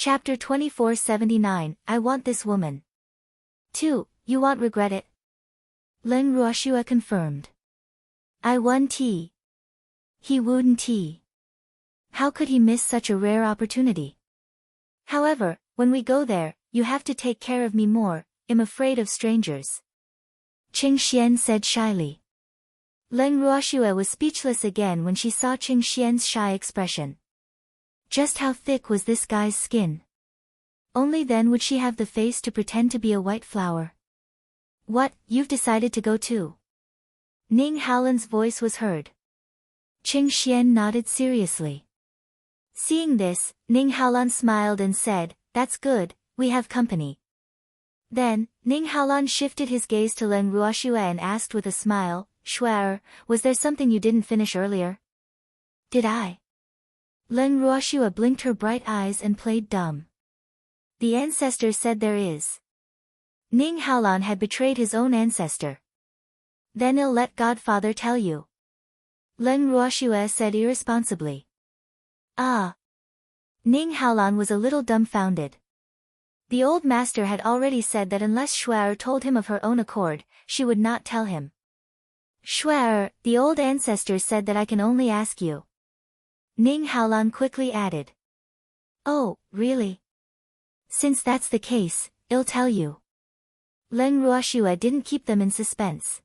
Chapter 2479, I Want This Woman. 2. You won't regret it. Len Ruoshua confirmed. I won tea. He wouldn't tea. How could he miss such a rare opportunity? However, when we go there, you have to take care of me more, I'm afraid of strangers. Qing Xian said shyly. Len Ruoshua was speechless again when she saw Qing Xian's shy expression. Just how thick was this guy's skin? Only then would she have the face to pretend to be a white flower. What, you've decided to go too? Ning Haolan's voice was heard. Qing Xian nodded seriously. Seeing this, Ning Haolan smiled and said, That's good, we have company. Then, Ning Haolan shifted his gaze to Len Ruoshua and asked with a smile, Shuai, was there something you didn't finish earlier? Did I? Len Ruoshua blinked her bright eyes and played dumb. The ancestor said there is. Ning Haolan had betrayed his own ancestor. Then I'll let Godfather tell you. Len Ruoshua said irresponsibly. Ah. Ning Haolan was a little dumbfounded. The old master had already said that unless Shuai told him of her own accord, she would not tell him. Shuai, the old ancestor said that I can only ask you. Ning Haolan quickly added. Oh, really? Since that's the case, I'll tell you. Len Ruoshua didn't keep them in suspense.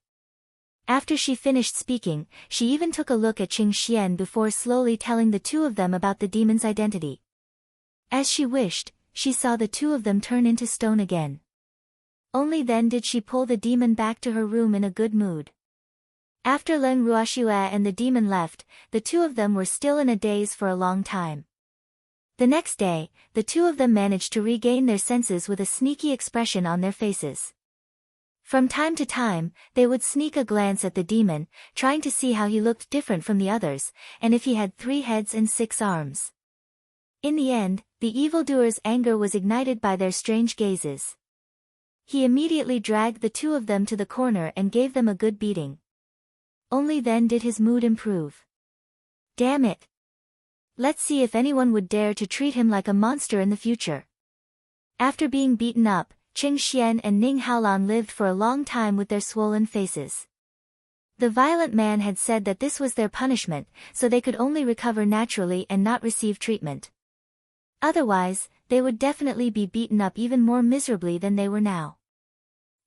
After she finished speaking, she even took a look at Qing Xian before slowly telling the two of them about the demon's identity. As she wished, she saw the two of them turn into stone again. Only then did she pull the demon back to her room in a good mood. After Len Ruoshua and the demon left, the two of them were still in a daze for a long time. The next day, the two of them managed to regain their senses with a sneaky expression on their faces. From time to time, they would sneak a glance at the demon, trying to see how he looked different from the others, and if he had 3 heads and 6 arms. In the end, the evildoer's anger was ignited by their strange gazes. He immediately dragged the two of them to the corner and gave them a good beating. Only then did his mood improve. Damn it! Let's see if anyone would dare to treat him like a monster in the future. After being beaten up, Qing Xian and Ning Haolan lived for a long time with their swollen faces. The violent man had said that this was their punishment, so they could only recover naturally and not receive treatment. Otherwise, they would definitely be beaten up even more miserably than they were now.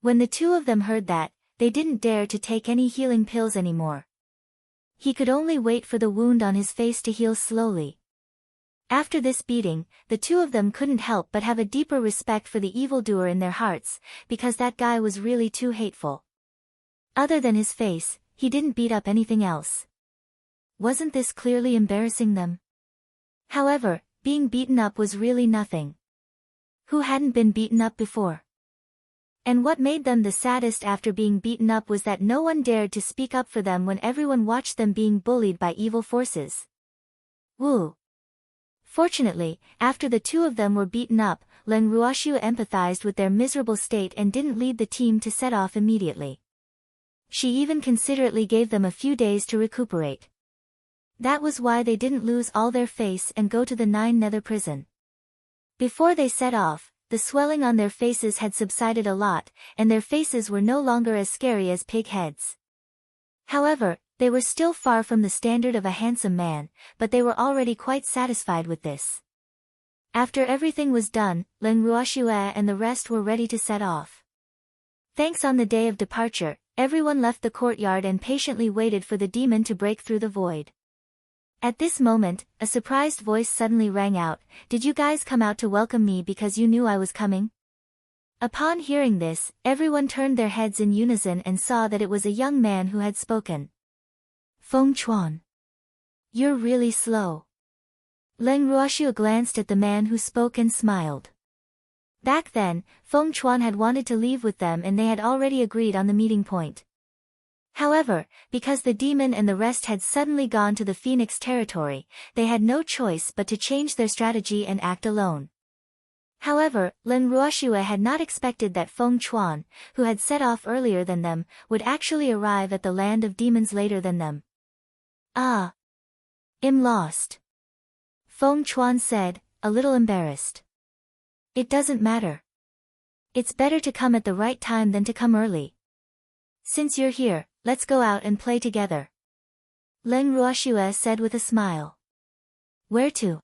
When the two of them heard that, they didn't dare to take any healing pills anymore. He could only wait for the wound on his face to heal slowly. After this beating, the two of them couldn't help but have a deeper respect for the evildoer in their hearts, because that guy was really too hateful. Other than his face, he didn't beat up anything else. Wasn't this clearly embarrassing them? However, being beaten up was really nothing. Who hadn't been beaten up before? And what made them the saddest after being beaten up was that no one dared to speak up for them when everyone watched them being bullied by evil forces. Woo! Fortunately, after the two of them were beaten up, Len Ruoshua empathized with their miserable state and didn't lead the team to set off immediately. She even considerately gave them a few days to recuperate. That was why they didn't lose all their face and go to the 9 Nether prison. Before they set off, the swelling on their faces had subsided a lot, and their faces were no longer as scary as pig heads. However, they were still far from the standard of a handsome man, but they were already quite satisfied with this. After everything was done, Len Ruoshua and the rest were ready to set off. Thanks on the day of departure, everyone left the courtyard and patiently waited for the demon to break through the void. At this moment, a surprised voice suddenly rang out, Did you guys come out to welcome me because you knew I was coming? Upon hearing this, everyone turned their heads in unison and saw that it was a young man who had spoken. Feng Chuan. You're really slow. Len Ruoshua glanced at the man who spoke and smiled. Back then, Feng Chuan had wanted to leave with them and they had already agreed on the meeting point. However, because the demon and the rest had suddenly gone to the Phoenix territory, they had no choice but to change their strategy and act alone. However, Len Ruoshua had not expected that Feng Chuan, who had set off earlier than them, would actually arrive at the land of demons later than them. Ah. I'm lost. Feng Chuan said, a little embarrassed. It doesn't matter. It's better to come at the right time than to come early. Since you're here, let's go out and play together. Leng Ruoxue said with a smile. Where to?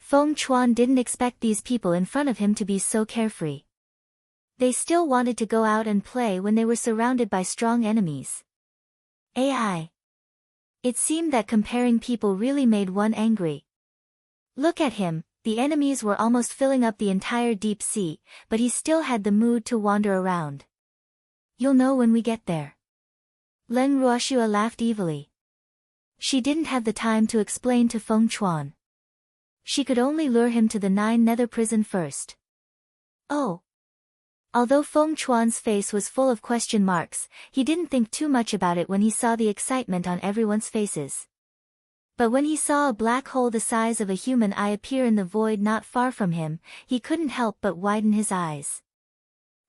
Feng Chuan didn't expect these people in front of him to be so carefree. They still wanted to go out and play when they were surrounded by strong enemies. AI. It seemed that comparing people really made one angry. Look at him, the enemies were almost filling up the entire deep sea, but he still had the mood to wander around. You'll know when we get there. Leng Ruoxue laughed evilly. She didn't have the time to explain to Feng Chuan. She could only lure him to the 9 nether prison first. Oh. Although Feng Chuan's face was full of question marks, he didn't think too much about it when he saw the excitement on everyone's faces. But when he saw a black hole the size of a human eye appear in the void not far from him, he couldn't help but widen his eyes.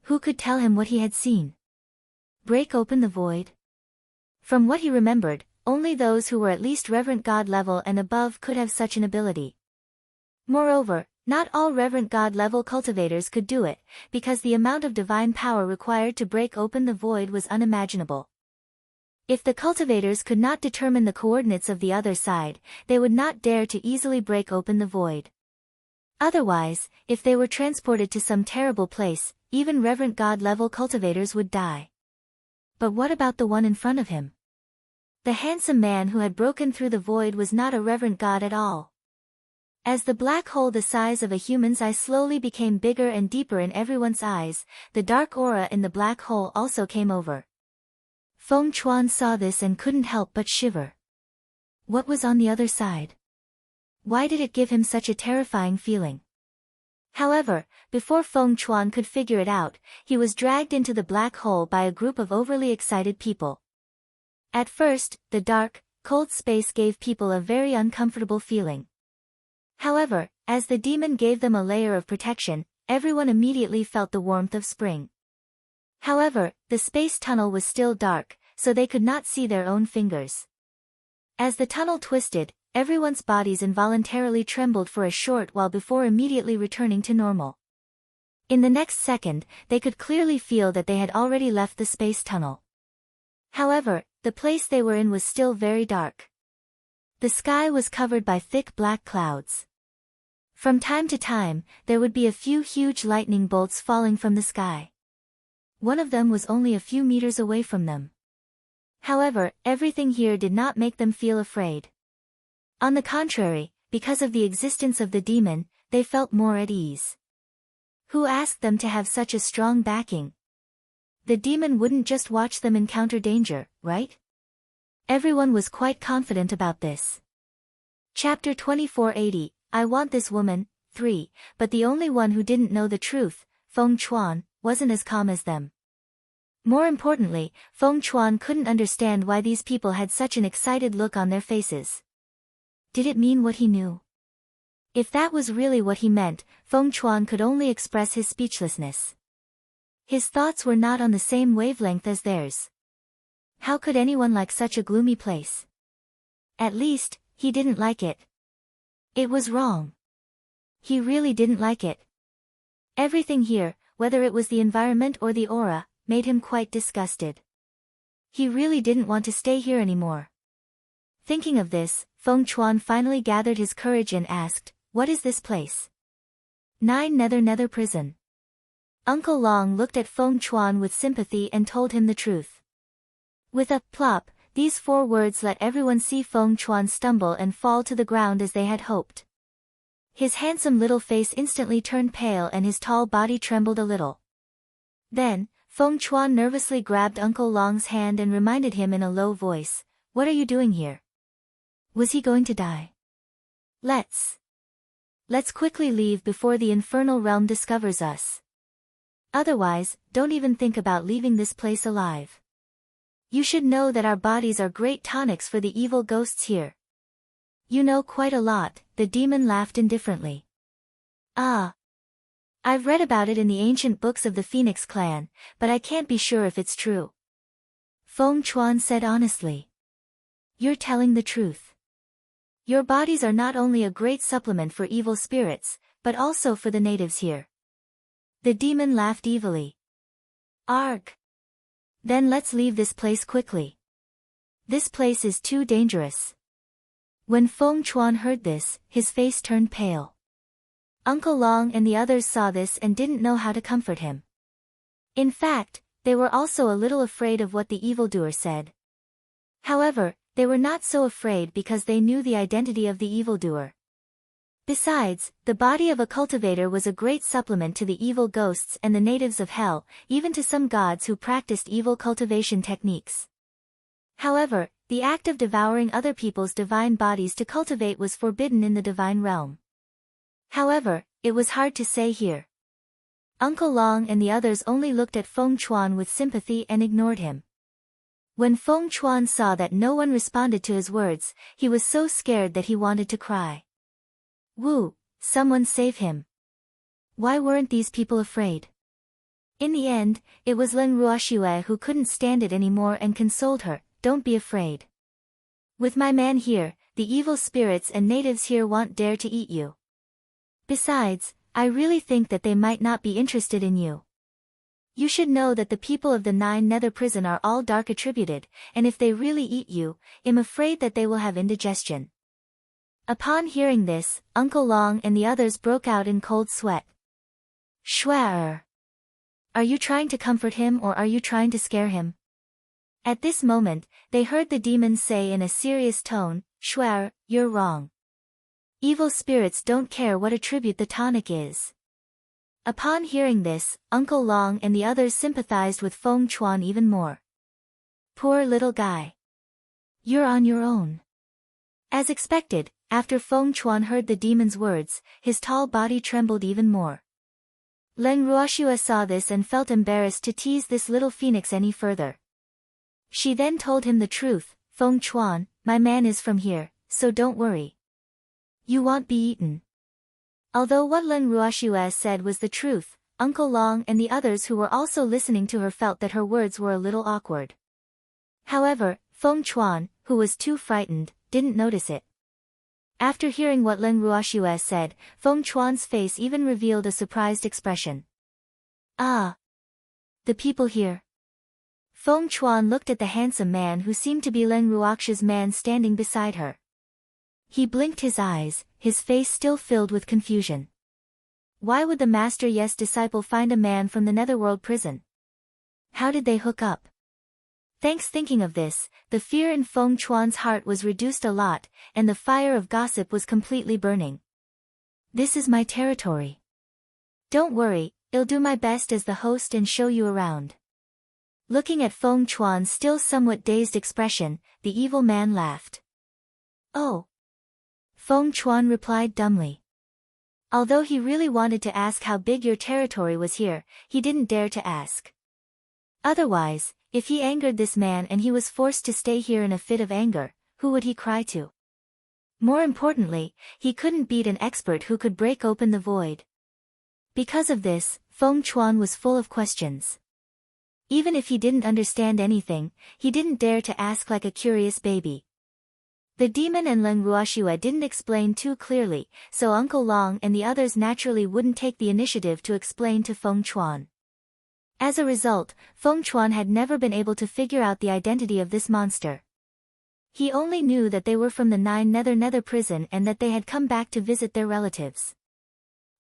Who could tell him what he had seen? Break open the void? From what he remembered, only those who were at least Reverend God level and above could have such an ability. Moreover, not all Reverend God level cultivators could do it, because the amount of divine power required to break open the void was unimaginable. If the cultivators could not determine the coordinates of the other side, they would not dare to easily break open the void. Otherwise, if they were transported to some terrible place, even Reverend God level cultivators would die. But what about the one in front of him? The handsome man who had broken through the void was not a Reverend God at all. As the black hole the size of a human's eye slowly became bigger and deeper in everyone's eyes, the dark aura in the black hole also came over. Feng Chuan saw this and couldn't help but shiver. What was on the other side? Why did it give him such a terrifying feeling? However, before Feng Chuan could figure it out, he was dragged into the black hole by a group of overly excited people. At first, the dark, cold space gave people a very uncomfortable feeling. However, as the demon gave them a layer of protection, everyone immediately felt the warmth of spring. However, the space tunnel was still dark, so they could not see their own fingers. As the tunnel twisted, everyone's bodies involuntarily trembled for a short while before immediately returning to normal. In the next second, they could clearly feel that they had already left the space tunnel. However, the place they were in was still very dark. The sky was covered by thick black clouds. From time to time, there would be a few huge lightning bolts falling from the sky. One of them was only a few meters away from them. However, everything here did not make them feel afraid. On the contrary, because of the existence of the demon, they felt more at ease. Who asked them to have such a strong backing? The demon wouldn't just watch them encounter danger, right? Everyone was quite confident about this. Chapter 2480, I Want This Woman, 3, but the only one who didn't know the truth, Feng Chuan, wasn't as calm as them. More importantly, Feng Chuan couldn't understand why these people had such an excited look on their faces. Did it mean what he knew? If that was really what he meant, Feng Chuan could only express his speechlessness. His thoughts were not on the same wavelength as theirs. How could anyone like such a gloomy place? At least, he didn't like it. It was wrong. He really didn't like it. Everything here, whether it was the environment or the aura, made him quite disgusted. He really didn't want to stay here anymore. Thinking of this, Feng Chuan finally gathered his courage and asked, "What is this place?" 9 Nether Prison. Uncle Long looked at Feng Chuan with sympathy and told him the truth. With a plop, these 4 words let everyone see Feng Chuan stumble and fall to the ground as they had hoped. His handsome little face instantly turned pale and his tall body trembled a little. Then, Feng Chuan nervously grabbed Uncle Long's hand and reminded him in a low voice, "What are you doing here? Was he going to die? Let's quickly leave before the infernal realm discovers us. Otherwise, don't even think about leaving this place alive. You should know that our bodies are great tonics for the evil ghosts here." "You know quite a lot," the demon laughed indifferently. "Ah. I've read about it in the ancient books of the Phoenix clan, but I can't be sure if it's true." Feng Chuan said honestly. "You're telling the truth. Your bodies are not only a great supplement for evil spirits, but also for the natives here." The demon laughed evilly. Arg! Then let's leave this place quickly. This place is too dangerous. When Feng Chuan heard this, his face turned pale. Uncle Long and the others saw this and didn't know how to comfort him. In fact, they were also a little afraid of what the evildoer said. However, they were not so afraid because they knew the identity of the evildoer. Besides, the body of a cultivator was a great supplement to the evil ghosts and the natives of hell, even to some gods who practiced evil cultivation techniques. However, the act of devouring other people's divine bodies to cultivate was forbidden in the divine realm. However, it was hard to say here. Uncle Long and the others only looked at Feng Chuan with sympathy and ignored him. When Feng Chuan saw that no one responded to his words, he was so scared that he wanted to cry. Wu, someone save him. Why weren't these people afraid? In the end, it was Lin Ruoxue who couldn't stand it anymore and consoled her, don't be afraid. With my man here, the evil spirits and natives here won't dare to eat you. Besides, I really think that they might not be interested in you. You should know that the people of the 9 Nether prison are all dark attributed, and if they really eat you, I'm afraid that they will have indigestion. Upon hearing this, Uncle Long and the others broke out in cold sweat. Shwar! Are you trying to comfort him or are you trying to scare him? At this moment, they heard the demon say in a serious tone, Shwar, you're wrong. Evil spirits don't care what attribute the tonic is. Upon hearing this, Uncle Long and the others sympathized with Feng Chuan even more. Poor little guy. You're on your own. As expected, after Feng Chuan heard the demon's words, his tall body trembled even more. Leng Ruoxue saw this and felt embarrassed to tease this little phoenix any further. She then told him the truth, Feng Chuan, my man is from here, so don't worry. You won't be eaten. Although what Lin Ruoxue said was the truth, Uncle Long and the others who were also listening to her felt that her words were a little awkward. However, Feng Chuan, who was too frightened, didn't notice it. After hearing what Lin Ruoxue said, Feng Chuan's face even revealed a surprised expression. Ah! The people here. Feng Chuan looked at the handsome man who seemed to be Lin Ruoxue's man standing beside her. He blinked his eyes, his face still filled with confusion. Why would the Master Yes disciple find a man from the Netherworld prison? How did they hook up? Thinking of this, the fear in Feng Chuan's heart was reduced a lot, and the fire of gossip was completely burning. This is my territory. Don't worry, I'll do my best as the host and show you around. Looking at Feng Chuan's still somewhat dazed expression, the evil man laughed. Oh! Feng Chuan replied dumbly. Although he really wanted to ask how big your territory was here, he didn't dare to ask. Otherwise, if he angered this man and he was forced to stay here in a fit of anger, who would he cry to? More importantly, he couldn't beat an expert who could break open the void. Because of this, Feng Chuan was full of questions. Even if he didn't understand anything, he didn't dare to ask like a curious baby. The demon and Leng Ruoxue didn't explain too clearly, so Uncle Long and the others naturally wouldn't take the initiative to explain to Feng Chuan. As a result, Feng Chuan had never been able to figure out the identity of this monster. He only knew that they were from the 9 Nether prison and that they had come back to visit their relatives.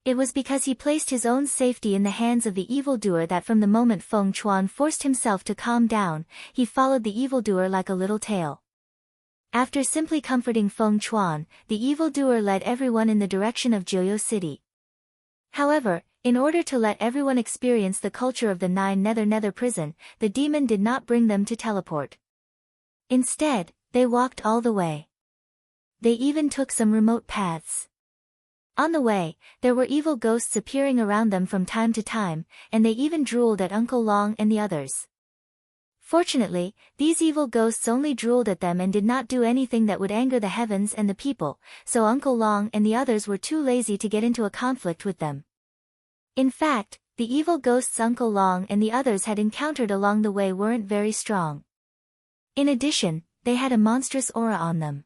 It was because he placed his own safety in the hands of the evildoer that from the moment Feng Chuan forced himself to calm down, he followed the evildoer like a little tail. After simply comforting Feng Chuan, the evildoer led everyone in the direction of Jiuyo City. However, in order to let everyone experience the culture of the 9 Nether prison, the demon did not bring them to teleport. Instead, they walked all the way. They even took some remote paths. On the way, there were evil ghosts appearing around them from time to time, and they even drooled at Uncle Long and the others. Fortunately, these evil ghosts only drooled at them and did not do anything that would anger the heavens and the people, so Uncle Long and the others were too lazy to get into a conflict with them. In fact, the evil ghosts Uncle Long and the others had encountered along the way weren't very strong. In addition, they had a monstrous aura on them.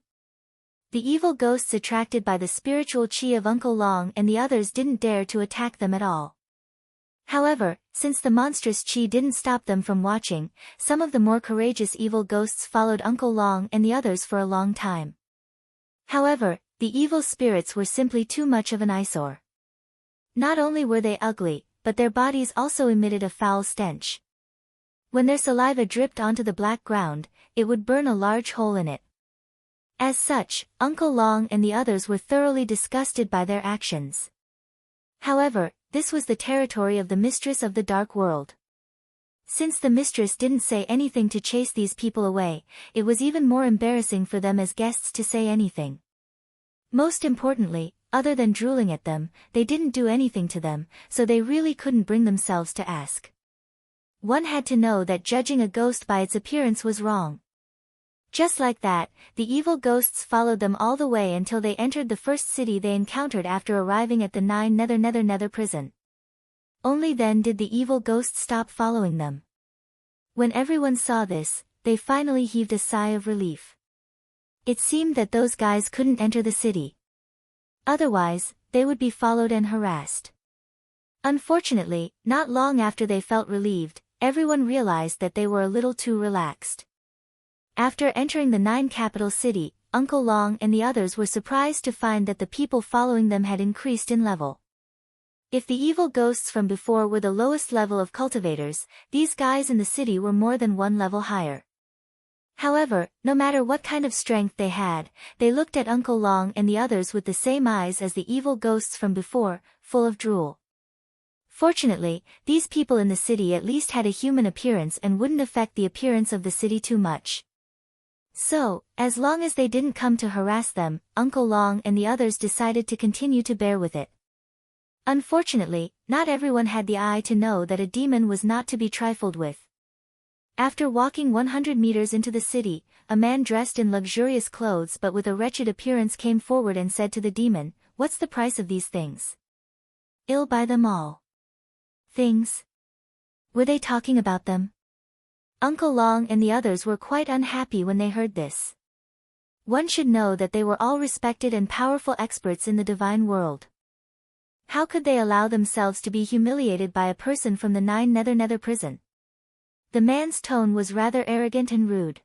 The evil ghosts attracted by the spiritual chi of Uncle Long and the others didn't dare to attack them at all. However, since the monstrous chi didn't stop them from watching, some of the more courageous evil ghosts followed Uncle Long and the others for a long time. However, the evil spirits were simply too much of an eyesore. Not only were they ugly, but their bodies also emitted a foul stench. When their saliva dripped onto the black ground, it would burn a large hole in it. As such, Uncle Long and the others were thoroughly disgusted by their actions. However, this was the territory of the mistress of the dark world. Since the mistress didn't say anything to chase these people away, it was even more embarrassing for them as guests to say anything. Most importantly, other than drooling at them, they didn't do anything to them, so they really couldn't bring themselves to ask. One had to know that judging a ghost by its appearance was wrong. Just like that, the evil ghosts followed them all the way until they entered the first city they encountered after arriving at the Nether prison. Only then did the evil ghosts stop following them. When everyone saw this, they finally heaved a sigh of relief. It seemed that those guys couldn't enter the city. Otherwise, they would be followed and harassed. Unfortunately, not long after they felt relieved, everyone realized that they were a little too relaxed. After entering the 9 capital city, Uncle Long and the others were surprised to find that the people following them had increased in level. If the evil ghosts from before were the lowest level of cultivators, these guys in the city were more than 1 level higher. However, no matter what kind of strength they had, they looked at Uncle Long and the others with the same eyes as the evil ghosts from before, full of drool. Fortunately, these people in the city at least had a human appearance and wouldn't affect the appearance of the city too much. So, as long as they didn't come to harass them, Uncle Long and the others decided to continue to bear with it. Unfortunately, not everyone had the eye to know that a demon was not to be trifled with. After walking 100 meters into the city, a man dressed in luxurious clothes but with a wretched appearance came forward and said to the demon, "What's the price of these things?" "I'll buy them all." Things? Were they talking about them? Uncle Long and the others were quite unhappy when they heard this. One should know that they were all respected and powerful experts in the divine world. How could they allow themselves to be humiliated by a person from the Nether prison? The man's tone was rather arrogant and rude.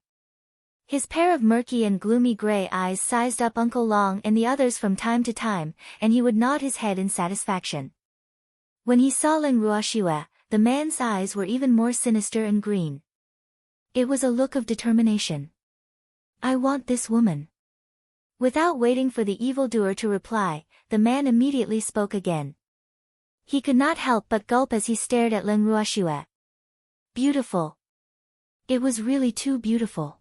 His pair of murky and gloomy gray eyes sized up Uncle Long and the others from time to time, and he would nod his head in satisfaction. When he saw Leng Ruoxue, the man's eyes were even more sinister and green. It was a look of determination. "I want this woman." Without waiting for the evildoer to reply, the man immediately spoke again. He could not help but gulp as he stared at Leng Ruoxue. Beautiful. It was really too beautiful.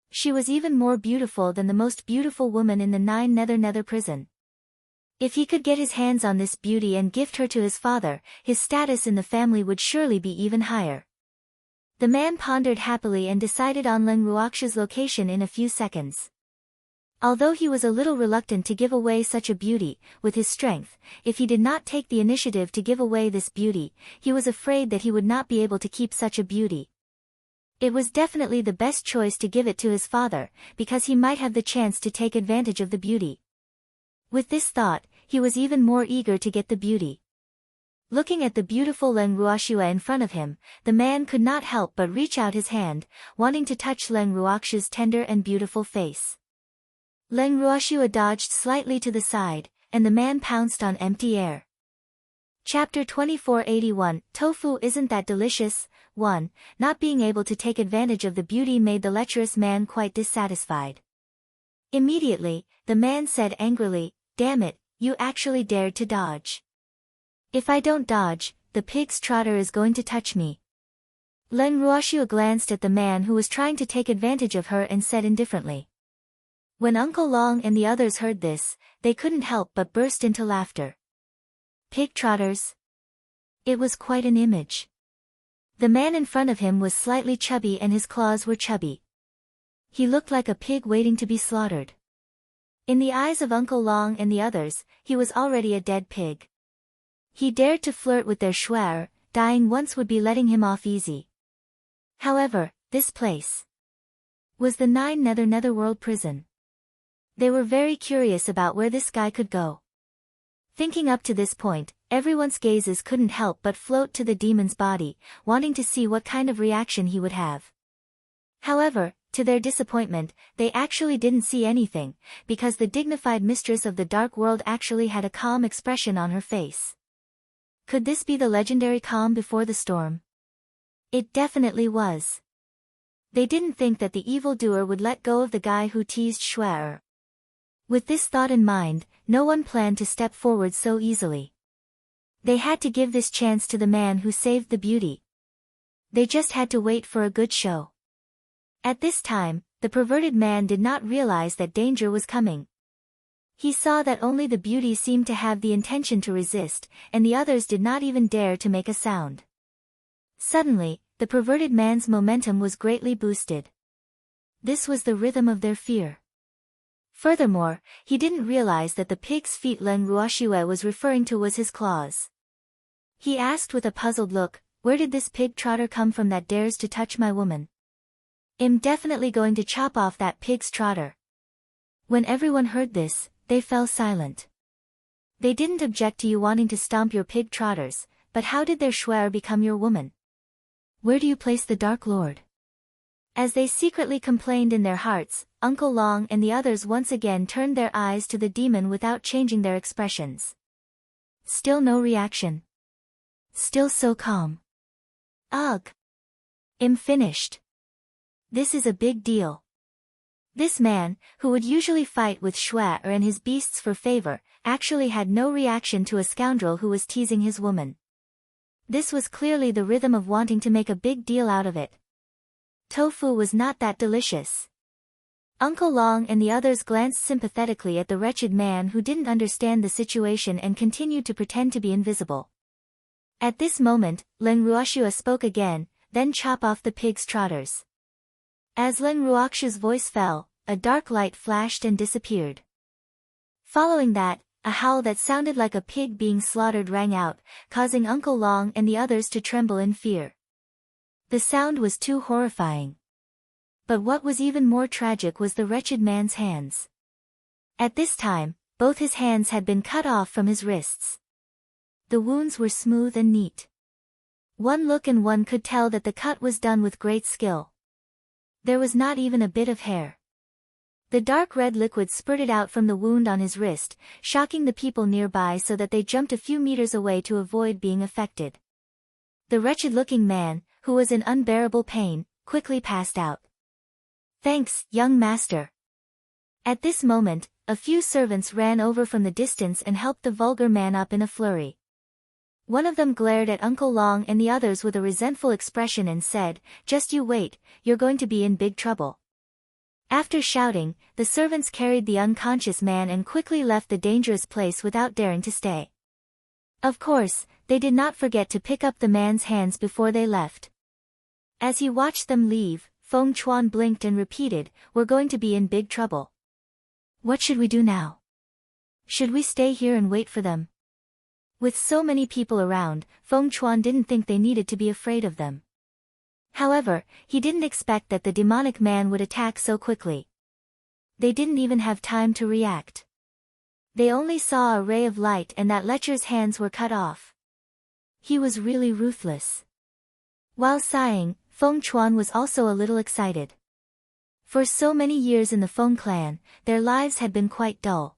She was even more beautiful than the most beautiful woman in the Nether prison. If he could get his hands on this beauty and gift her to his father, his status in the family would surely be even higher. The man pondered happily and decided on Leng Ruoxue's location in a few seconds. Although he was a little reluctant to give away such a beauty, with his strength, if he did not take the initiative to give away this beauty, he was afraid that he would not be able to keep such a beauty. It was definitely the best choice to give it to his father, because he might have the chance to take advantage of the beauty. With this thought, he was even more eager to get the beauty. Looking at the beautiful Leng Ruoxue in front of him, the man could not help but reach out his hand, wanting to touch Leng Ruoxue's tender and beautiful face. Leng Ruoxue dodged slightly to the side, and the man pounced on empty air. Chapter 2481, Tofu Isn't That Delicious? 1. Not being able to take advantage of the beauty made the lecherous man quite dissatisfied. Immediately, the man said angrily, "Damn it, you actually dared to dodge. If I don't dodge, the pig's trotter is going to touch me." Leng Ruoxue glanced at the man who was trying to take advantage of her and said indifferently. When Uncle Long and the others heard this, they couldn't help but burst into laughter. Pig trotters? It was quite an image. The man in front of him was slightly chubby and his claws were chubby. He looked like a pig waiting to be slaughtered. In the eyes of Uncle Long and the others, he was already a dead pig. He dared to flirt with their schwer, dying once would be letting him off easy. However, this place was the Netherworld prison. They were very curious about where this guy could go. Thinking up to this point, everyone's gazes couldn't help but float to the demon's body, wanting to see what kind of reaction he would have. However, to their disappointment, they actually didn't see anything, because the dignified mistress of the dark world actually had a calm expression on her face. Could this be the legendary calm before the storm? It definitely was. They didn't think that the evildoer would let go of the guy who teased Shuai. With this thought in mind, no one planned to step forward so easily. They had to give this chance to the man who saved the beauty. They just had to wait for a good show. At this time, the perverted man did not realize that danger was coming. He saw that only the beauty seemed to have the intention to resist, and the others did not even dare to make a sound. Suddenly, the perverted man's momentum was greatly boosted. This was the rhythm of their fear. Furthermore, he didn't realize that the pig's feet Len Ruoxue was referring to was his claws. He asked with a puzzled look, "Where did this pig trotter come from that dares to touch my woman? I'm definitely going to chop off that pig's trotter." When everyone heard this, they fell silent. They didn't object to you wanting to stomp your pig trotters, but how did their Shuai become your woman? Where do you place the Dark Lord? As they secretly complained in their hearts, Uncle Long and the others once again turned their eyes to the demon without changing their expressions. Still no reaction. Still so calm. Ugh. I'm finished. This is a big deal. This man, who would usually fight with Shuai and his beasts for favor, actually had no reaction to a scoundrel who was teasing his woman. This was clearly the rhythm of wanting to make a big deal out of it. Tofu was not that delicious. Uncle Long and the others glanced sympathetically at the wretched man who didn't understand the situation and continued to pretend to be invisible. At this moment, Len Ruoxue spoke again, "Then chop off the pig's trotters." As Len Ruoxue's voice fell, a dark light flashed and disappeared. Following that, a howl that sounded like a pig being slaughtered rang out, causing Uncle Long and the others to tremble in fear. The sound was too horrifying. But what was even more tragic was the wretched man's hands. At this time, both his hands had been cut off from his wrists. The wounds were smooth and neat. One look and one could tell that the cut was done with great skill. There was not even a bit of hair. The dark red liquid spurted out from the wound on his wrist, shocking the people nearby so that they jumped a few meters away to avoid being affected. The wretched-looking man, who was in unbearable pain, quickly passed out. "Thanks, young master." At this moment, a few servants ran over from the distance and helped the vulgar man up in a flurry. One of them glared at Uncle Long and the others with a resentful expression and said, "Just you wait, you're going to be in big trouble." After shouting, the servants carried the unconscious man and quickly left the dangerous place without daring to stay. Of course, they did not forget to pick up the man's hands before they left. As he watched them leave, Feng Chuan blinked and repeated, "We're going to be in big trouble. What should we do now? Should we stay here and wait for them?" With so many people around, Feng Chuan didn't think they needed to be afraid of them. However, he didn't expect that the demonic man would attack so quickly. They didn't even have time to react. They only saw a ray of light and that lecher's hands were cut off. He was really ruthless. While sighing, Feng Chuan was also a little excited. For so many years in the Feng clan, their lives had been quite dull.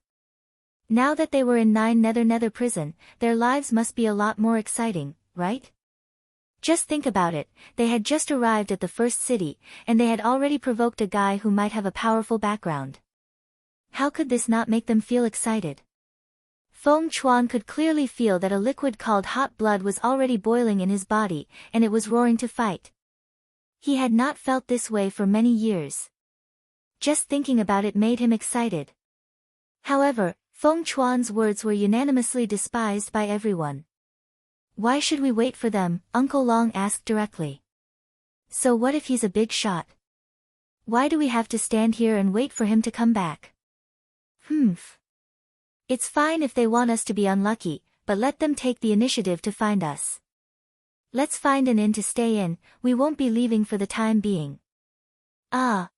Now that they were in Nether prison, their lives must be a lot more exciting, right? Just think about it, they had just arrived at the first city, and they had already provoked a guy who might have a powerful background. How could this not make them feel excited? Feng Chuan could clearly feel that a liquid called hot blood was already boiling in his body, and it was roaring to fight. He had not felt this way for many years. Just thinking about it made him excited. However, Feng Chuan's words were unanimously despised by everyone. "Why should we wait for them?" Uncle Long asked directly. "So what if he's a big shot? Why do we have to stand here and wait for him to come back?" It's fine if they want us to be unlucky, but let them take the initiative to find us. Let's find an inn to stay in, we won't be leaving for the time being." Ah.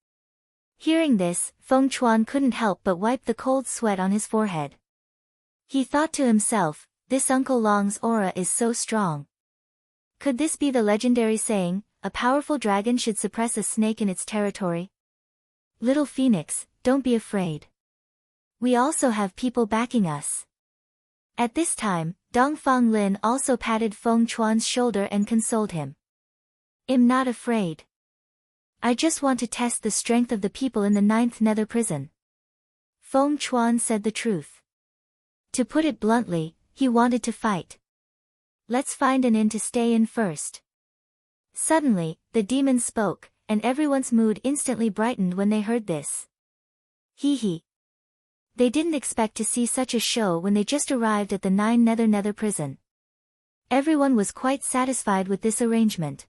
Hearing this, Feng Chuan couldn't help but wipe the cold sweat on his forehead. He thought to himself, This Uncle Long's aura is so strong. Could this be the legendary saying, a powerful dragon should suppress a snake in its territory? Little Phoenix, don't be afraid. We also have people backing us. At this time, Dongfang Lin also patted Feng Chuan's shoulder and consoled him. I'm not afraid. I just want to test the strength of the people in the 9th nether prison. Feng Chuan said the truth. To put it bluntly, he wanted to fight. Let's find an inn to stay in first. Suddenly, the demon spoke, and everyone's mood instantly brightened when they heard this. Hee hee. They didn't expect to see such a show when they just arrived at the 9 nether prison. Everyone was quite satisfied with this arrangement.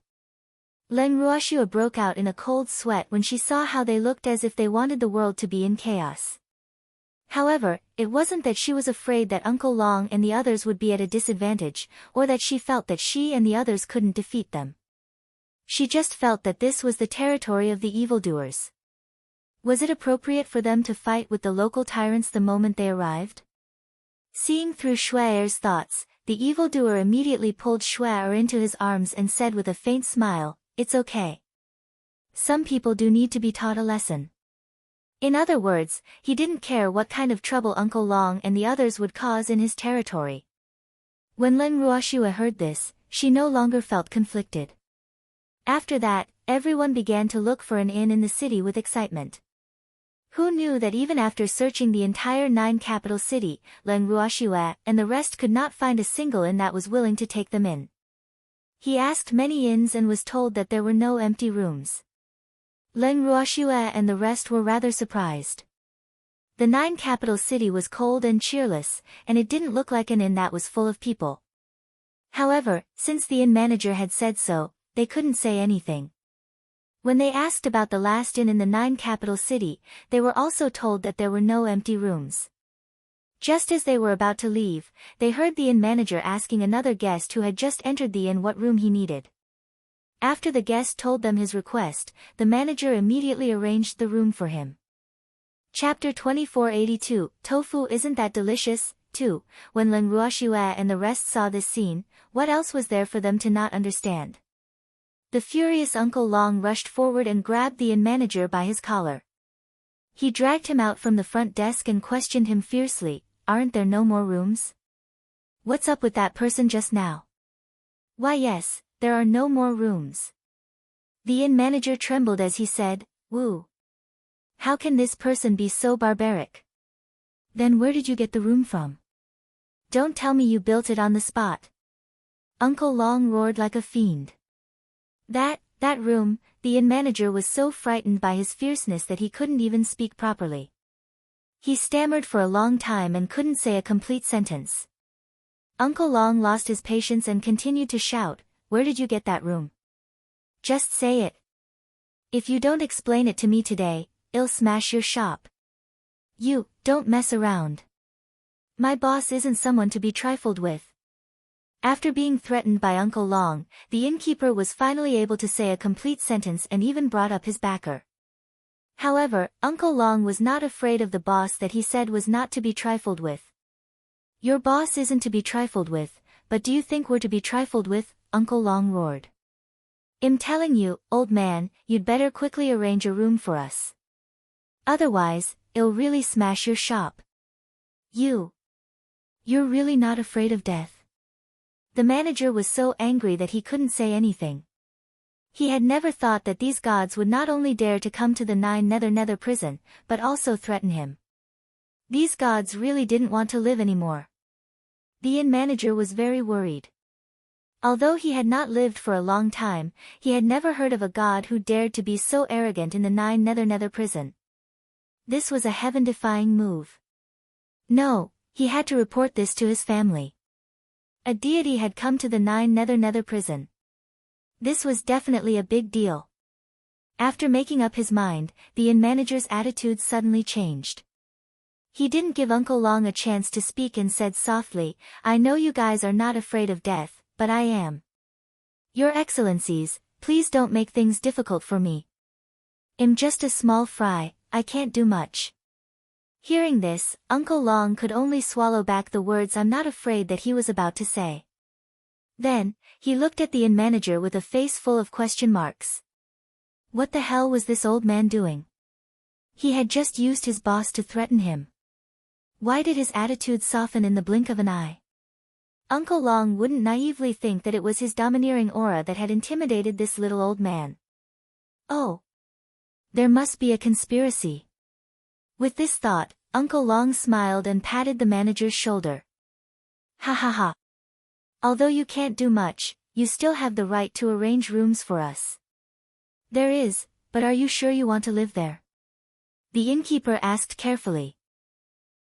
Leng Ruoxua broke out in a cold sweat when she saw how they looked as if they wanted the world to be in chaos. However, it wasn't that she was afraid that Uncle Long and the others would be at a disadvantage, or that she felt that she and the others couldn't defeat them. She just felt that this was the territory of the evildoers. Was it appropriate for them to fight with the local tyrants the moment they arrived? Seeing through Shuai's thoughts, the evildoer immediately pulled Shuai into his arms and said with a faint smile, "It's okay. Some people do need to be taught a lesson." In other words, he didn't care what kind of trouble Uncle Long and the others would cause in his territory. When Leng Ruoxua heard this, she no longer felt conflicted. After that, everyone began to look for an inn in the city with excitement. Who knew that even after searching the entire 9 capital city, Leng Ruoxua and the rest could not find a single inn that was willing to take them in. He asked many inns and was told that there were no empty rooms. Leng Ruoxua and the rest were rather surprised. The 9 capital city was cold and cheerless, and it didn't look like an inn that was full of people. However, since the inn manager had said so, they couldn't say anything. When they asked about the last inn in the 9 capital city, they were also told that there were no empty rooms. Just as they were about to leave, they heard the inn manager asking another guest who had just entered the inn what room he needed. After the guest told them his request, the manager immediately arranged the room for him. Chapter 2482, Tofu Isn't That Delicious? 2. When Leng Ruoxua and the rest saw this scene, what else was there for them to not understand? The furious Uncle Long rushed forward and grabbed the inn manager by his collar. He dragged him out from the front desk and questioned him fiercely, "Aren't there no more rooms? What's up with that person just now?" "Why yes, there are no more rooms." The inn manager trembled as he said, "Woo. How can this person be so barbaric? Then where did you get the room from? Don't tell me you built it on the spot." Uncle Long roared like a fiend. That room," the inn manager was so frightened by his fierceness that he couldn't even speak properly. He stammered for a long time and couldn't say a complete sentence. Uncle Long lost his patience and continued to shout, "Where did you get that room? Just say it. If you don't explain it to me today, I'll smash your shop. You, don't mess around. My boss isn't someone to be trifled with." After being threatened by Uncle Long, the innkeeper was finally able to say a complete sentence and even brought up his backer. However, Uncle Long was not afraid of the boss that he said was not to be trifled with. "Your boss isn't to be trifled with, but do you think we're to be trifled with?" Uncle Long roared. "I'm telling you, old man, you'd better quickly arrange a room for us. Otherwise, I'll really smash your shop. You're really not afraid of death?" The manager was so angry that he couldn't say anything. He had never thought that these gods would not only dare to come to the 9 nether prison, but also threaten him. These gods really didn't want to live anymore. The inn manager was very worried. Although he had not lived for a long time, he had never heard of a god who dared to be so arrogant in the 9 nether prison. This was a heaven-defying move. No, he had to report this to his family. A deity had come to the 9 nether prison. This was definitely a big deal. After making up his mind, the inn manager's attitude suddenly changed. He didn't give Uncle Long a chance to speak and said softly, "I know you guys are not afraid of death, but I am. Your Excellencies, please don't make things difficult for me. I'm just a small fry, I can't do much." Hearing this, Uncle Long could only swallow back the words "I'm not afraid" that he was about to say. Then, he looked at the inn manager with a face full of question marks. What the hell was this old man doing? He had just used his boss to threaten him. Why did his attitude soften in the blink of an eye? Uncle Long wouldn't naively think that it was his domineering aura that had intimidated this little old man. Oh. There must be a conspiracy. With this thought, Uncle Long smiled and patted the manager's shoulder. Ha ha ha. Although you can't do much, you still have the right to arrange rooms for us. There is, but are you sure you want to live there? The innkeeper asked carefully.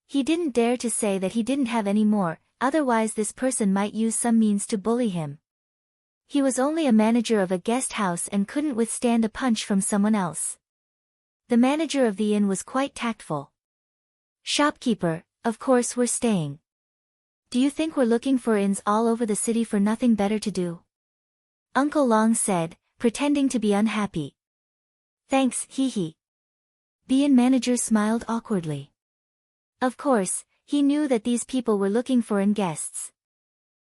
He didn't dare to say that he didn't have any more, otherwise this person might use some means to bully him. He was only a manager of a guest house and couldn't withstand a punch from someone else. The manager of the inn was quite tactful. Shopkeeper, of course we're staying. Do you think we're looking for inns all over the city for nothing better to do? Uncle Long said, pretending to be unhappy. Thanks, hee hee. The inn manager smiled awkwardly. Of course, he knew that these people were looking for inn guests.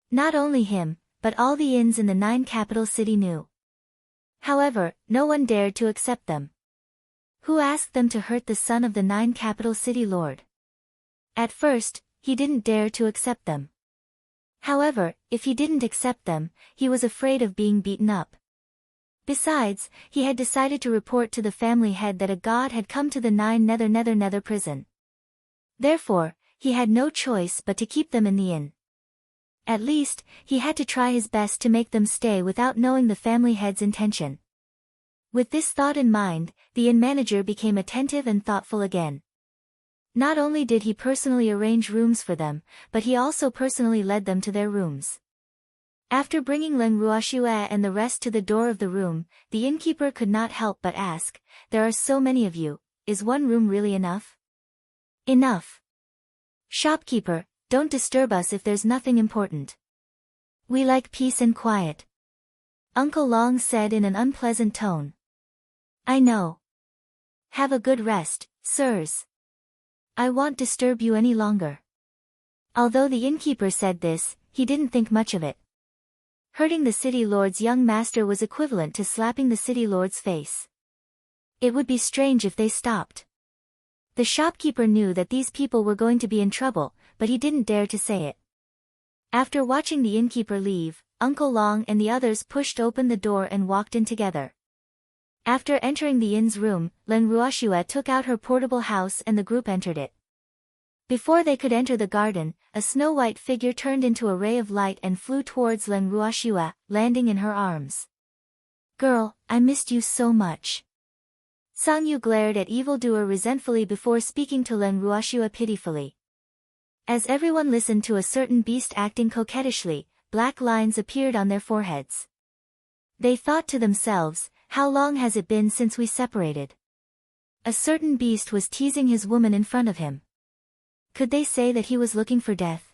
Not only him, but all the inns in the 9 capital city knew. However, no one dared to accept them. Who asked them to hurt the son of the 9 capital city lord? At first, he didn't dare to accept them. However, if he didn't accept them, he was afraid of being beaten up. Besides, he had decided to report to the family head that a god had come to the 9 nether prison. Therefore, he had no choice but to keep them in the inn. At least, he had to try his best to make them stay without knowing the family head's intention. With this thought in mind, the inn manager became attentive and thoughtful again. Not only did he personally arrange rooms for them, but he also personally led them to their rooms. After bringing Leng Ruoxue and the rest to the door of the room, the innkeeper could not help but ask, "There are so many of you, is one room really enough?" "Enough. Shopkeeper, don't disturb us if there's nothing important. We like peace and quiet," Uncle Long said in an unpleasant tone. "I know. Have a good rest, sirs. I won't disturb you any longer." Although the innkeeper said this, he didn't think much of it. Hurting the city lord's young master was equivalent to slapping the city lord's face. It would be strange if they stopped. The shopkeeper knew that these people were going to be in trouble, but he didn't dare to say it. After watching the innkeeper leave, Uncle Long and the others pushed open the door and walked in together. After entering the inn's room, Leng Ruoxue took out her portable house and the group entered it. Before they could enter the garden, a snow-white figure turned into a ray of light and flew towards Leng Ruoxue, landing in her arms. "Girl, I missed you so much." Sang Yu glared at evildoer resentfully before speaking to Leng Ruoxue pitifully. As everyone listened to a certain beast acting coquettishly, black lines appeared on their foreheads. They thought to themselves, "How long has it been since we separated?" A certain beast was teasing his woman in front of him. Could they say that he was looking for death?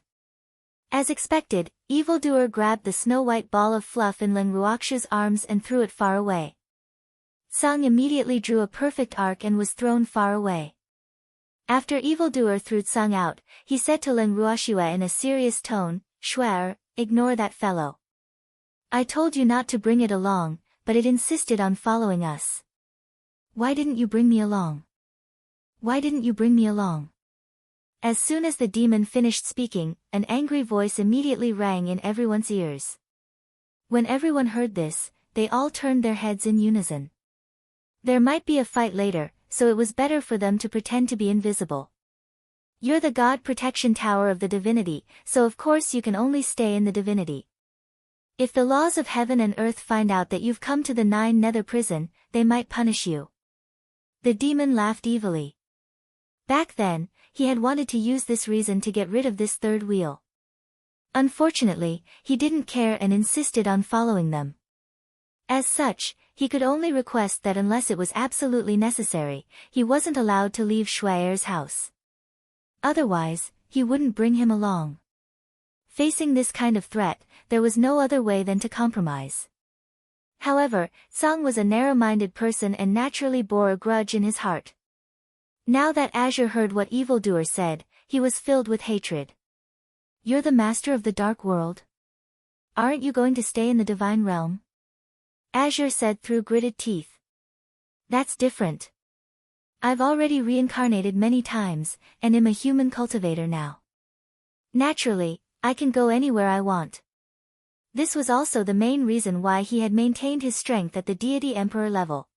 As expected, evildoer grabbed the snow-white ball of fluff in Leng Ruoxue's arms and threw it far away. Sang immediately drew a perfect arc and was thrown far away. After evildoer threw Tsang out, he said to Leng Ruoxue in a serious tone, "Shuer, ignore that fellow. I told you not to bring it along, but it insisted on following us. Why didn't you bring me along? Why didn't you bring me along?" As soon as the demon finished speaking, an angry voice immediately rang in everyone's ears. When everyone heard this, they all turned their heads in unison. There might be a fight later, so it was better for them to pretend to be invisible. You're the god protection tower of the divinity, so of course you can only stay in the divinity. If the laws of heaven and earth find out that you've come to the 9 nether prison, they might punish you. The demon laughed evilly. Back then, he had wanted to use this reason to get rid of this third wheel. Unfortunately, he didn't care and insisted on following them. As such, he could only request that unless it was absolutely necessary, he wasn't allowed to leave Shue'er's house. Otherwise, he wouldn't bring him along. Facing this kind of threat, there was no other way than to compromise. However, Tsang was a narrow-minded person and naturally bore a grudge in his heart. Now that Azure heard what evildoer said, he was filled with hatred. You're the master of the dark world? Aren't you going to stay in the divine realm? Azure said through gritted teeth. That's different. I've already reincarnated many times, and am a human cultivator now. Naturally, I can go anywhere I want. This was also the main reason why he had maintained his strength at the deity emperor level.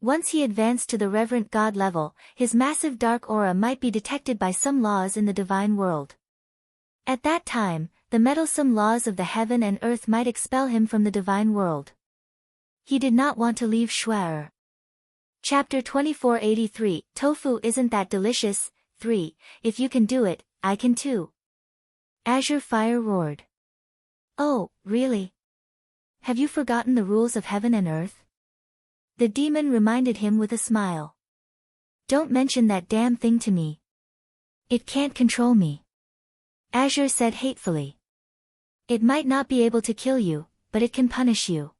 Once he advanced to the reverent god level, his massive dark aura might be detected by some laws in the divine world. At that time, the meddlesome laws of the heaven and earth might expel him from the divine world. He did not want to leave Schwer. Chapter 2483, Tofu isn't that delicious? 3. If you can do it, I can too. Azure Fire roared. Oh, really? Have you forgotten the rules of heaven and earth? The demon reminded him with a smile. Don't mention that damn thing to me. It can't control me. Azure said hatefully. It might not be able to kill you, but it can punish you.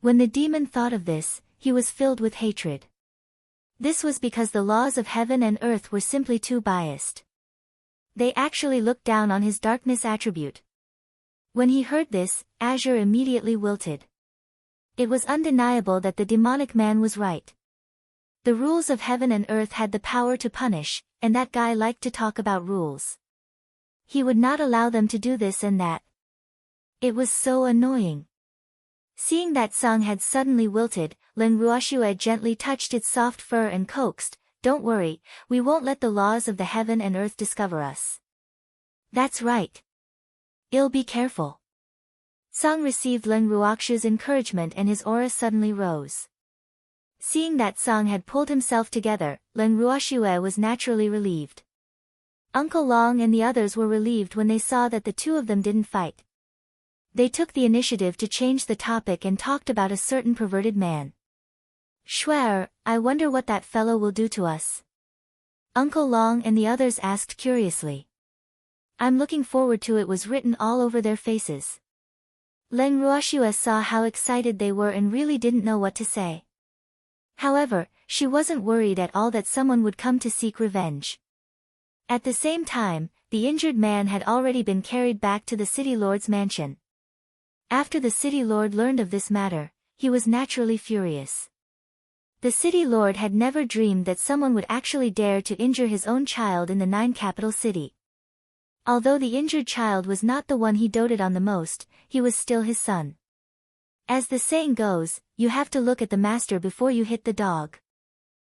When the demon thought of this, he was filled with hatred. This was because the laws of heaven and earth were simply too biased. They actually looked down on his darkness attribute. When he heard this, Azure immediately wilted. It was undeniable that the demonic man was right. The rules of heaven and earth had the power to punish, and that guy liked to talk about rules. He would not allow them to do this and that. It was so annoying. Seeing that Sung had suddenly wilted, Lin Ruoxue gently touched its soft fur and coaxed, "Don't worry, we won't let the laws of the heaven and earth discover us." That's right. I'll be careful. Sung received Lin Ruoxue's encouragement and his aura suddenly rose. Seeing that Sung had pulled himself together, Lin Ruoxue was naturally relieved. Uncle Long and the others were relieved when they saw that the two of them didn't fight. They took the initiative to change the topic and talked about a certain perverted man. "Schwer, I wonder what that fellow will do to us?" Uncle Long and the others asked curiously. "I'm looking forward to it" was written all over their faces. Lin Ruoxue saw how excited they were and really didn't know what to say. However, she wasn't worried at all that someone would come to seek revenge. At the same time, the injured man had already been carried back to the city lord's mansion. After the city lord learned of this matter, he was naturally furious. The city lord had never dreamed that someone would actually dare to injure his own child in the 9 capital city. Although the injured child was not the one he doted on the most, he was still his son. As the saying goes, you have to look at the master before you hit the dog.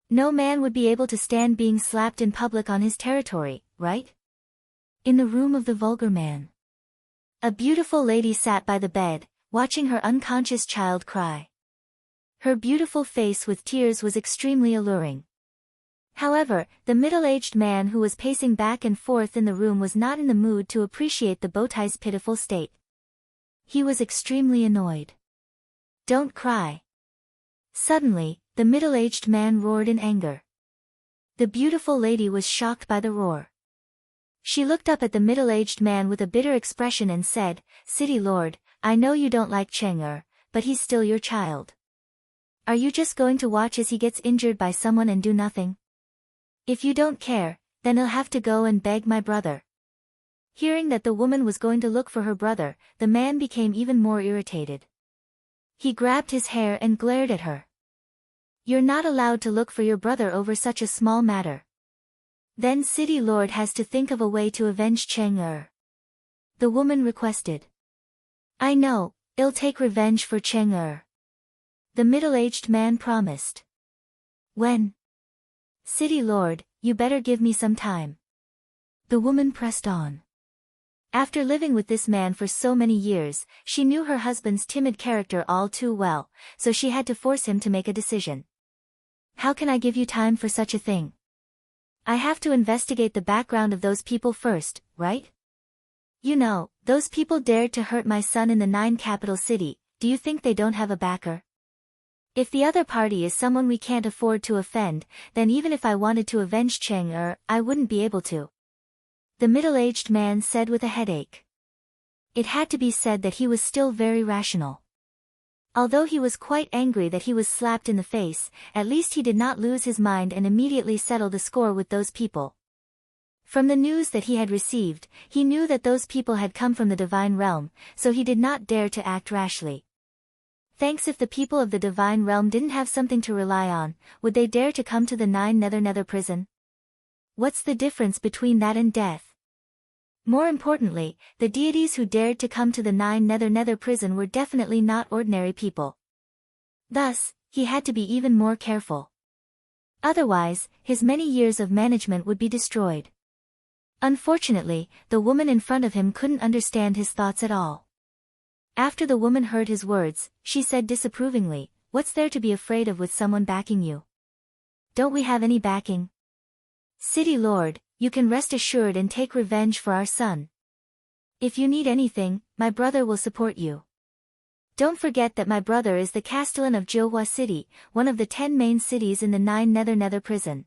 No man would be able to stand being slapped in public on his territory, right? In the room of the vulgar man, a beautiful lady sat by the bed, watching her unconscious child cry. Her beautiful face with tears was extremely alluring. However, the middle-aged man who was pacing back and forth in the room was not in the mood to appreciate the bowtie's pitiful state. He was extremely annoyed. "Don't cry." Suddenly, the middle-aged man roared in anger. The beautiful lady was shocked by the roar. She looked up at the middle-aged man with a bitter expression and said, "City Lord, I know you don't like Chang'er, but he's still your child. Are you just going to watch as he gets injured by someone and do nothing? If you don't care, then he'll have to go and beg my brother." Hearing that the woman was going to look for her brother, the man became even more irritated. He grabbed his hair and glared at her. "You're not allowed to look for your brother over such a small matter. Then City Lord has to think of a way to avenge Chang'er," the woman requested. "I know, I'll take revenge for Chang'er," the middle-aged man promised. "When?" "City Lord, you better give me some time." The woman pressed on. After living with this man for so many years, she knew her husband's timid character all too well, so she had to force him to make a decision. "How can I give you time for such a thing? I have to investigate the background of those people first, right? You know, those people dared to hurt my son in the 9 capital city. Do you think they don't have a backer? If the other party is someone we can't afford to offend, then even if I wanted to avenge Chang'er, I wouldn't be able to," the middle-aged man said with a headache. It had to be said that he was still very rational. Although he was quite angry that he was slapped in the face, at least he did not lose his mind and immediately settle the score with those people. From the news that he had received, he knew that those people had come from the divine realm, so he did not dare to act rashly. Thanks. If the people of the divine realm didn't have something to rely on, would they dare to come to the Nine Nether prison? What's the difference between that and death? More importantly, the deities who dared to come to the Nine Nether prison were definitely not ordinary people. Thus, he had to be even more careful. Otherwise, his many years of management would be destroyed. Unfortunately, the woman in front of him couldn't understand his thoughts at all. After the woman heard his words, she said disapprovingly, "What's there to be afraid of with someone backing you? Don't we have any backing? City Lord, you can rest assured and take revenge for our son. If you need anything, my brother will support you. Don't forget that my brother is the Castellan of Johua City, one of the 10 main cities in the Nine Nether prison.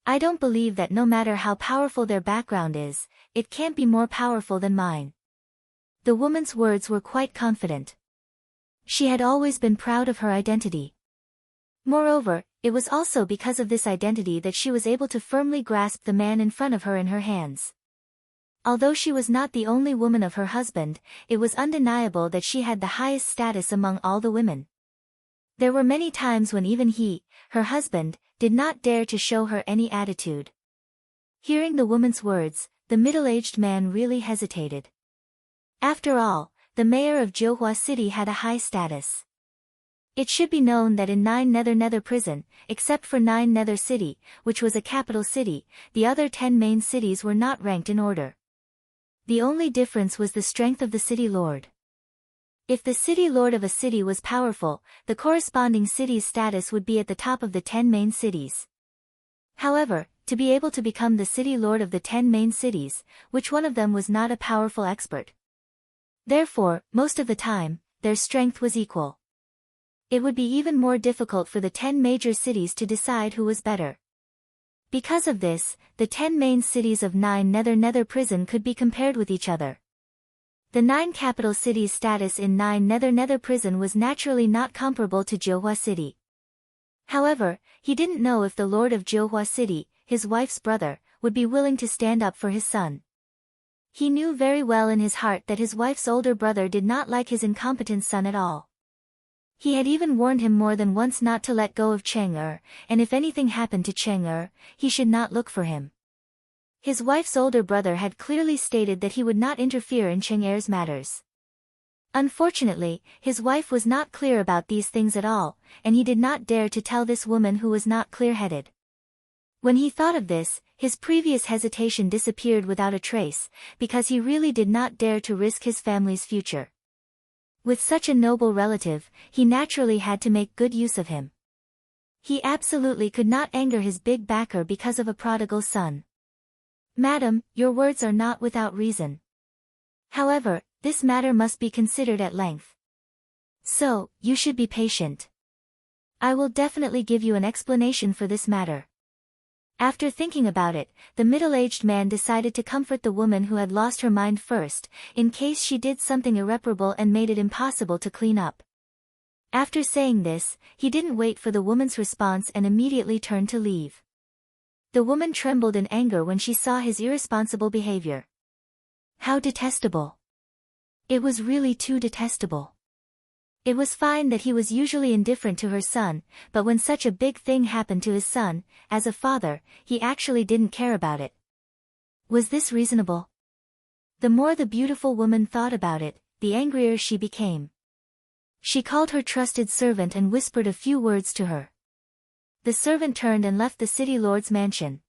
I don't believe that no matter how powerful their background is, it can't be more powerful than mine." The woman's words were quite confident. She had always been proud of her identity. Moreover, it was also because of this identity that she was able to firmly grasp the man in front of her in her hands. Although she was not the only woman of her husband, it was undeniable that she had the highest status among all the women. There were many times when even he, her husband, did not dare to show her any attitude. Hearing the woman's words, the middle-aged man really hesitated. After all, the mayor of Johua City had a high status. It should be known that in Nine Nether prison, except for Nine Nether City, which was a capital city, the other 10 main cities were not ranked in order. The only difference was the strength of the city lord. If the city lord of a city was powerful, the corresponding city's status would be at the top of the 10 main cities. However, to be able to become the city lord of the 10 main cities, which one of them was not a powerful expert? Therefore, most of the time, their strength was equal. It would be even more difficult for the 10 major cities to decide who was better. Because of this, the 10 main cities of Nine Nether prison could be compared with each other. The 9 capital cities' status in Nine Nether prison was naturally not comparable to Johua City. However, he didn't know if the lord of Johua City, his wife's brother, would be willing to stand up for his son. He knew very well in his heart that his wife's older brother did not like his incompetent son at all. He had even warned him more than once not to let go of Chang'er, and if anything happened to Chang'er, he should not look for him. His wife's older brother had clearly stated that he would not interfere in Chang'er's matters. Unfortunately, his wife was not clear about these things at all, and he did not dare to tell this woman who was not clear-headed. When he thought of this, his previous hesitation disappeared without a trace, because he really did not dare to risk his family's future. With such a noble relative, he naturally had to make good use of him. He absolutely could not anger his big backer because of a prodigal son. "Madam, your words are not without reason. However, this matter must be considered at length. So, you should be patient. I will definitely give you an explanation for this matter." After thinking about it, the middle-aged man decided to comfort the woman who had lost her mind first, in case she did something irreparable and made it impossible to clean up. After saying this, he didn't wait for the woman's response and immediately turned to leave. The woman trembled in anger when she saw his irresponsible behavior. How detestable! It was really too detestable. It was fine that he was usually indifferent to her son, but when such a big thing happened to his son, as a father, he actually didn't care about it. Was this reasonable? The more the beautiful woman thought about it, the angrier she became. She called her trusted servant and whispered a few words to her. The servant turned and left the city lord's mansion.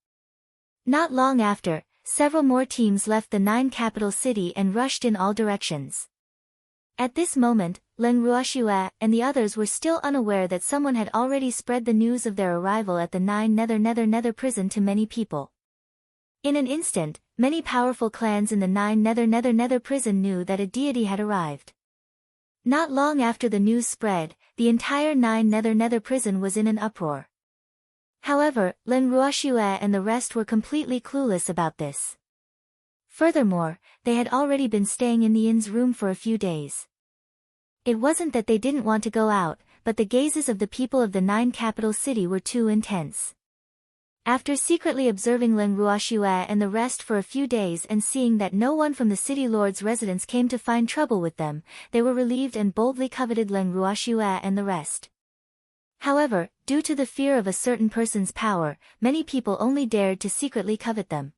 Not long after, several more teams left the 9 capital city and rushed in all directions. At this moment, Len Ruoxue and the others were still unaware that someone had already spread the news of their arrival at the Nine Nether prison to many people. In an instant, many powerful clans in the Nine Nether prison knew that a deity had arrived. Not long after the news spread, the entire Nine Nether prison was in an uproar. However, Len Ruoxue and the rest were completely clueless about this. Furthermore, they had already been staying in the inn's room for a few days. It wasn't that they didn't want to go out, but the gazes of the people of the 9 capital city were too intense. After secretly observing Leng Ruoxue and the rest for a few days and seeing that no one from the city lord's residence came to find trouble with them, they were relieved and boldly coveted Leng Ruoxue and the rest. However, due to the fear of a certain person's power, many people only dared to secretly covet them.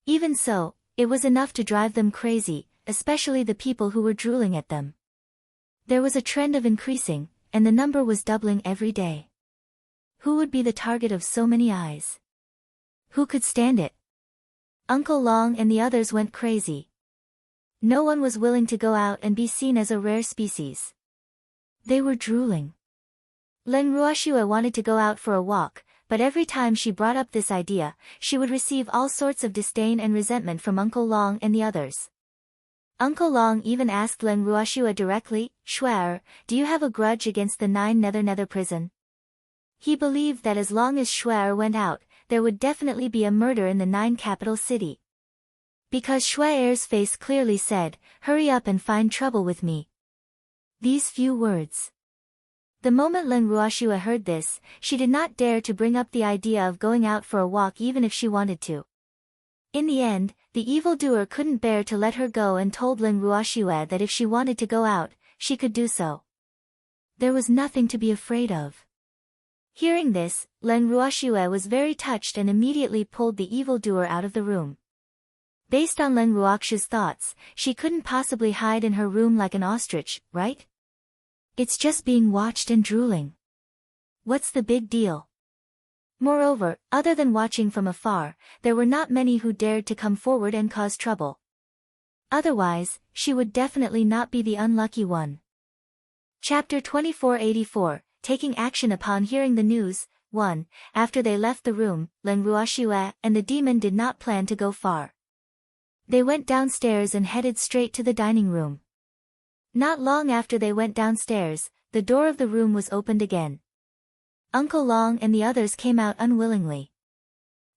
Even so, it was enough to drive them crazy, especially the people who were drooling at them. There was a trend of increasing, and the number was doubling every day. Who would be the target of so many eyes? Who could stand it? Uncle Long and the others went crazy. No one was willing to go out and be seen as a rare species. They were drooling. Leng Ruoxue wanted to go out for a walk, but every time she brought up this idea, she would receive all sorts of disdain and resentment from Uncle Long and the others. Uncle Long even asked Leng Ruoxue directly, "Shuer, do you have a grudge against the 9 Nether prison?" He believed that as long as Shuer went out, there would definitely be a murder in the 9 capital city. Because Shuer's face clearly said, "Hurry up and find trouble with me." These few words. The moment Leng Ruoxue heard this, she did not dare to bring up the idea of going out for a walk even if she wanted to. In the end, the evildoer couldn't bear to let her go and told Leng Ruoxue that if she wanted to go out, she could do so. There was nothing to be afraid of. Hearing this, Leng Ruoxue was very touched and immediately pulled the evildoer out of the room. Based on Leng Ruoxue's thoughts, she couldn't possibly hide in her room like an ostrich, right? It's just being watched and drooling. What's the big deal? Moreover, other than watching from afar, there were not many who dared to come forward and cause trouble. Otherwise, she would definitely not be the unlucky one. Chapter 2484, Taking Action Upon Hearing the News. 1. After they left the room, Leng Ruoxue and the demon did not plan to go far. They went downstairs and headed straight to the dining room. Not long after they went downstairs, the door of the room was opened again. Uncle Long and the others came out unwillingly.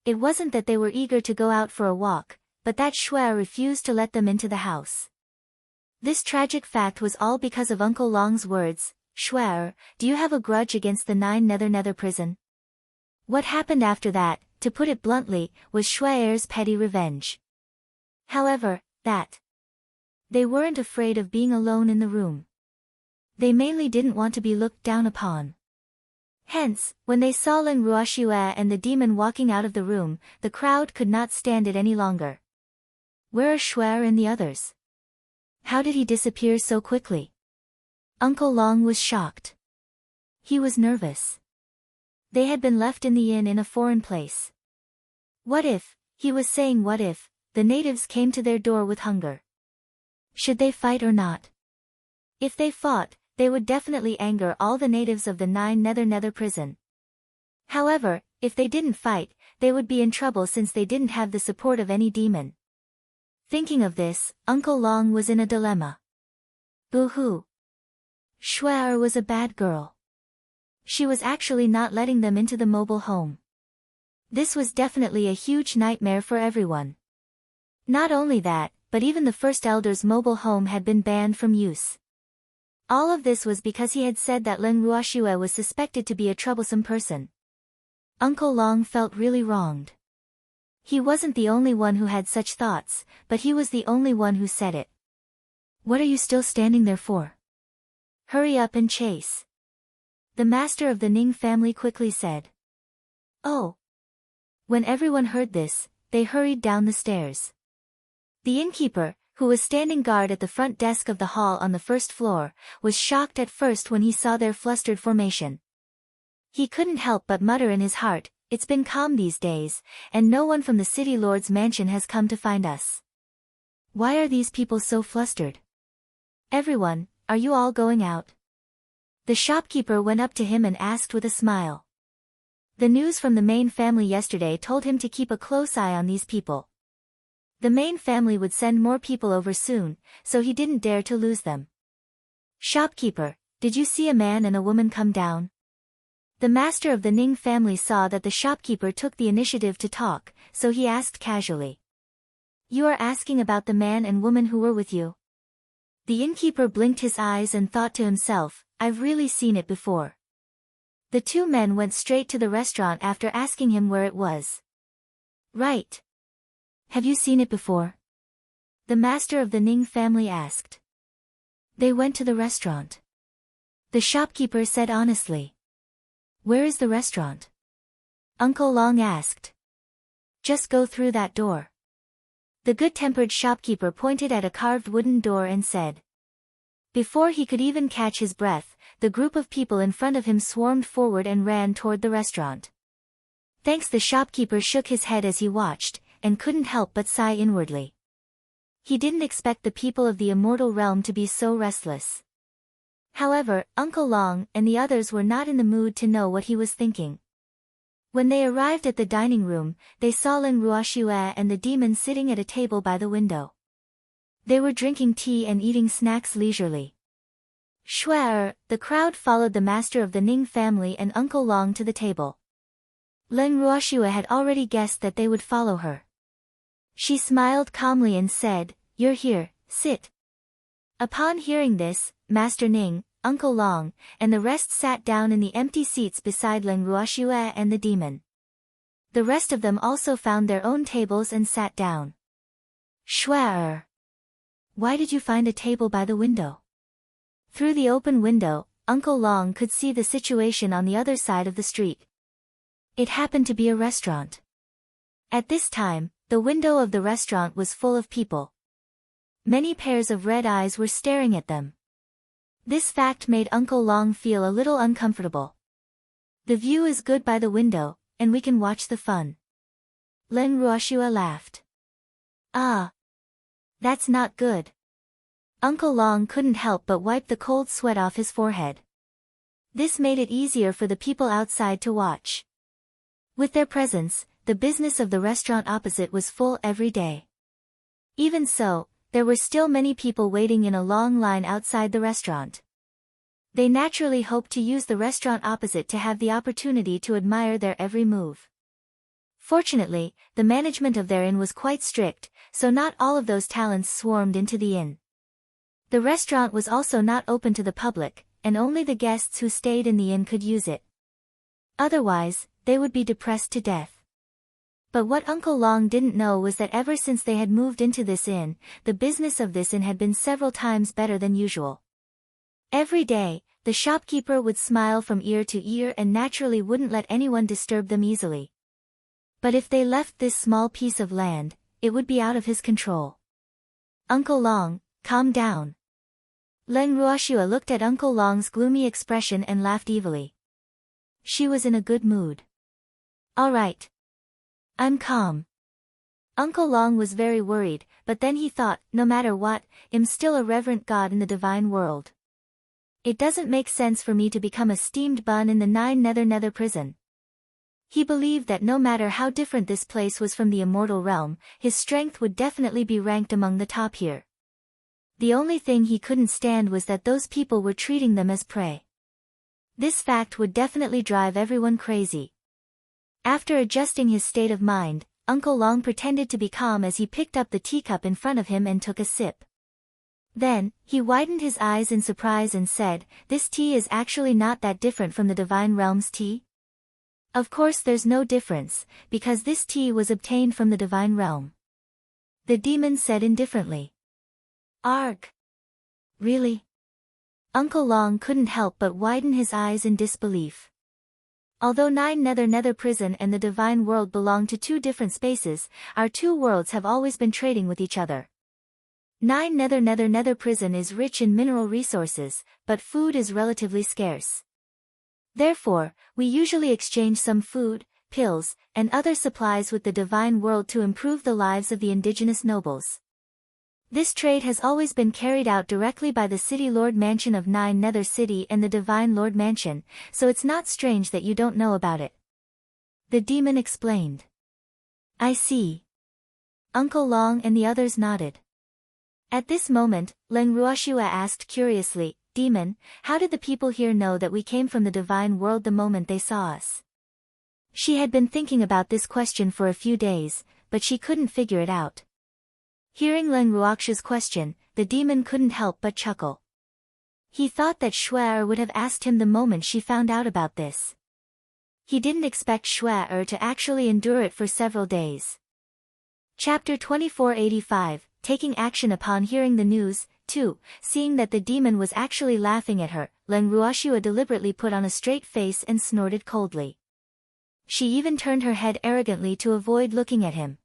It wasn't that they were eager to go out for a walk, but that Shuer refused to let them into the house. This tragic fact was all because of Uncle Long's words, "Shuer, do you have a grudge against the 9 Nether prison?" What happened after that, to put it bluntly, was Shuer's petty revenge. However, they weren't afraid of being alone in the room. They mainly didn't want to be looked down upon. Hence, when they saw Leng Ruoxue and the demon walking out of the room, the crowd could not stand it any longer. Where are Shuer and the others? How did he disappear so quickly? Uncle Long was shocked. He was nervous. They had been left in the inn in a foreign place. What if, he was saying what if, the natives came to their door with hunger? Should they fight or not? If they fought, they would definitely anger all the natives of the 9 Nether prison. However, if they didn't fight, they would be in trouble since they didn't have the support of any demon. Thinking of this, Uncle Long was in a dilemma. Boo-hoo. Shuer was a bad girl. She was actually not letting them into the mobile home. This was definitely a huge nightmare for everyone. Not only that, but even the First Elder's mobile home had been banned from use. All of this was because he had said that Leng Ruoxue was suspected to be a troublesome person. Uncle Long felt really wronged. He wasn't the only one who had such thoughts, but he was the only one who said it. What are you still standing there for? Hurry up and chase. The master of the Ning family quickly said. Oh. When everyone heard this, they hurried down the stairs. The innkeeper, who was standing guard at the front desk of the hall on the first floor, was shocked at first when he saw their flustered formation. He couldn't help but mutter in his heart, "It's been calm these days, and no one from the city lord's mansion has come to find us. Why are these people so flustered? Everyone, are you all going out?" The shopkeeper went up to him and asked with a smile. The news from the main family yesterday told him to keep a close eye on these people. The main family would send more people over soon, so he didn't dare to lose them. "Shopkeeper, did you see a man and a woman come down?" The master of the Ning family saw that the shopkeeper took the initiative to talk, so he asked casually. "You are asking about the man and woman who were with you?" The innkeeper blinked his eyes and thought to himself, I've really seen it before. The two men went straight to the restaurant after asking him where it was. Right. Have you seen it before? The master of the Ning family asked. They went to the restaurant. The shopkeeper said honestly. Where is the restaurant? Uncle Long asked. Just go through that door. The good-tempered shopkeeper pointed at a carved wooden door and said. Before he could even catch his breath, the group of people in front of him swarmed forward and ran toward the restaurant. Thanks, the shopkeeper shook his head as he watched, and couldn't help but sigh inwardly. He didn't expect the people of the immortal realm to be so restless. However, Uncle Long and the others were not in the mood to know what he was thinking. When they arrived at the dining room, they saw Ling Ruoxue and the demon sitting at a table by the window. They were drinking tea and eating snacks leisurely. The crowd followed the master of the Ning family and Uncle Long to the table. Ling Ruoxue had already guessed that they would follow her. She smiled calmly and said, You're here, sit. Upon hearing this, Master Ning, Uncle Long, and the rest sat down in the empty seats beside Ling Ruoxue and the demon. The rest of them also found their own tables and sat down. Why did you find a table by the window? Through the open window, Uncle Long could see the situation on the other side of the street. It happened to be a restaurant. At this time, the window of the restaurant was full of people. Many pairs of red eyes were staring at them. This fact made Uncle Long feel a little uncomfortable. The view is good by the window, and we can watch the fun. Ling Ruoxue laughed. Ah. That's not good. Uncle Long couldn't help but wipe the cold sweat off his forehead. This made it easier for the people outside to watch. With their presence, the business of the restaurant opposite was full every day. Even so, there were still many people waiting in a long line outside the restaurant. They naturally hoped to use the restaurant opposite to have the opportunity to admire their every move. Fortunately, the management of their inn was quite strict, so not all of those talents swarmed into the inn. The restaurant was also not open to the public, and only the guests who stayed in the inn could use it. Otherwise, they would be depressed to death. But what Uncle Long didn't know was that ever since they had moved into this inn, the business of this inn had been several times better than usual. Every day, the shopkeeper would smile from ear to ear and naturally wouldn't let anyone disturb them easily. But if they left this small piece of land, it would be out of his control. Uncle Long, calm down. Ling Ruoxue looked at Uncle Long's gloomy expression and laughed evilly. She was in a good mood. All right. I'm calm. Uncle Long was very worried, but then he thought, no matter what, I'm still a reverent god in the divine world. It doesn't make sense for me to become a steamed bun in the Nine Nether prison. He believed that no matter how different this place was from the immortal realm, his strength would definitely be ranked among the top here. The only thing he couldn't stand was that those people were treating them as prey. This fact would definitely drive everyone crazy. After adjusting his state of mind, Uncle Long pretended to be calm as he picked up the teacup in front of him and took a sip. Then, he widened his eyes in surprise and said, This tea is actually not that different from the divine realm's tea? Of course there's no difference, because this tea was obtained from the divine realm. The demon said indifferently. Arg. Really? Uncle Long couldn't help but widen his eyes in disbelief. Although Nine Nether prison and the divine world belong to two different spaces, our two worlds have always been trading with each other. Nine Nether prison is rich in mineral resources, but food is relatively scarce. Therefore, we usually exchange some food, pills, and other supplies with the divine world to improve the lives of the indigenous nobles. This trade has always been carried out directly by the City Lord Mansion of Nine Nether City and the Divine Lord Mansion, so it's not strange that you don't know about it. The demon explained. I see. Uncle Long and the others nodded. At this moment, Ling Ruoxue asked curiously, Demon, how did the people here know that we came from the divine world the moment they saw us? She had been thinking about this question for a few days, but she couldn't figure it out. Hearing Ling Ruoxue's question, the demon couldn't help but chuckle. He thought that Shuai would have asked him the moment she found out about this. He didn't expect Shuai to actually endure it for several days. Chapter 2485, Taking Action Upon Hearing the News. 2. Seeing that the demon was actually laughing at her, Leng Ruoxua deliberately put on a straight face and snorted coldly. She even turned her head arrogantly to avoid looking at him.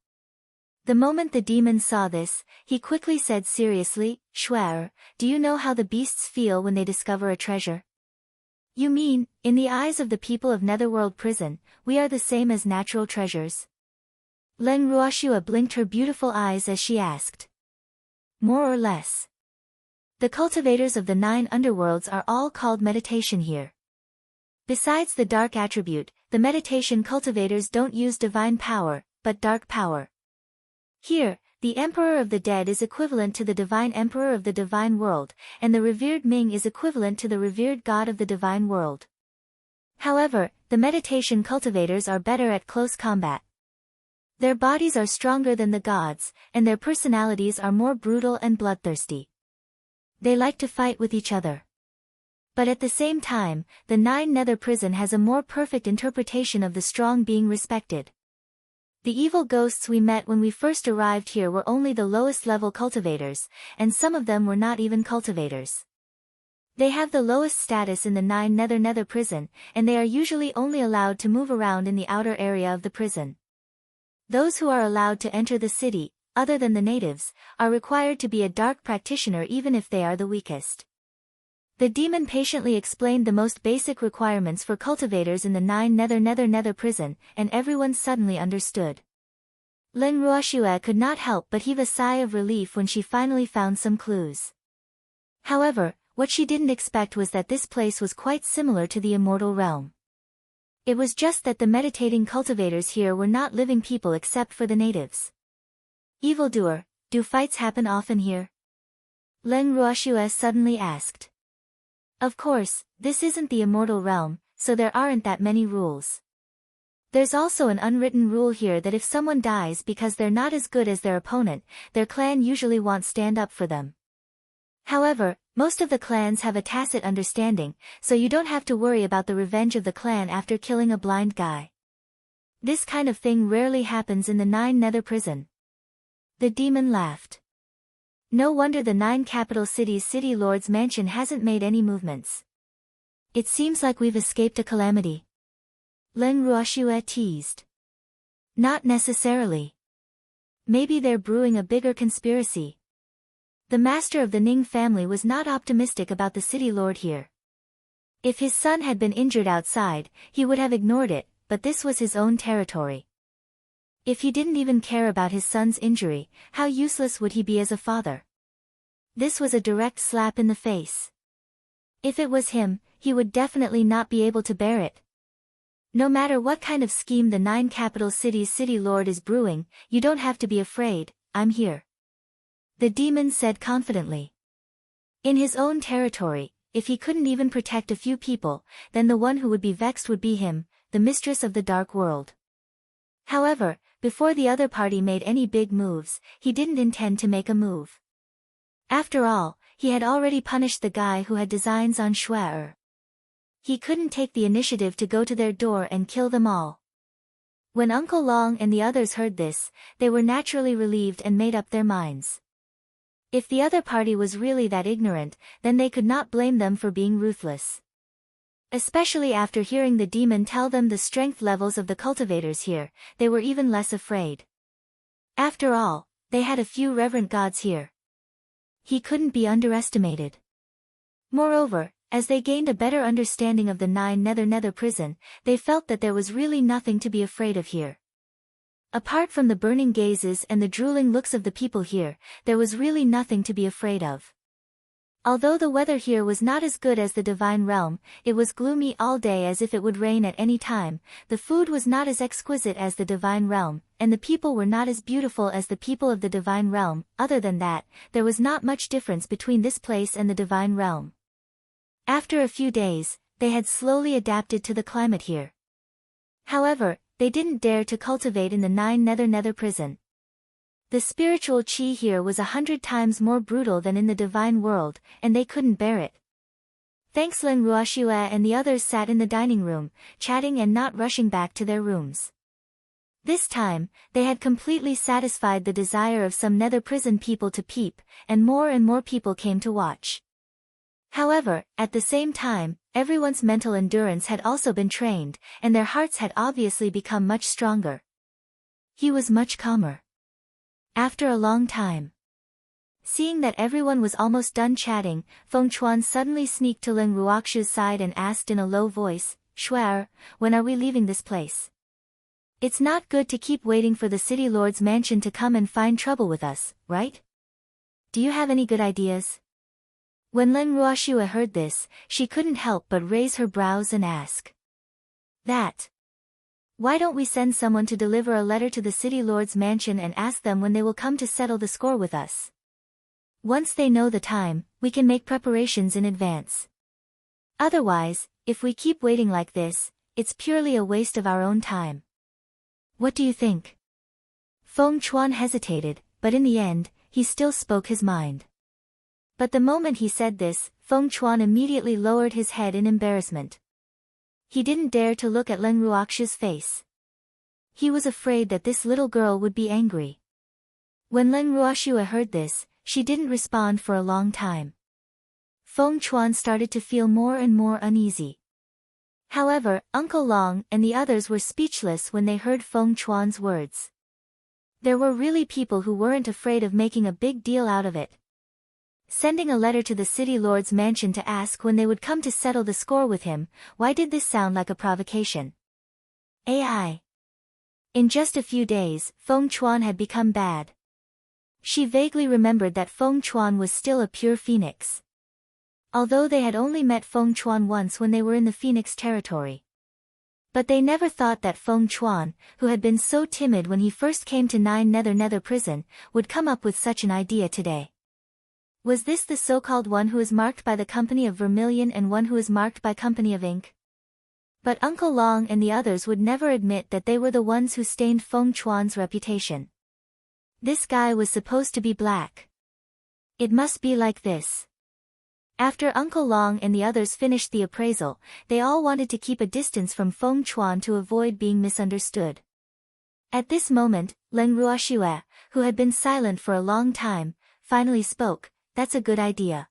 The moment the demon saw this, he quickly said seriously, Shuai, do you know how the beasts feel when they discover a treasure? You mean, in the eyes of the people of Netherworld Prison, we are the same as natural treasures? Leng Ruoxua blinked her beautiful eyes as she asked. More or less. The cultivators of the 9 underworlds are all called meditation here. Besides the dark attribute, the meditation cultivators don't use divine power, but dark power. Here, the Emperor of the Dead is equivalent to the Divine Emperor of the Divine World, and the revered Ming is equivalent to the revered God of the Divine World. However, the meditation cultivators are better at close combat. Their bodies are stronger than the gods, and their personalities are more brutal and bloodthirsty. They like to fight with each other. But at the same time, the 9 Nether Prison has a more perfect interpretation of the strong being respected. The evil ghosts we met when we first arrived here were only the lowest level cultivators, and some of them were not even cultivators. They have the lowest status in the 9 Nether Prison, and they are usually only allowed to move around in the outer area of the prison. Those who are allowed to enter the city, other than the natives, are required to be a dark practitioner even if they are the weakest. The demon patiently explained the most basic requirements for cultivators in the 9 Nether Prison, and everyone suddenly understood. Leng Ruoxua could not help but heave a sigh of relief when she finally found some clues. However, what she didn't expect was that this place was quite similar to the immortal realm. It was just that the meditating cultivators here were not living people except for the natives. Evildoer, do fights happen often here? Leng Ruoxua suddenly asked. Of course, this isn't the immortal realm, so there aren't that many rules. There's also an unwritten rule here that if someone dies because they're not as good as their opponent, their clan usually won't stand up for them. However, most of the clans have a tacit understanding, so you don't have to worry about the revenge of the clan after killing a blind guy. This kind of thing rarely happens in the 9 Nether Prison. The demon laughed. No wonder the 9 capital cities' city lord's mansion hasn't made any movements. It seems like we've escaped a calamity. Leng Ruoxua teased. Not necessarily. Maybe they're brewing a bigger conspiracy. The master of the Ning family was not optimistic about the city lord here. If his son had been injured outside, he would have ignored it, but this was his own territory. If he didn't even care about his son's injury, how useless would he be as a father? This was a direct slap in the face. If it was him, he would definitely not be able to bear it. No matter what kind of scheme the 9 capital cities' city lord is brewing, you don't have to be afraid, I'm here. The demon said confidently. In his own territory, if he couldn't even protect a few people, then the one who would be vexed would be him, the mistress of the dark world. However, before the other party made any big moves, he didn't intend to make a move. After all, he had already punished the guy who had designs on Shuai. He couldn't take the initiative to go to their door and kill them all. When Uncle Long and the others heard this, they were naturally relieved and made up their minds. If the other party was really that ignorant, then they could not blame them for being ruthless. Especially after hearing the demon tell them the strength levels of the cultivators here, they were even less afraid. After all, they had a few reverent gods here. He couldn't be underestimated. Moreover, as they gained a better understanding of the 9 Nether Prison, they felt that there was really nothing to be afraid of here. Apart from the burning gazes and the drooling looks of the people here, there was really nothing to be afraid of. Although the weather here was not as good as the Divine Realm, it was gloomy all day as if it would rain at any time, the food was not as exquisite as the Divine Realm, and the people were not as beautiful as the people of the Divine Realm. Other than that, there was not much difference between this place and the Divine Realm. After a few days, they had slowly adapted to the climate here. However, they didn't dare to cultivate in the 9 Nether Prison. The spiritual qi here was 100 times more brutal than in the divine world, and they couldn't bear it. Thanks Len Ruoxue and the others sat in the dining room, chatting and not rushing back to their rooms. This time, they had completely satisfied the desire of some nether prison people to peep, and more people came to watch. However, at the same time, everyone's mental endurance had also been trained, and their hearts had obviously become much stronger. He was much calmer. After a long time. Seeing that everyone was almost done chatting, Feng Chuan suddenly sneaked to Ling Ruoxu's side and asked in a low voice, "Shuer, when are we leaving this place? It's not good to keep waiting for the city lord's mansion to come and find trouble with us, right? Do you have any good ideas?" When Ling Ruoxue heard this, she couldn't help but raise her brows and ask. "That. Why don't we send someone to deliver a letter to the city lord's mansion and ask them when they will come to settle the score with us? Once they know the time, we can make preparations in advance. Otherwise, if we keep waiting like this, it's purely a waste of our own time. What do you think?" Feng Chuan hesitated, but in the end, he still spoke his mind. But the moment he said this, Feng Chuan immediately lowered his head in embarrassment. He didn't dare to look at Len Ruoxu's face. He was afraid that this little girl would be angry. When Len Ruoxue heard this, she didn't respond for a long time. Feng Chuan started to feel more and more uneasy. However, Uncle Long and the others were speechless when they heard Feng Chuan's words. There were really people who weren't afraid of making a big deal out of it. Sending a letter to the city lord's mansion to ask when they would come to settle the score with him, why did this sound like a provocation? AI. In just a few days, Feng Chuan had become bad. She vaguely remembered that Feng Chuan was still a pure phoenix. Although they had only met Feng Chuan once when they were in the phoenix territory. But they never thought that Feng Chuan, who had been so timid when he first came to Nether prison, would come up with such an idea today. Was this the so-called one who is marked by the company of vermilion and one who is marked by company of ink? But Uncle Long and the others would never admit that they were the ones who stained Feng Chuan's reputation. This guy was supposed to be black. It must be like this. After Uncle Long and the others finished the appraisal, they all wanted to keep a distance from Feng Chuan to avoid being misunderstood. At this moment, Len Ruoxue, who had been silent for a long time, finally spoke. "That's a good idea.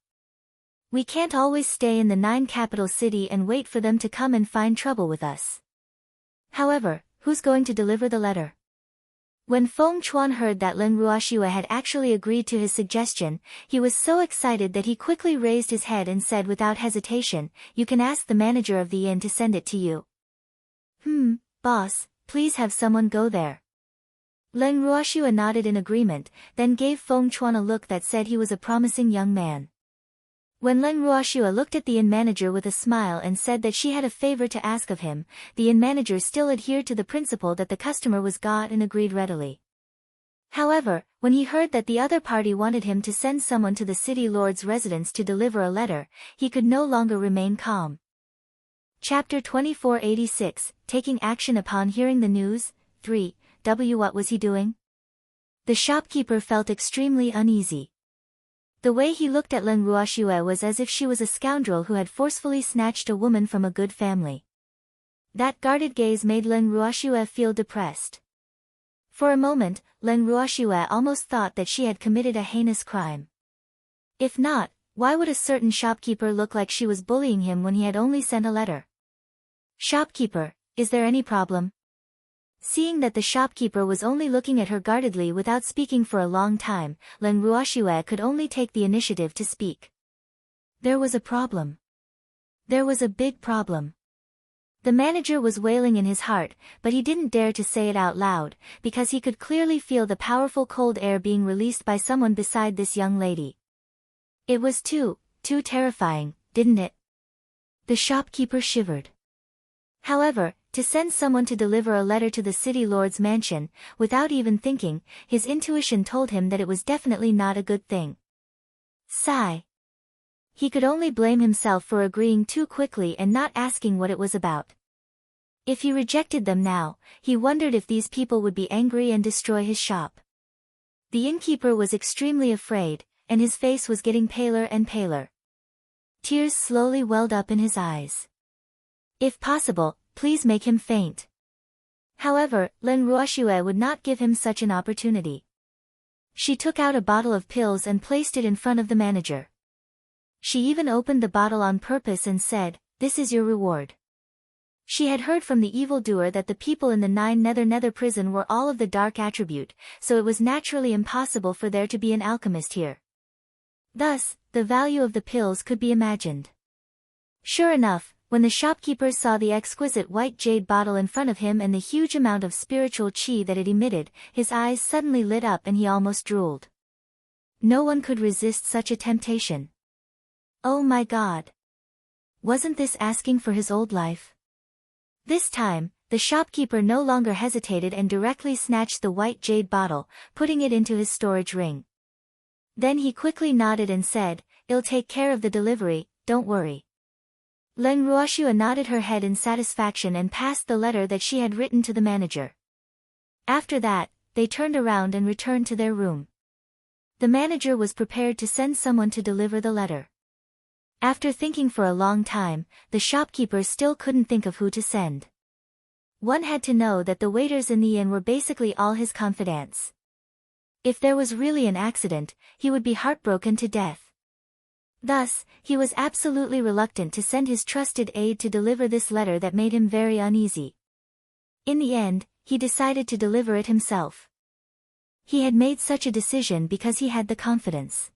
We can't always stay in the 9 capital city and wait for them to come and find trouble with us. However, who's going to deliver the letter?" When Feng Chuan heard that Len Ruoxue had actually agreed to his suggestion, he was so excited that he quickly raised his head and said without hesitation, "You can ask the manager of the inn to send it to you." Boss, please have someone go there." Len Ruoxue nodded in agreement, then gave Feng Chuan a look that said he was a promising young man. When Len Ruoxue looked at the inn manager with a smile and said that she had a favor to ask of him, the inn manager still adhered to the principle that the customer was God and agreed readily. However, when he heard that the other party wanted him to send someone to the city lord's residence to deliver a letter, he could no longer remain calm. Chapter 2486, Taking Action Upon Hearing the News, 3. What was he doing? The shopkeeper felt extremely uneasy. The way he looked at Len Ruoxue was as if she was a scoundrel who had forcefully snatched a woman from a good family. That guarded gaze made Len Ruoxue feel depressed. For a moment, Len Ruoxue almost thought that she had committed a heinous crime. If not, why would a certain shopkeeper look like she was bullying him when he had only sent a letter? "Shopkeeper, is there any problem?" Seeing that the shopkeeper was only looking at her guardedly without speaking for a long time, Len Ruoxue could only take the initiative to speak. There was a problem. There was a big problem. The manager was wailing in his heart, but he didn't dare to say it out loud, because he could clearly feel the powerful cold air being released by someone beside this young lady. It was too terrifying, didn't it? The shopkeeper shivered. However, to send someone to deliver a letter to the city lord's mansion, without even thinking, his intuition told him that it was definitely not a good thing. Sigh. He could only blame himself for agreeing too quickly and not asking what it was about. If he rejected them now, he wondered if these people would be angry and destroy his shop. The innkeeper was extremely afraid, and his face was getting paler and paler. Tears slowly welled up in his eyes. If possible, please make him faint. However, Lin Ruoxue would not give him such an opportunity. She took out a bottle of pills and placed it in front of the manager. She even opened the bottle on purpose and said, "This is your reward." She had heard from the evildoer that the people in the Nether prison were all of the dark attribute, so it was naturally impossible for there to be an alchemist here. Thus, the value of the pills could be imagined. Sure enough, when the shopkeeper saw the exquisite white jade bottle in front of him and the huge amount of spiritual chi that it emitted, his eyes suddenly lit up and he almost drooled. No one could resist such a temptation. Oh my God! Wasn't this asking for his old life? This time, the shopkeeper no longer hesitated and directly snatched the white jade bottle, putting it into his storage ring. Then he quickly nodded and said, "I'll take care of the delivery, don't worry." Lin Ruoxue nodded her head in satisfaction and passed the letter that she had written to the manager. After that, they turned around and returned to their room. The manager was prepared to send someone to deliver the letter. After thinking for a long time, the shopkeeper still couldn't think of who to send. One had to know that the waiters in the inn were basically all his confidants. If there was really an accident, he would be heartbroken to death. Thus, he was absolutely reluctant to send his trusted aide to deliver this letter that made him very uneasy. In the end, he decided to deliver it himself. He had made such a decision because he had the confidence.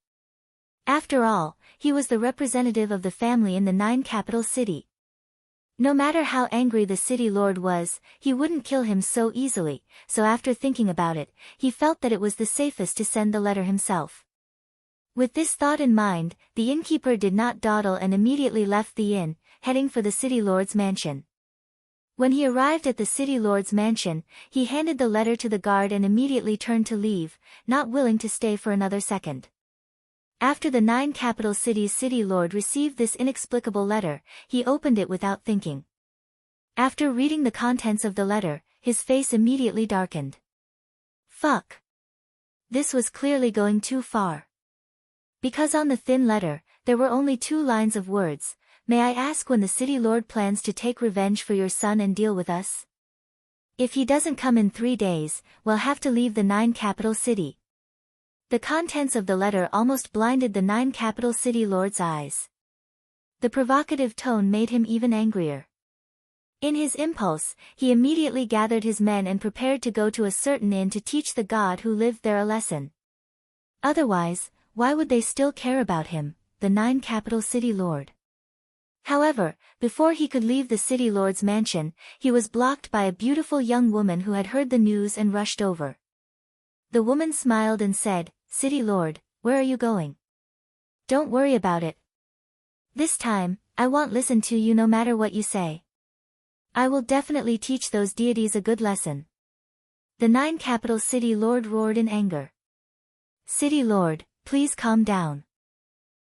After all, he was the representative of the family in the 9 capital city. No matter how angry the city lord was, he wouldn't kill him so easily, so after thinking about it, he felt that it was the safest to send the letter himself. With this thought in mind, the innkeeper did not dawdle and immediately left the inn, heading for the city lord's mansion. When he arrived at the city lord's mansion, he handed the letter to the guard and immediately turned to leave, not willing to stay for another second. After the 9 capital cities' city lord received this inexplicable letter, he opened it without thinking. After reading the contents of the letter, his face immediately darkened. Fuck! This was clearly going too far. Because on the thin letter, there were only 2 lines of words. "May I ask when the city lord plans to take revenge for your son and deal with us? If he doesn't come in 3 days, we'll have to leave the 9 capital city." The contents of the letter almost blinded the 9 capital city lord's eyes. The provocative tone made him even angrier. In his impulse, he immediately gathered his men and prepared to go to a certain inn to teach the god who lived there a lesson. Otherwise, why would they still care about him, the 9 capital city lord? However, before he could leave the city lord's mansion, he was blocked by a beautiful young woman who had heard the news and rushed over. The woman smiled and said, "City lord, where are you going? Don't worry about it. This time, I won't listen to you no matter what you say. I will definitely teach those deities a good lesson." The 9 capital city lord roared in anger. "City lord, please calm down.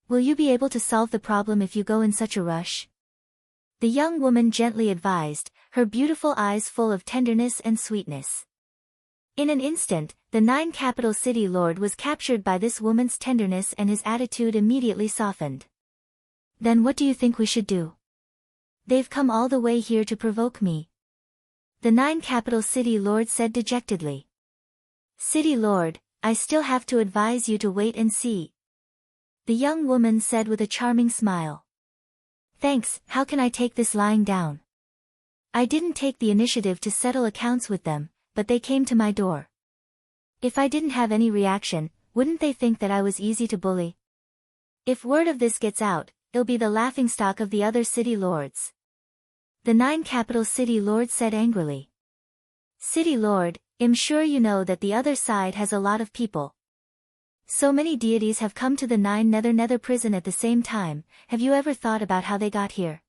Will you be able to solve the problem if you go in such a rush?" The young woman gently advised, her beautiful eyes full of tenderness and sweetness. In an instant, the 9 capital city lord was captured by this woman's tenderness and his attitude immediately softened. "Then what do you think we should do? They've come all the way here to provoke me." The 9 capital city lord said dejectedly. "City lord, I still have to advise you to wait and see," the young woman said with a charming smile. "Thanks, how can I take this lying down? I didn't take the initiative to settle accounts with them, but they came to my door. If I didn't have any reaction, wouldn't they think that I was easy to bully? If word of this gets out, it'll be the laughingstock of the other city lords." The 9 capital city lord said angrily. "City lord, I'm sure you know that the other side has a lot of people. So many deities have come to the 9 nether prison at the same time, have you ever thought about how they got here?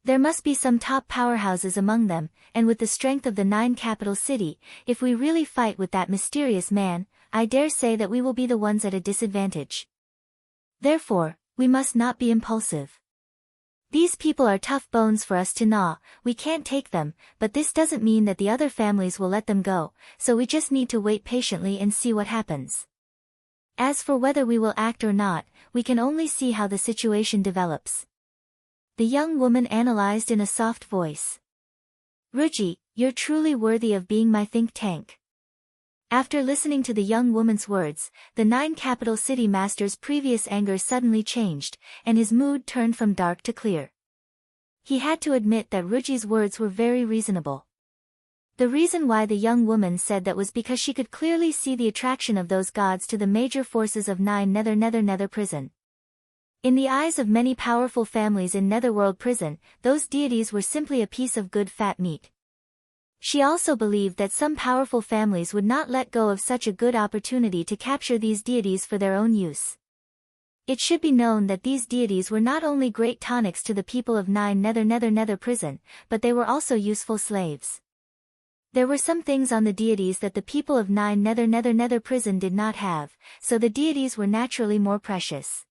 There must be some top powerhouses among them, and with the strength of the 9 capital city, if we really fight with that mysterious man, I dare say that we will be the ones at a disadvantage. Therefore, we must not be impulsive. These people are tough bones for us to gnaw, we can't take them, but this doesn't mean that the other families will let them go, so we just need to wait patiently and see what happens. As for whether we will act or not, we can only see how the situation develops. The young woman analyzed in a soft voice. Ruji, you're truly worthy of being my think tank. After listening to the young woman's words, the 9 capital city master's previous anger suddenly changed, and his mood turned from dark to clear. He had to admit that Ruji's words were very reasonable. The reason why the young woman said that was because she could clearly see the attraction of those gods to the major forces of 9 Nether prison. In the eyes of many powerful families in Netherworld prison, those deities were simply a piece of good fat meat. She also believed that some powerful families would not let go of such a good opportunity to capture these deities for their own use. It should be known that these deities were not only great tonics to the people of 9 Nether prison, but they were also useful slaves. There were some things on the deities that the people of 9 Nether prison did not have, so the deities were naturally more precious.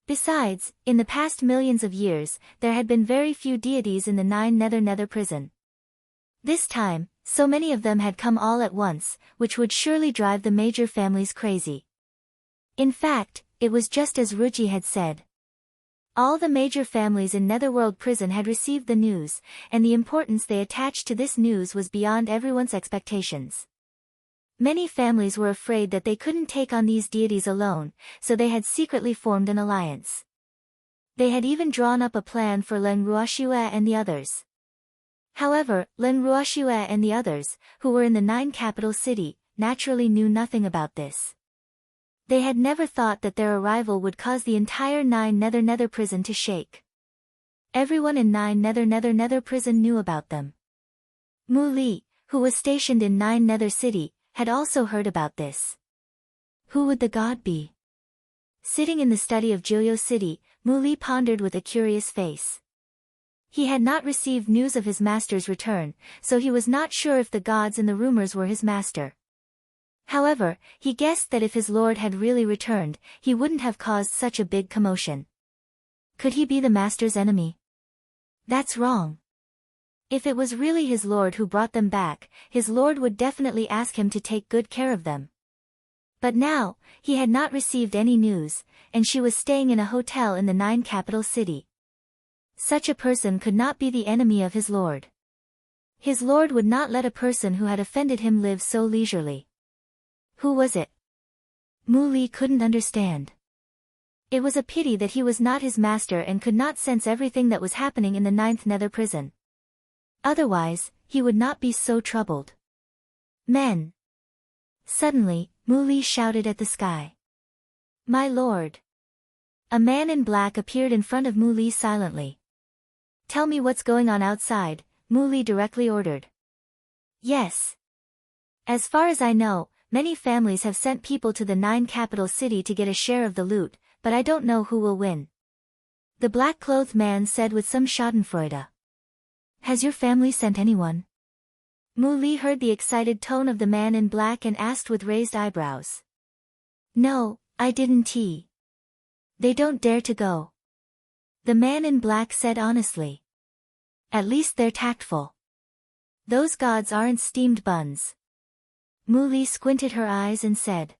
Besides, in the past millions of years, there had been very few deities in the 9 Nether prison. This time, so many of them had come all at once, which would surely drive the major families crazy. In fact, it was just as Ruji had said. All the major families in Netherworld prison had received the news, and the importance they attached to this news was beyond everyone's expectations. Many families were afraid that they couldn't take on these deities alone, so they had secretly formed an alliance. They had even drawn up a plan for Len Ruoxue and the others. However, Len Ruoxue and the others, who were in the 9 capital city, naturally knew nothing about this. They had never thought that their arrival would cause the entire 9 Nether prison to shake. Everyone in 9 Nether prison knew about them. Mu Li, who was stationed in 9 Nether city, had also heard about this. Who would the god be? Sitting in the study of Joyo city, Mu Li pondered with a curious face. He had not received news of his master's return, so he was not sure if the gods in the rumors were his master. However, he guessed that if his lord had really returned, he wouldn't have caused such a big commotion. Could he be the master's enemy? That's wrong. If it was really his lord who brought them back, his lord would definitely ask him to take good care of them. But now, he had not received any news, and she was staying in a hotel in the 9 capital city. Such a person could not be the enemy of his lord. His lord would not let a person who had offended him live so leisurely. Who was it? Mu Li couldn't understand. It was a pity that he was not his master and could not sense everything that was happening in the 9th Nether prison. Otherwise, he would not be so troubled. Men! Suddenly, Mu Li shouted at the sky. My lord! A man in black appeared in front of Mu Li silently. Tell me what's going on outside, Mu Li directly ordered. Yes. As far as I know, many families have sent people to the 9 capital city to get a share of the loot, but I don't know who will win. The black-clothed man said with some schadenfreude. Has your family sent anyone? Mu Li heard the excited tone of the man in black and asked with raised eyebrows. No, I didn't. They don't dare to go. The man in black said honestly. At least they're tactful. Those gods aren't steamed buns. Mu Li squinted her eyes and said.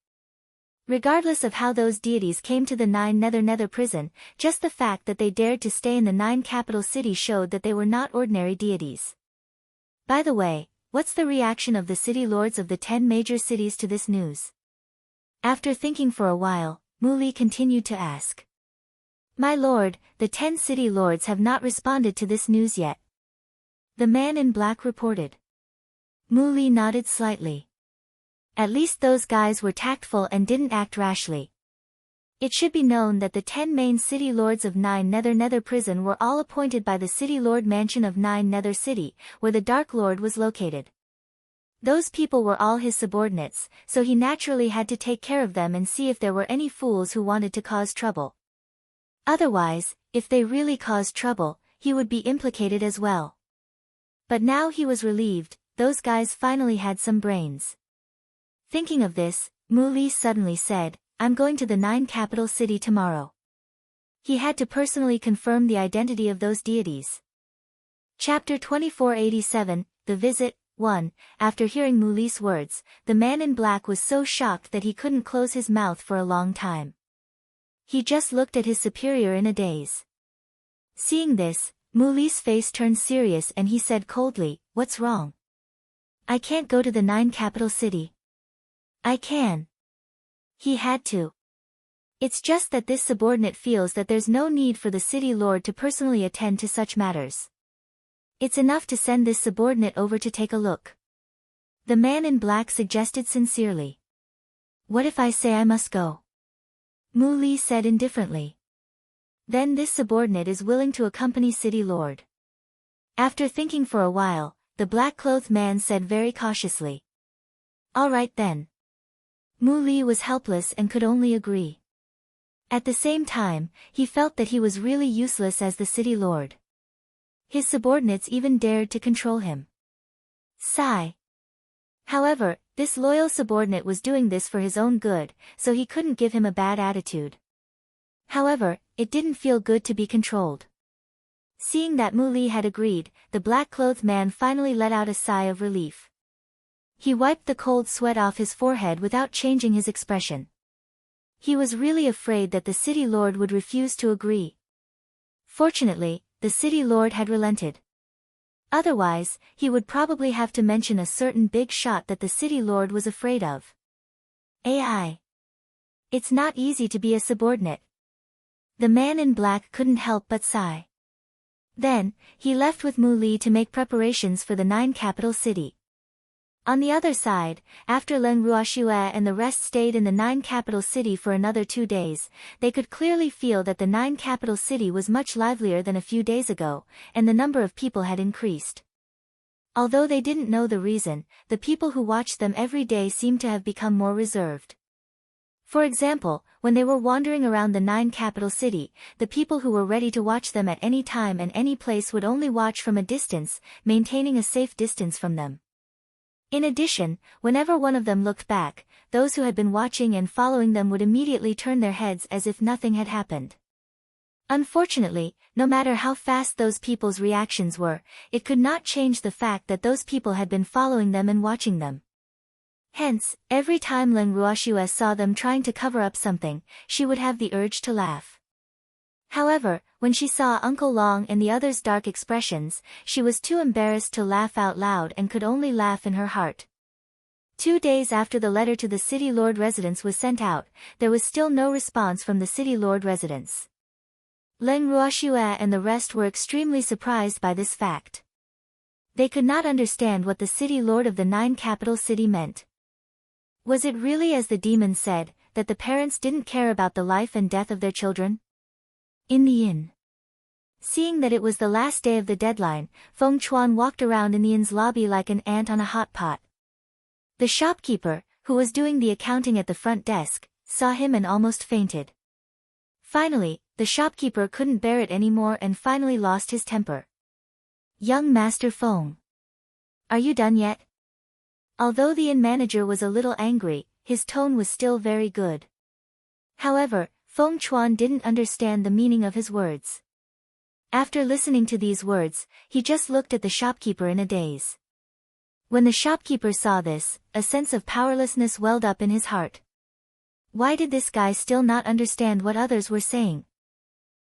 Regardless of how those deities came to the 9 Nether prison, just the fact that they dared to stay in the 9 capital city showed that they were not ordinary deities. By the way, what's the reaction of the city lords of the 10 major cities to this news? After thinking for a while, Mu Li continued to ask. My lord, the 10 city lords have not responded to this news yet. The man in black reported. Mu Li nodded slightly. At least those guys were tactful and didn't act rashly. It should be known that the 10 main city lords of 9 Nether prison were all appointed by the city lord mansion of 9 Nether city, where the Dark Lord was located. Those people were all his subordinates, so he naturally had to take care of them and see if there were any fools who wanted to cause trouble. Otherwise, if they really caused trouble, he would be implicated as well. But now he was relieved, those guys finally had some brains. Thinking of this, Mu Li suddenly said, I'm going to the 9 capital city tomorrow. He had to personally confirm the identity of those deities. Chapter 2487, The Visit. 1. After hearing Muli's words, the man in black was so shocked that he couldn't close his mouth for a long time. He just looked at his superior in a daze. Seeing this, Muli's face turned serious and he said coldly, "What's wrong? I can't go to the 9 capital city." "I can." He had to. It's just that this subordinate feels that there's no need for the city lord to personally attend to such matters. It's enough to send this subordinate over to take a look. The man in black suggested sincerely. "What if I say I must go?" Muli said indifferently. "Then this subordinate is willing to accompany city lord." After thinking for a while, the black-clothed man said very cautiously, "All right then." Muli was helpless and could only agree. At the same time, he felt that he was really useless as the city lord. His subordinates even dared to control him. Sigh. However, this loyal subordinate was doing this for his own good, so he couldn't give him a bad attitude. However, it didn't feel good to be controlled. Seeing that Muli had agreed, the black-clothed man finally let out a sigh of relief. He wiped the cold sweat off his forehead without changing his expression. He was really afraid that the city lord would refuse to agree. Fortunately, the city lord had relented. Otherwise, he would probably have to mention a certain big shot that the city lord was afraid of. AI. It's not easy to be a subordinate. The man in black couldn't help but sigh. Then, he left with Muli to make preparations for the 9 capital city. On the other side, after Leng Ruoxue and the rest stayed in the 9 capital city for another 2 days, they could clearly feel that the 9 capital city was much livelier than a few days ago, and the number of people had increased. Although they didn't know the reason, the people who watched them every day seemed to have become more reserved. For example, when they were wandering around the 9 capital city, the people who were ready to watch them at any time and any place would only watch from a distance, maintaining a safe distance from them. In addition, whenever one of them looked back, those who had been watching and following them would immediately turn their heads as if nothing had happened. Unfortunately, no matter how fast those people's reactions were, it could not change the fact that those people had been following them and watching them. Hence, every time Leng Ruoxue saw them trying to cover up something, she would have the urge to laugh. However, when she saw Uncle Long and the others' dark expressions, she was too embarrassed to laugh out loud and could only laugh in her heart. 2 days after the letter to the city lord residence was sent out, there was still no response from the city lord residence. Leng Ruoxue and the rest were extremely surprised by this fact. They could not understand what the city lord of the 9 capital city meant. Was it really as the demon said, that the parents didn't care about the life and death of their children? In the inn. Seeing that it was the last day of the deadline, Feng Chuan walked around in the inn's lobby like an ant on a hot pot. The shopkeeper, who was doing the accounting at the front desk, saw him and almost fainted. Finally, the shopkeeper couldn't bear it anymore and finally lost his temper. "Young Master Feng. Are you done yet?" Although the inn manager was a little angry, his tone was still very good. However, Feng Chuan didn't understand the meaning of his words. After listening to these words, he just looked at the shopkeeper in a daze. When the shopkeeper saw this, a sense of powerlessness welled up in his heart. Why did this guy still not understand what others were saying?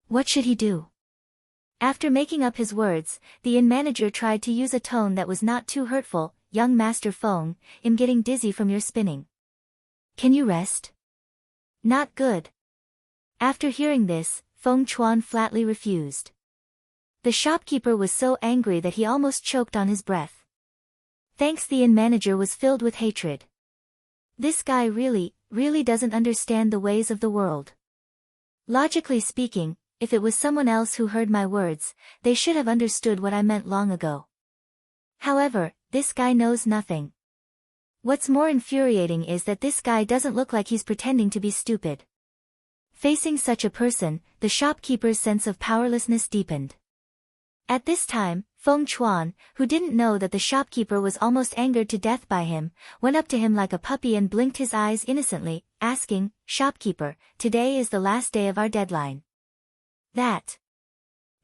What should he do? After making up his words, the inn manager tried to use a tone that was not too hurtful. "Young Master Feng, I'm getting dizzy from your spinning. Can you rest?" "Not good." After hearing this, Feng Chuan flatly refused. The shopkeeper was so angry that he almost choked on his breath. Thanks, the inn manager was filled with hatred. This guy really doesn't understand the ways of the world. Logically speaking, if it was someone else who heard my words, they should have understood what I meant long ago. However, this guy knows nothing. What's more infuriating is that this guy doesn't look like he's pretending to be stupid. Facing such a person, the shopkeeper's sense of powerlessness deepened. At this time, Feng Chuan, who didn't know that the shopkeeper was almost angered to death by him, went up to him like a puppy and blinked his eyes innocently, asking, "Shopkeeper, today is the last day of our deadline. That.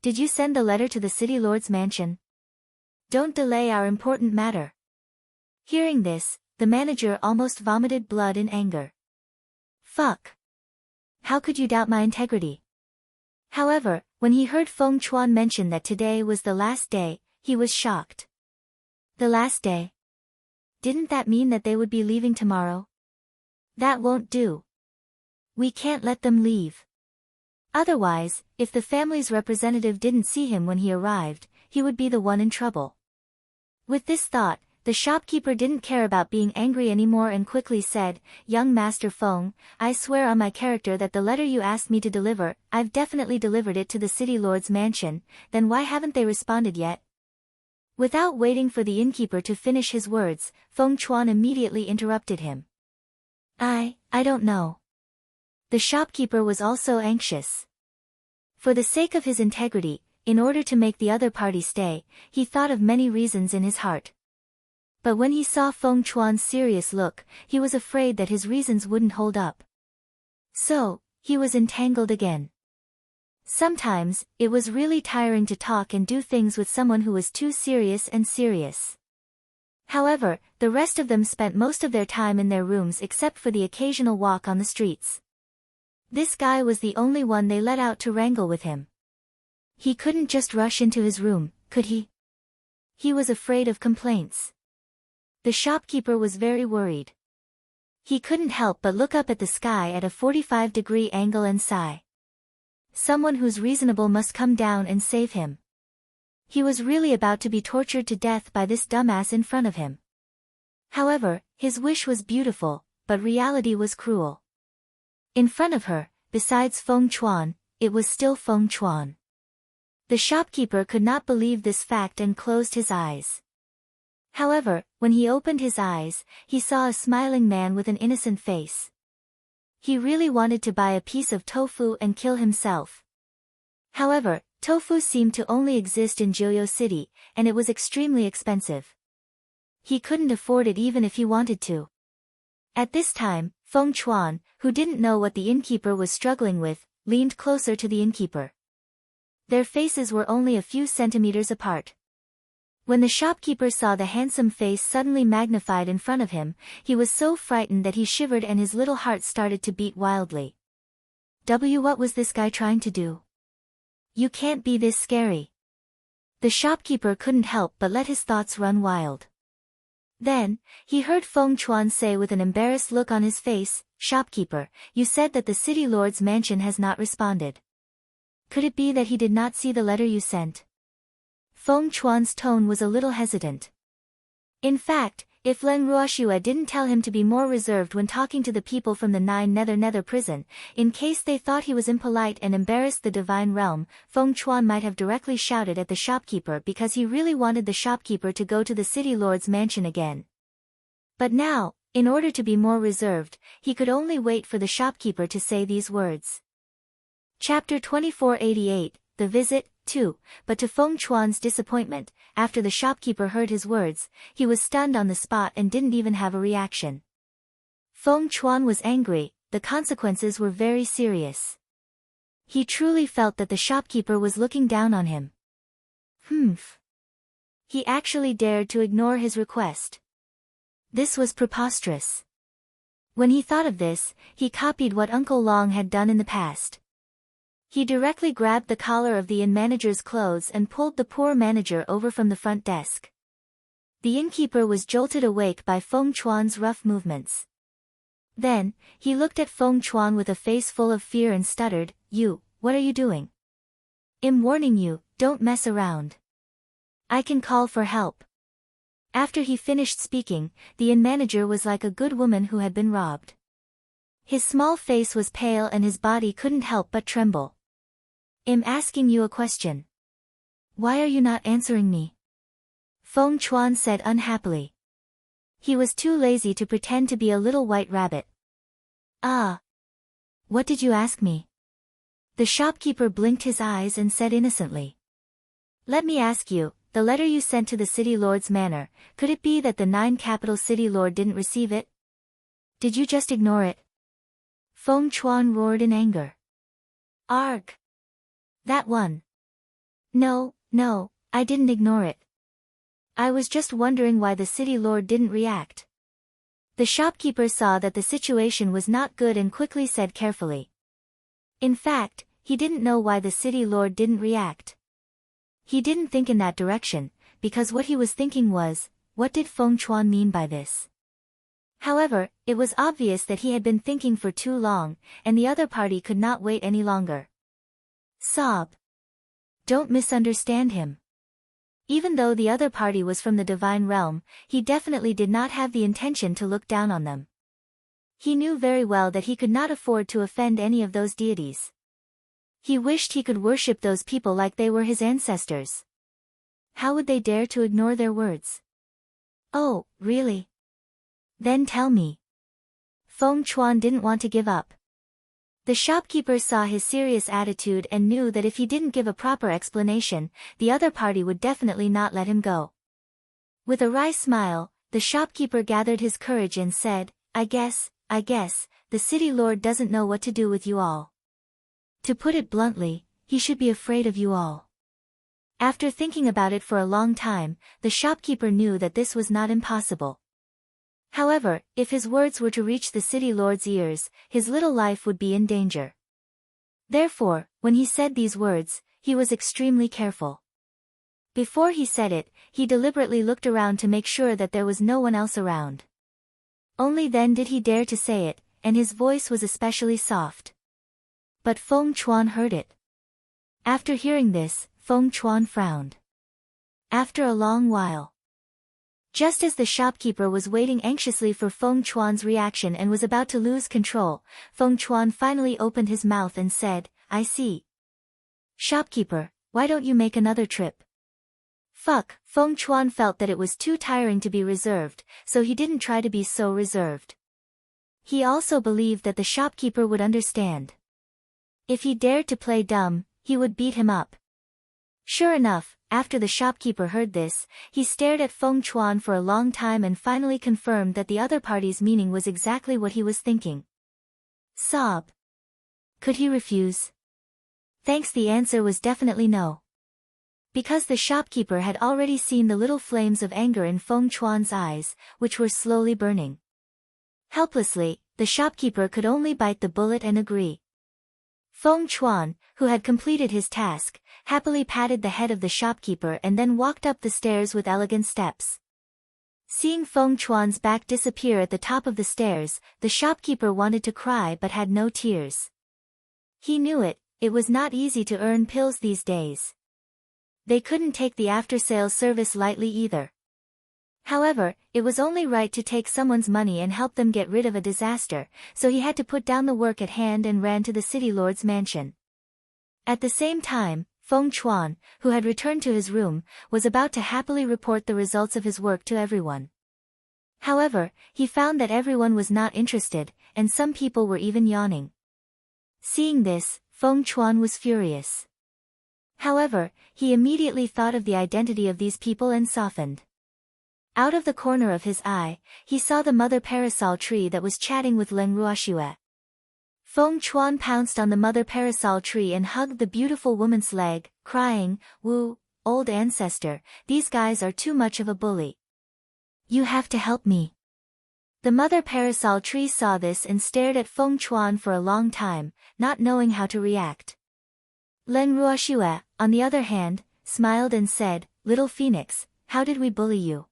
Did you send the letter to the city lord's mansion? Don't delay our important matter. Hearing this, the manager almost vomited blood in anger. Fuck. How could you doubt my integrity? However, when he heard Feng Chuan mention that today was the last day, he was shocked. The last day? Didn't that mean that they would be leaving tomorrow? That won't do. We can't let them leave. Otherwise, if the family's representative didn't see him when he arrived, he would be the one in trouble. With this thought, the shopkeeper didn't care about being angry anymore and quickly said, "Young Master Feng, I swear on my character that the letter you asked me to deliver, I've definitely delivered it to the city lord's mansion, then why haven't they responded yet?" Without waiting for the innkeeper to finish his words, Feng Chuan immediately interrupted him. I don't know. The shopkeeper was also anxious. For the sake of his integrity, in order to make the other party stay, he thought of many reasons in his heart. But when he saw Feng Chuan's serious look, he was afraid that his reasons wouldn't hold up. So, he was entangled again. Sometimes, it was really tiring to talk and do things with someone who was too serious and serious. However, the rest of them spent most of their time in their rooms except for the occasional walk on the streets. This guy was the only one they let out to wrangle with him. He couldn't just rush into his room, could he? He was afraid of complaints. The shopkeeper was very worried. He couldn't help but look up at the sky at a 45-degree angle and sigh. Someone who's reasonable must come down and save him. He was really about to be tortured to death by this dumbass in front of him. However, his wish was beautiful, but reality was cruel. In front of her, besides Feng Chuan, it was still Feng Chuan. The shopkeeper could not believe this fact and closed his eyes. However, when he opened his eyes, he saw a smiling man with an innocent face. He really wanted to buy a piece of tofu and kill himself. However, tofu seemed to only exist in Joyo City, and it was extremely expensive. He couldn't afford it even if he wanted to. At this time, Feng Chuan, who didn't know what the innkeeper was struggling with, leaned closer to the innkeeper. Their faces were only a few centimeters apart. When the shopkeeper saw the handsome face suddenly magnified in front of him, he was so frightened that he shivered and his little heart started to beat wildly. What was this guy trying to do? You can't be this scary. The shopkeeper couldn't help but let his thoughts run wild. Then, he heard Feng Chuan say with an embarrassed look on his face, "Shopkeeper, you said that the city lord's mansion has not responded. Could it be that he did not see the letter you sent?" Feng Chuan's tone was a little hesitant. In fact, if Len Ruoxue didn't tell him to be more reserved when talking to the people from the Nine Nether prison, in case they thought he was impolite and embarrassed the divine realm, Feng Chuan might have directly shouted at the shopkeeper because he really wanted the shopkeeper to go to the city lord's mansion again. But now, in order to be more reserved, he could only wait for the shopkeeper to say these words. Chapter 2488, The Visit, 2, but to Feng Chuan's disappointment, after the shopkeeper heard his words, he was stunned on the spot and didn't even have a reaction. Feng Chuan was angry, the consequences were very serious. He truly felt that the shopkeeper was looking down on him. He actually dared to ignore his request. This was preposterous. When he thought of this, he copied what Uncle Long had done in the past. He directly grabbed the collar of the inn manager's clothes and pulled the poor manager over from the front desk. The innkeeper was jolted awake by Feng Chuan's rough movements. Then, he looked at Feng Chuan with a face full of fear and stuttered, What are you doing? I'm warning you, don't mess around. I can call for help." After he finished speaking, the inn manager was like a good woman who had been robbed. His small face was pale and his body couldn't help but tremble. "I'm asking you a question. Why are you not answering me?" Feng Chuan said unhappily. He was too lazy to pretend to be a little white rabbit. What did you ask me?" The shopkeeper blinked his eyes and said innocently. "Let me ask you, the letter you sent to the city lord's manor, could it be that the 9 capital city lord didn't receive it? Did you just ignore it?" Feng Chuan roared in anger. "Arg! That one. No, no, I didn't ignore it. I was just wondering why the city lord didn't react. The shopkeeper saw that the situation was not good and quickly said carefully. In fact, he didn't know why the city lord didn't react. He didn't think in that direction, because what he was thinking was, what did Feng Chuan mean by this? However, it was obvious that he had been thinking for too long, and the other party could not wait any longer. Sob. Don't misunderstand him. Even though the other party was from the divine realm, he definitely did not have the intention to look down on them. He knew very well that he could not afford to offend any of those deities. He wished he could worship those people like they were his ancestors. How would they dare to ignore their words? Oh, really? Then tell me. Feng Chuan didn't want to give up. The shopkeeper saw his serious attitude and knew that if he didn't give a proper explanation, the other party would definitely not let him go. With a wry smile, the shopkeeper gathered his courage and said, I guess, the city lord doesn't know what to do with you all. To put it bluntly, he should be afraid of you all. After thinking about it for a long time, the shopkeeper knew that this was not impossible. However, if his words were to reach the city lord's ears, his little life would be in danger. Therefore, when he said these words, he was extremely careful. Before he said it, he deliberately looked around to make sure that there was no one else around. Only then did he dare to say it, and his voice was especially soft. But Feng Chuan heard it. After hearing this, Feng Chuan frowned. After a long while, just as the shopkeeper was waiting anxiously for Feng Chuan's reaction and was about to lose control, Feng Chuan finally opened his mouth and said, I see. Shopkeeper, why don't you make another trip? Fuck, Feng Chuan felt that it was too tiring to be reserved, so he didn't try to be so reserved. He also believed that the shopkeeper would understand. If he dared to play dumb, he would beat him up. Sure enough, after the shopkeeper heard this, he stared at Feng Chuan for a long time and finally confirmed that the other party's meaning was exactly what he was thinking. Sob. Could he refuse? Thanks, the answer was definitely no. Because the shopkeeper had already seen the little flames of anger in Feng Chuan's eyes, which were slowly burning. Helplessly, the shopkeeper could only bite the bullet and agree. Feng Chuan, who had completed his task, happily patted the head of the shopkeeper and then walked up the stairs with elegant steps. Seeing Feng Chuan's back disappear at the top of the stairs, the shopkeeper wanted to cry but had no tears. He knew it was not easy to earn pills these days. They couldn't take the after-sales service lightly either. However, it was only right to take someone's money and help them get rid of a disaster, so he had to put down the work at hand and ran to the city lord's mansion. At the same time, Feng Chuan, who had returned to his room, was about to happily report the results of his work to everyone. However, he found that everyone was not interested, and some people were even yawning. Seeing this, Feng Chuan was furious. However, he immediately thought of the identity of these people and softened. Out of the corner of his eye, he saw the mother parasol tree that was chatting with Leng Ruoxue. Feng Chuan pounced on the mother parasol tree and hugged the beautiful woman's leg, crying, Wu, old ancestor, these guys are too much of a bully. You have to help me. The mother parasol tree saw this and stared at Feng Chuan for a long time, not knowing how to react. Leng Ruoxue, on the other hand, smiled and said, Little Phoenix, how did we bully you?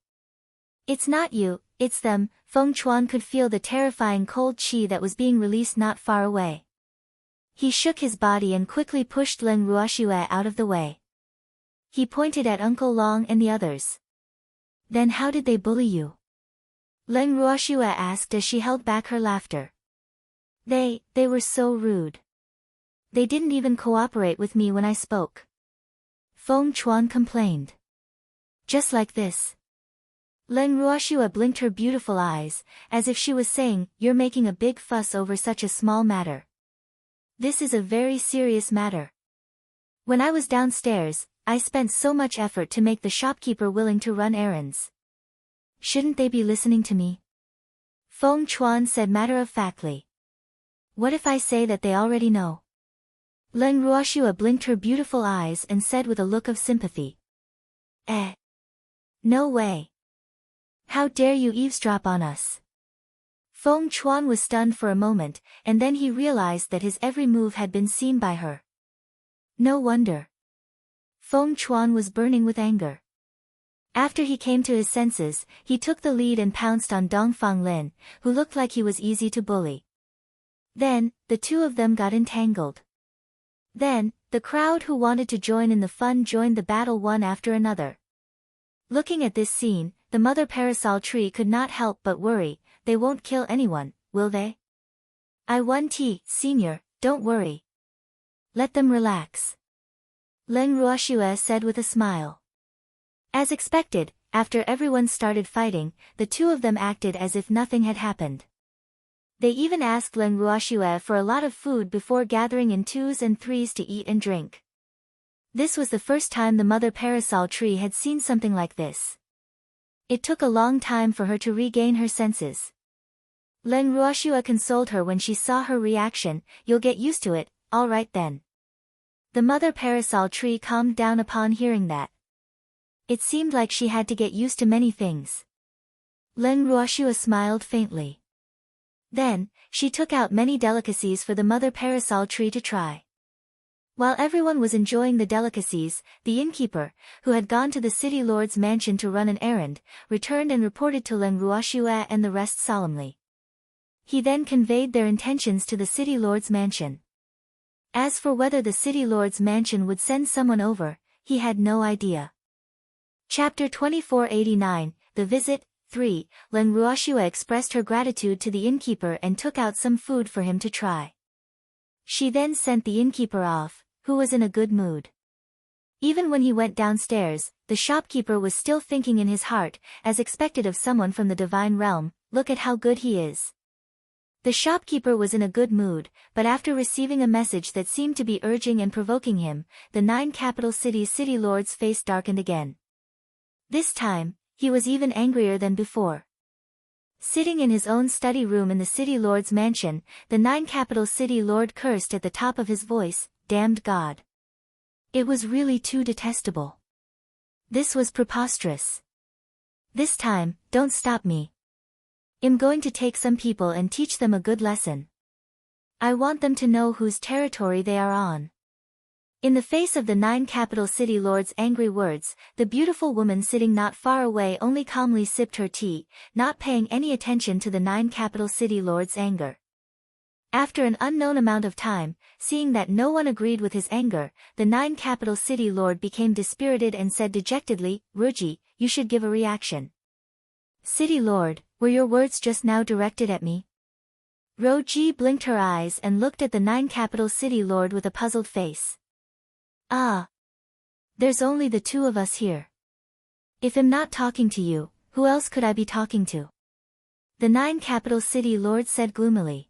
It's not you, it's them. Feng Chuan could feel the terrifying cold qi that was being released not far away. He shook his body and quickly pushed Leng Ruoxue out of the way. He pointed at Uncle Long and the others. Then how did they bully you? Leng Ruoxue asked as she held back her laughter. They were so rude. They didn't even cooperate with me when I spoke. Feng Chuan complained. Just like this. Leng Ruoxue blinked her beautiful eyes, as if she was saying, You're making a big fuss over such a small matter. This is a very serious matter. When I was downstairs, I spent so much effort to make the shopkeeper willing to run errands. Shouldn't they be listening to me? Feng Chuan said matter-of-factly. What if I say that they already know? Len Ruoshua blinked her beautiful eyes and said with a look of sympathy. No way. How dare you eavesdrop on us? Feng Chuan was stunned for a moment, and then he realized that his every move had been seen by her. No wonder. Feng Chuan was burning with anger. After he came to his senses, he took the lead and pounced on Dongfang Lin, who looked like he was easy to bully. Then, the two of them got entangled. Then, the crowd who wanted to join in the fun joined the battle one after another. Looking at this scene, the mother parasol tree could not help but worry. They won't kill anyone, will they? Senior, don't worry. Let them relax. Len Ruoshua said with a smile. As expected, after everyone started fighting, the two of them acted as if nothing had happened. They even asked Len Ruoshua for a lot of food before gathering in twos and threes to eat and drink. This was the first time the mother parasol tree had seen something like this. It took a long time for her to regain her senses. Len Ruoshua consoled her when she saw her reaction. You'll get used to it, all right then. The mother parasol tree calmed down upon hearing that. It seemed like she had to get used to many things. Len Ruoshua smiled faintly. Then, she took out many delicacies for the mother parasol tree to try. While everyone was enjoying the delicacies, the innkeeper, who had gone to the city lord's mansion to run an errand, returned and reported to Len Ruoshua and the rest solemnly. He then conveyed their intentions to the city lord's mansion. As for whether the city lord's mansion would send someone over, he had no idea. Chapter 2489, The Visit. 3. Len Ruoshua expressed her gratitude to the innkeeper and took out some food for him to try. She then sent the innkeeper off, who was in a good mood. Even when he went downstairs, the shopkeeper was still thinking in his heart, as expected of someone from the divine realm, look at how good he is. The shopkeeper was in a good mood, but after receiving a message that seemed to be urging and provoking him, the 9 capital cities' city lord's face darkened again. This time, he was even angrier than before. Sitting in his own study room in the city lord's mansion, the 9 capital city lord cursed at the top of his voice, damned God. It was really too detestable. This was preposterous. This time, don't stop me. I'm going to take some people and teach them a good lesson. I want them to know whose territory they are on. In the face of the 9 capital city lord's angry words, the beautiful woman sitting not far away only calmly sipped her tea, not paying any attention to the 9 capital city lord's anger. After an unknown amount of time, seeing that no one agreed with his anger, the 9 capital city lord became dispirited and said dejectedly, Ruji, you should give a reaction. City lord, were your words just now directed at me? Ruji blinked her eyes and looked at the 9 capital city lord with a puzzled face. There's only the two of us here. If I'm not talking to you, who else could I be talking to? The 9 capital city lord said gloomily.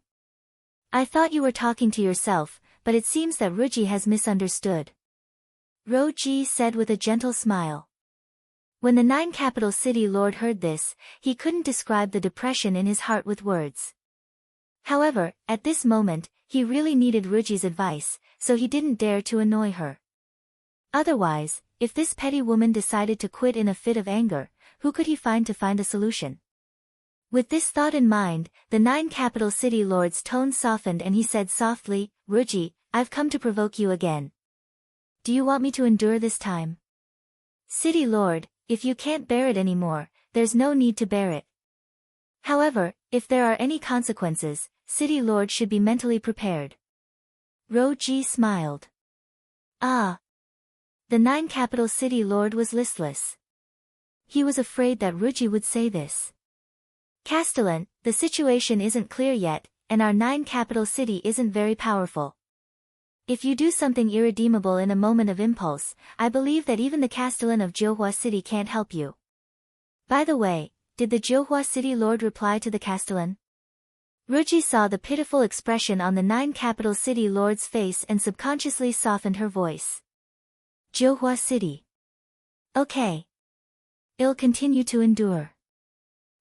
I thought you were talking to yourself, but it seems that Ruji has misunderstood. Ruji said with a gentle smile. When the 9 capital city lord heard this, he couldn't describe the depression in his heart with words. However, at this moment, he really needed Ruji's advice, so he didn't dare to annoy her. Otherwise, if this petty woman decided to quit in a fit of anger, who could he find a solution? With this thought in mind, the 9 capital city lord's tone softened and he said softly, Ruji, I've come to provoke you again. Do you want me to endure this time? City lord, if you can't bear it anymore, there's no need to bear it. However, if there are any consequences, city lord should be mentally prepared. Ruji smiled. The 9 capital city lord was listless. He was afraid that Ruji would say this. Castellan, the situation isn't clear yet, and our 9 capital city isn't very powerful. If you do something irredeemable in a moment of impulse, I believe that even the Castellan of Jiuhua City can't help you. By the way, did the Jiuhua City lord reply to the Castellan? Ruji saw the pitiful expression on the 9 capital city lord's face and subconsciously softened her voice. Jiuhua City. Okay. I'll continue to endure.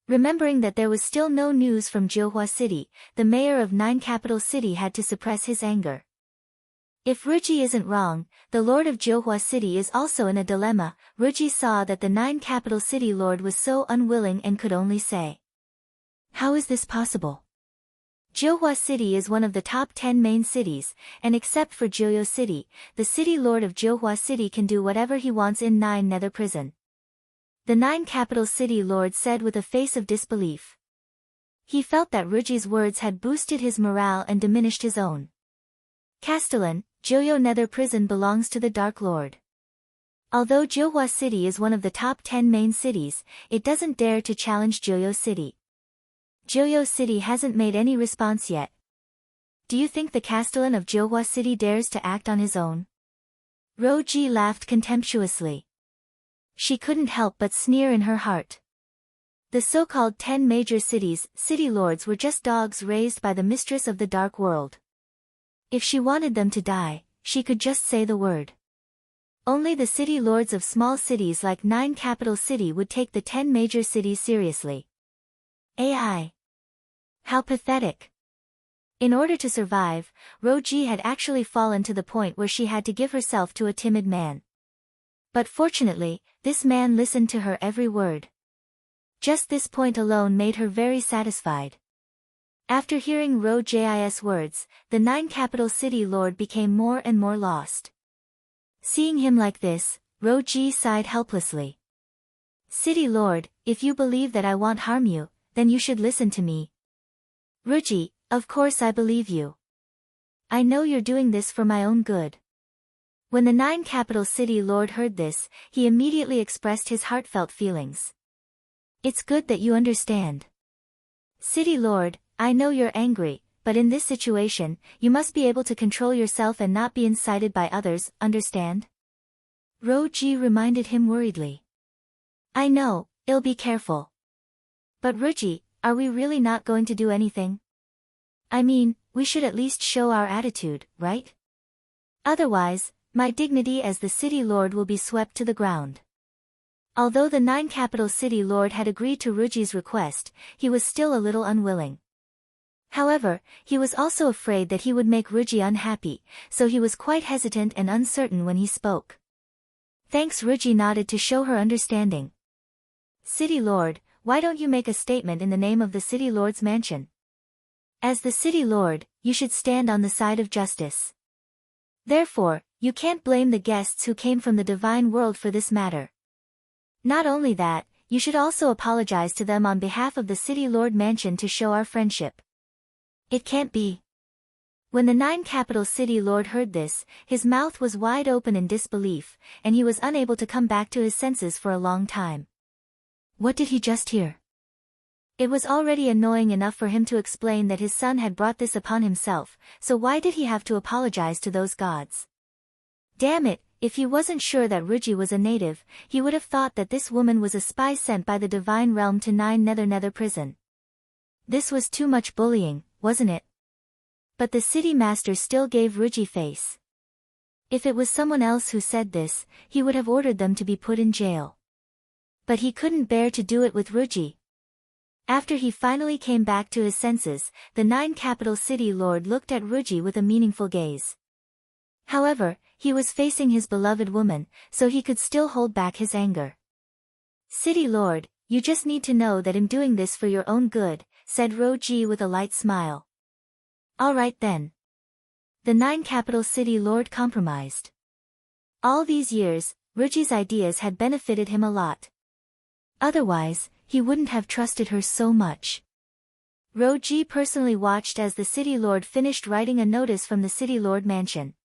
Remembering that there was still no news from Jiuhua City, the mayor of 9 capital city had to suppress his anger. If Ruji isn't wrong, the lord of Johua city is also in a dilemma. Ruji saw that the 9 capital city lord was so unwilling and could only say, "How is this possible? Johua city is one of the top 10 main cities, and except for Joyo city, the city lord of Johua city can do whatever he wants in 9 nether prison." The 9 capital city lord said with a face of disbelief. He felt that Ruji's words had boosted his morale and diminished his own. Castellan, Joyo Nether Prison belongs to the Dark Lord. Although Johua City is one of the top 10 main cities, it doesn't dare to challenge Joyo City. Joyo City hasn't made any response yet. Do you think the Castellan of Johua City dares to act on his own? Roji laughed contemptuously. She couldn't help but sneer in her heart. The so-called 10 major cities, city lords were just dogs raised by the mistress of the dark world. If she wanted them to die, she could just say the word. Only the city lords of small cities like 9 capital city would take the 10 major cities seriously. AI. How pathetic. In order to survive, Roji had actually fallen to the point where she had to give herself to a timid man. But fortunately, this man listened to her every word. Just this point alone made her very satisfied. After hearing Roji's words, the 9 capital city lord became more and more lost. Seeing him like this, Roji sighed helplessly. "City lord, if you believe that I won't harm you, then you should listen to me." "Ruji, of course I believe you. I know you're doing this for my own good." When the 9 capital city lord heard this, he immediately expressed his heartfelt feelings. "It's good that you understand. City lord, I know you're angry, but in this situation, you must be able to control yourself and not be incited by others, understand?" Roji reminded him worriedly. "I know, I'll be careful. But Ruji, are we really not going to do anything? I mean, we should at least show our attitude, right? Otherwise, my dignity as the city lord will be swept to the ground." Although the 9 capital city lord had agreed to Ruji's request, he was still a little unwilling. However, he was also afraid that he would make Ruji unhappy, so he was quite hesitant and uncertain when he spoke. Thanks. Ruji nodded to show her understanding. "City lord, why don't you make a statement in the name of the city lord's mansion? As the city lord, you should stand on the side of justice. Therefore, you can't blame the guests who came from the divine world for this matter. Not only that, you should also apologize to them on behalf of the city lord mansion to show our friendship." "It can't be." When the 9 capital city lord heard this, his mouth was wide open in disbelief, and he was unable to come back to his senses for a long time. What did he just hear? It was already annoying enough for him to explain that his son had brought this upon himself, so why did he have to apologize to those gods? Damn it, if he wasn't sure that Ruji was a native, he would have thought that this woman was a spy sent by the divine realm to 9 nether prison. This was too much bullying, wasn't it? But the city master still gave Ruji face. If it was someone else who said this, he would have ordered them to be put in jail. But he couldn't bear to do it with Ruji. After he finally came back to his senses, the 9 capital city lord looked at Ruji with a meaningful gaze. However, he was facing his beloved woman, so he could still hold back his anger. "City lord, you just need to know that I'm doing this for your own good," said Roji with a light smile. "All right then." The 9 capital city lord compromised. All these years, Ruji's ideas had benefited him a lot. Otherwise, he wouldn't have trusted her so much. Roji personally watched as the city lord finished writing a notice from the city lord mansion.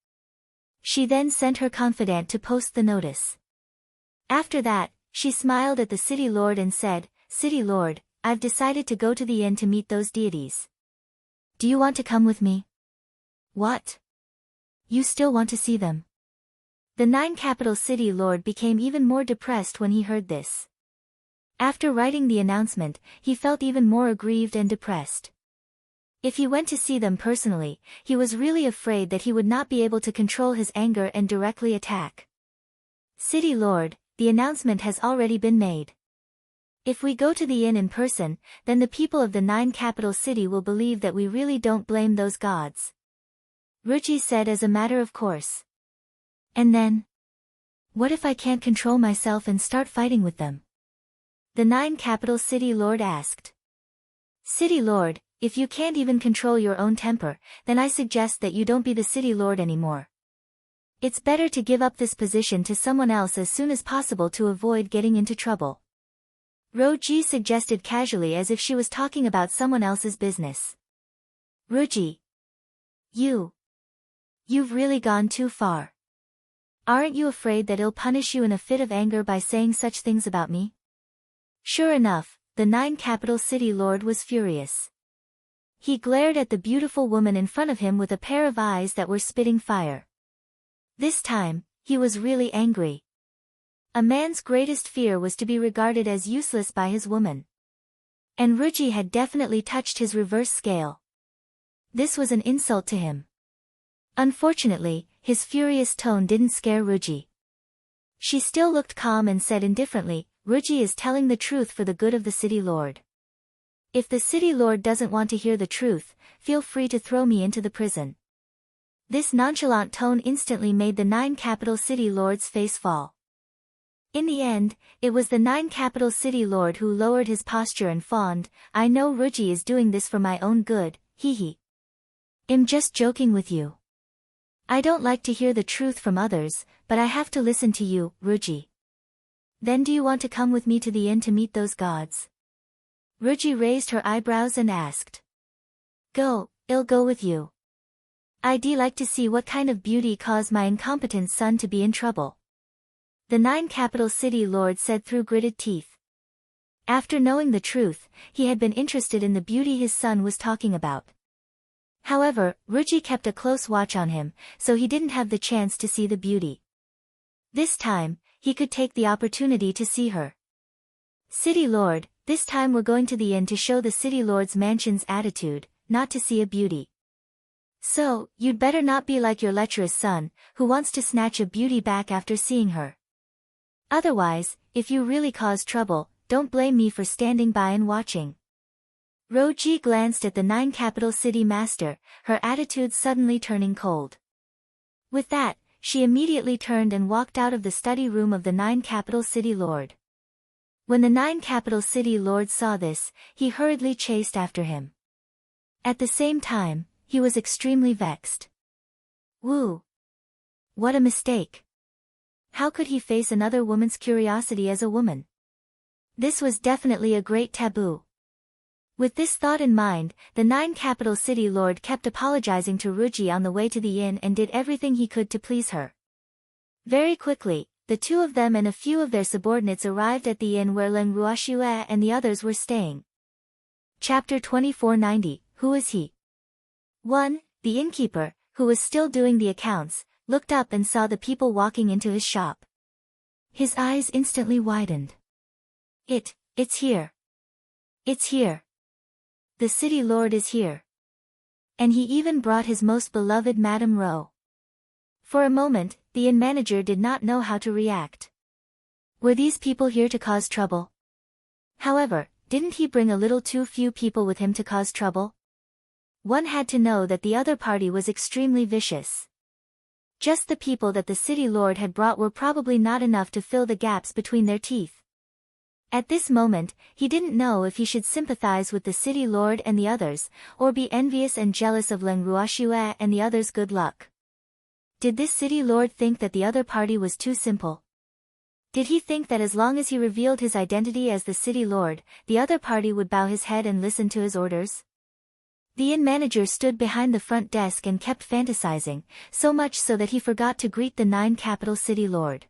She then sent her confidant to post the notice. After that, she smiled at the city lord and said, "City lord, I've decided to go to the inn to meet those deities. Do you want to come with me?" "What? You still want to see them?" The 9 capital city lord became even more depressed when he heard this. After writing the announcement, he felt even more aggrieved and depressed. If he went to see them personally, he was really afraid that he would not be able to control his anger and directly attack. "City lord, the announcement has already been made. If we go to the inn in person, then the people of the 9 capital city will believe that we really don't blame those gods. Ruchi said as a matter of course. And then? What if I can't control myself and start fighting with them? The 9 capital city lord asked. City lord, if you can't even control your own temper, then I suggest that you don't be the city lord anymore. It's better to give up this position to someone else as soon as possible to avoid getting into trouble. Roji suggested casually as if she was talking about someone else's business. Ruji. You've really gone too far. Aren't you afraid that I'll punish you in a fit of anger by saying such things about me? Sure enough, the 9 capital city lord was furious. He glared at the beautiful woman in front of him with a pair of eyes that were spitting fire. This time, he was really angry. A man's greatest fear was to be regarded as useless by his woman. And Ruji had definitely touched his reverse scale. This was an insult to him. Unfortunately, his furious tone didn't scare Ruji. She still looked calm and said indifferently, Ruji is telling the truth for the good of the city lord. If the city lord doesn't want to hear the truth, feel free to throw me into the prison. This nonchalant tone instantly made the 9 capital city lord's face fall. In the end, it was the 9 capital city lord who lowered his posture and fawned, I know Ruji is doing this for my own good, hee. I'm just joking with you. I don't like to hear the truth from others, but I have to listen to you, Ruji. Then do you want to come with me to the inn to meet those gods? Ruji raised her eyebrows and asked. Go, I'll go with you. I'd like to see what kind of beauty caused my incompetent son to be in trouble. The 9 capital city lord said through gritted teeth. After knowing the truth, he had been interested in the beauty his son was talking about. However, Ruji kept a close watch on him, so he didn't have the chance to see the beauty. This time, he could take the opportunity to see her. City lord, this time we're going to the inn to show the city lord's mansion's attitude, not to see a beauty. So, you'd better not be like your lecherous son, who wants to snatch a beauty back after seeing her. Otherwise, if you really cause trouble, don't blame me for standing by and watching. Roji glanced at the 9 capital city master, her attitude suddenly turning cold. With that, she immediately turned and walked out of the study room of the 9 capital city lord. When the 9 capital city lord saw this, he hurriedly chased after him. At the same time, he was extremely vexed. Woo! What a mistake! How could he face another woman's curiosity as a woman? This was definitely a great taboo. With this thought in mind, the 9 capital city lord kept apologizing to Ruji on the way to the inn and did everything he could to please her. Very quickly, the two of them and a few of their subordinates arrived at the inn where Leng Ruoxue and the others were staying. Chapter 2490, Who is he? 1. The innkeeper, who was still doing the accounts, looked up and saw the people walking into his shop. His eyes instantly widened. It's here. It's here. The city lord is here. And he even brought his most beloved Madame Ro. For a moment, the inn manager did not know how to react. Were these people here to cause trouble? However, didn't he bring a little too few people with him to cause trouble? One had to know that the other party was extremely vicious. Just the people that the city lord had brought were probably not enough to fill the gaps between their teeth. At this moment, he didn't know if he should sympathize with the city lord and the others, or be envious and jealous of Leng Ruoxue and the others' good luck. Did this city lord think that the other party was too simple? Did he think that as long as he revealed his identity as the city lord, the other party would bow his head and listen to his orders? The inn manager stood behind the front desk and kept fantasizing, so much so that he forgot to greet the 9 capital city lord.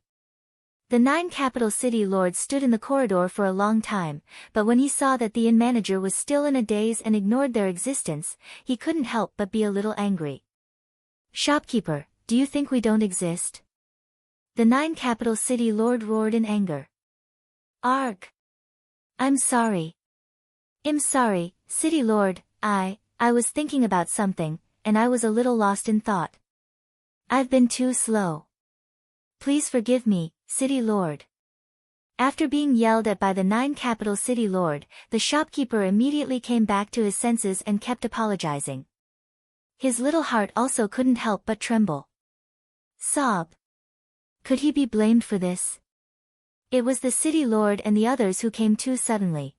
The 9 capital city lord stood in the corridor for a long time, but when he saw that the inn manager was still in a daze and ignored their existence, he couldn't help but be a little angry. Shopkeeper, do you think we don't exist? The 9 capital city lord roared in anger. Arg! I'm sorry. City lord, I was thinking about something, and I was a little lost in thought. I've been too slow. Please forgive me, city lord. After being yelled at by the 9 capital city lord, the shopkeeper immediately came back to his senses and kept apologizing. His little heart also couldn't help but tremble. Sob. Could he be blamed for this? It was the city lord and the others who came too suddenly.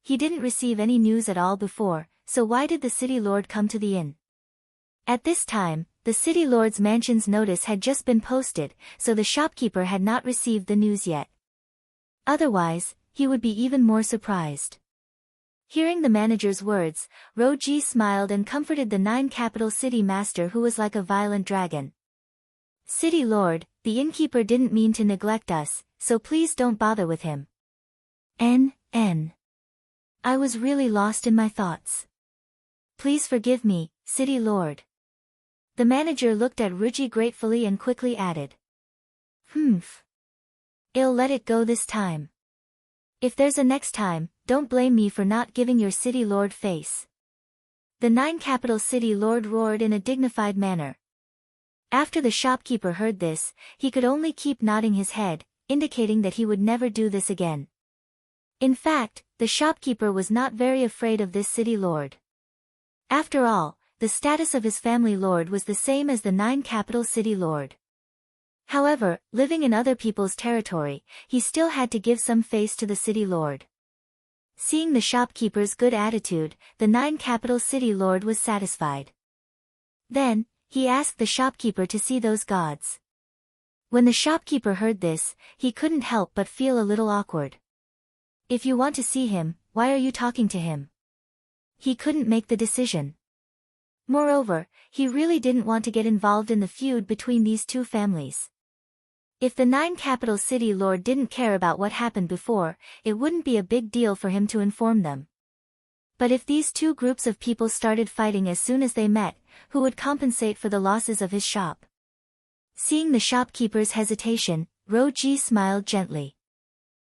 He didn't receive any news at all before, so why did the city lord come to the inn? At this time, the city lord's mansion's notice had just been posted, so the shopkeeper had not received the news yet. Otherwise, he would be even more surprised. Hearing the manager's words, Roji smiled and comforted the 9 capital city master who was like a violent dragon. City lord, the innkeeper didn't mean to neglect us, so please don't bother with him. I was really lost in my thoughts. Please forgive me, city lord. The manager looked at Ruji gratefully and quickly added. I'll let it go this time. If there's a next time, don't blame me for not giving your city lord face. The 9 capital city lord roared in a dignified manner. After the shopkeeper heard this, he could only keep nodding his head, indicating that he would never do this again. In fact, the shopkeeper was not very afraid of this city lord. After all, the status of his family lord was the same as the 9 capital city lord. However, living in other people's territory, he still had to give some face to the city lord. Seeing the shopkeeper's good attitude, the 9 capital city lord was satisfied. Then, he asked the shopkeeper to see those gods. When the shopkeeper heard this, he couldn't help but feel a little awkward. If you want to see him, why are you talking to him? He couldn't make the decision. Moreover, he really didn't want to get involved in the feud between these two families. If the 9 capital city lord didn't care about what happened before, it wouldn't be a big deal for him to inform them. But if these two groups of people started fighting as soon as they met, who would compensate for the losses of his shop? Seeing the shopkeeper's hesitation, Roji smiled gently.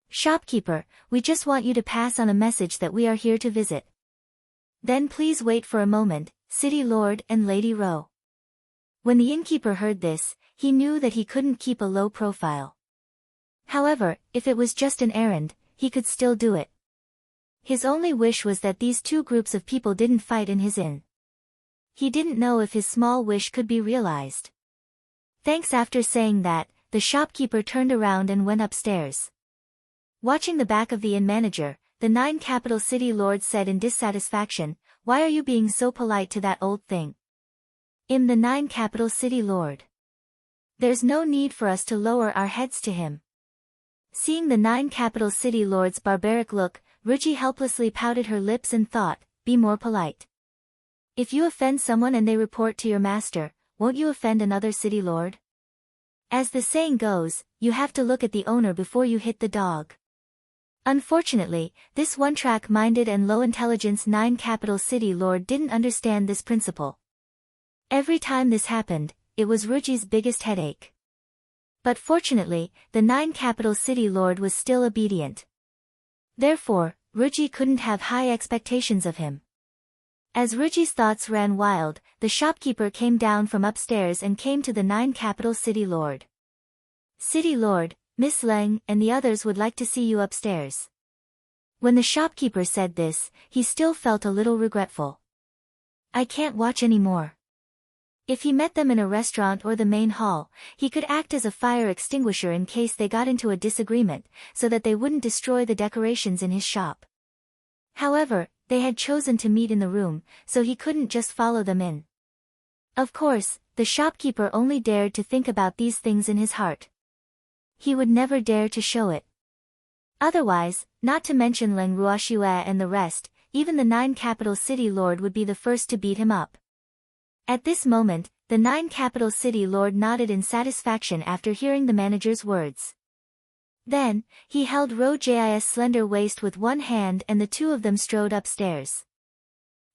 Shopkeeper, we just want you to pass on a message that we are here to visit. Then please wait for a moment, City Lord and Lady Ro. When the innkeeper heard this, he knew that he couldn't keep a low profile. However, if it was just an errand, he could still do it. His only wish was that these two groups of people didn't fight in his inn. He didn't know if his small wish could be realized. Thanks. After saying that, the shopkeeper turned around and went upstairs. Watching the back of the inn manager, the 9 capital city lord said in dissatisfaction, "Why are you being so polite to that old thing?" The 9 capital city lord. There's no need for us to lower our heads to him. Seeing the 9 capital city lord's barbaric look, Ruji helplessly pouted her lips and thought, be more polite. If you offend someone and they report to your master, won't you offend another city lord? As the saying goes, you have to look at the owner before you hit the dog. Unfortunately, this one-track-minded and low-intelligence 9 capital city lord didn't understand this principle. Every time this happened, it was Ruji's biggest headache. But fortunately, the 9 capital city lord was still obedient. Therefore, Ruji couldn't have high expectations of him. As Ruji's thoughts ran wild, the shopkeeper came down from upstairs and came to the 9 capital city lord. City lord, Miss Leng and the others would like to see you upstairs. When the shopkeeper said this, he still felt a little regretful. I can't watch anymore. If he met them in a restaurant or the main hall, he could act as a fire extinguisher in case they got into a disagreement, so that they wouldn't destroy the decorations in his shop. However, they had chosen to meet in the room, so he couldn't just follow them in. Of course, the shopkeeper only dared to think about these things in his heart. He would never dare to show it. Otherwise, not to mention Leng Ruoxue and the rest, even the 9 capital city lord would be the first to beat him up. At this moment, the 9 capital city lord nodded in satisfaction after hearing the manager's words. Then, he held Roji's slender waist with one hand and the two of them strode upstairs.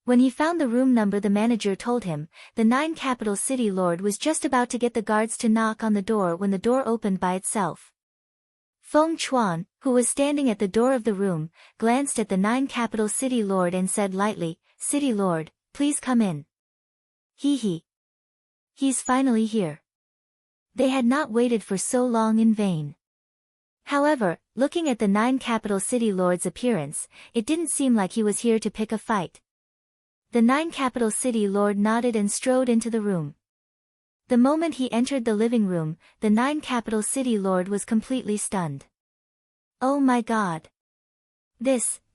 When he found the room number the manager told him, the 9 capital city lord was just about to get the guards to knock on the door when the door opened by itself. Feng Chuan, who was standing at the door of the room, glanced at the 9 capital city lord and said lightly, City Lord, please come in. He. He's finally here. They had not waited for so long in vain. However, looking at the 9 capital city lord's appearance, it didn't seem like he was here to pick a fight. The 9 capital city lord nodded and strode into the room. The moment he entered the living room, the 9 capital city lord was completely stunned. Oh my God!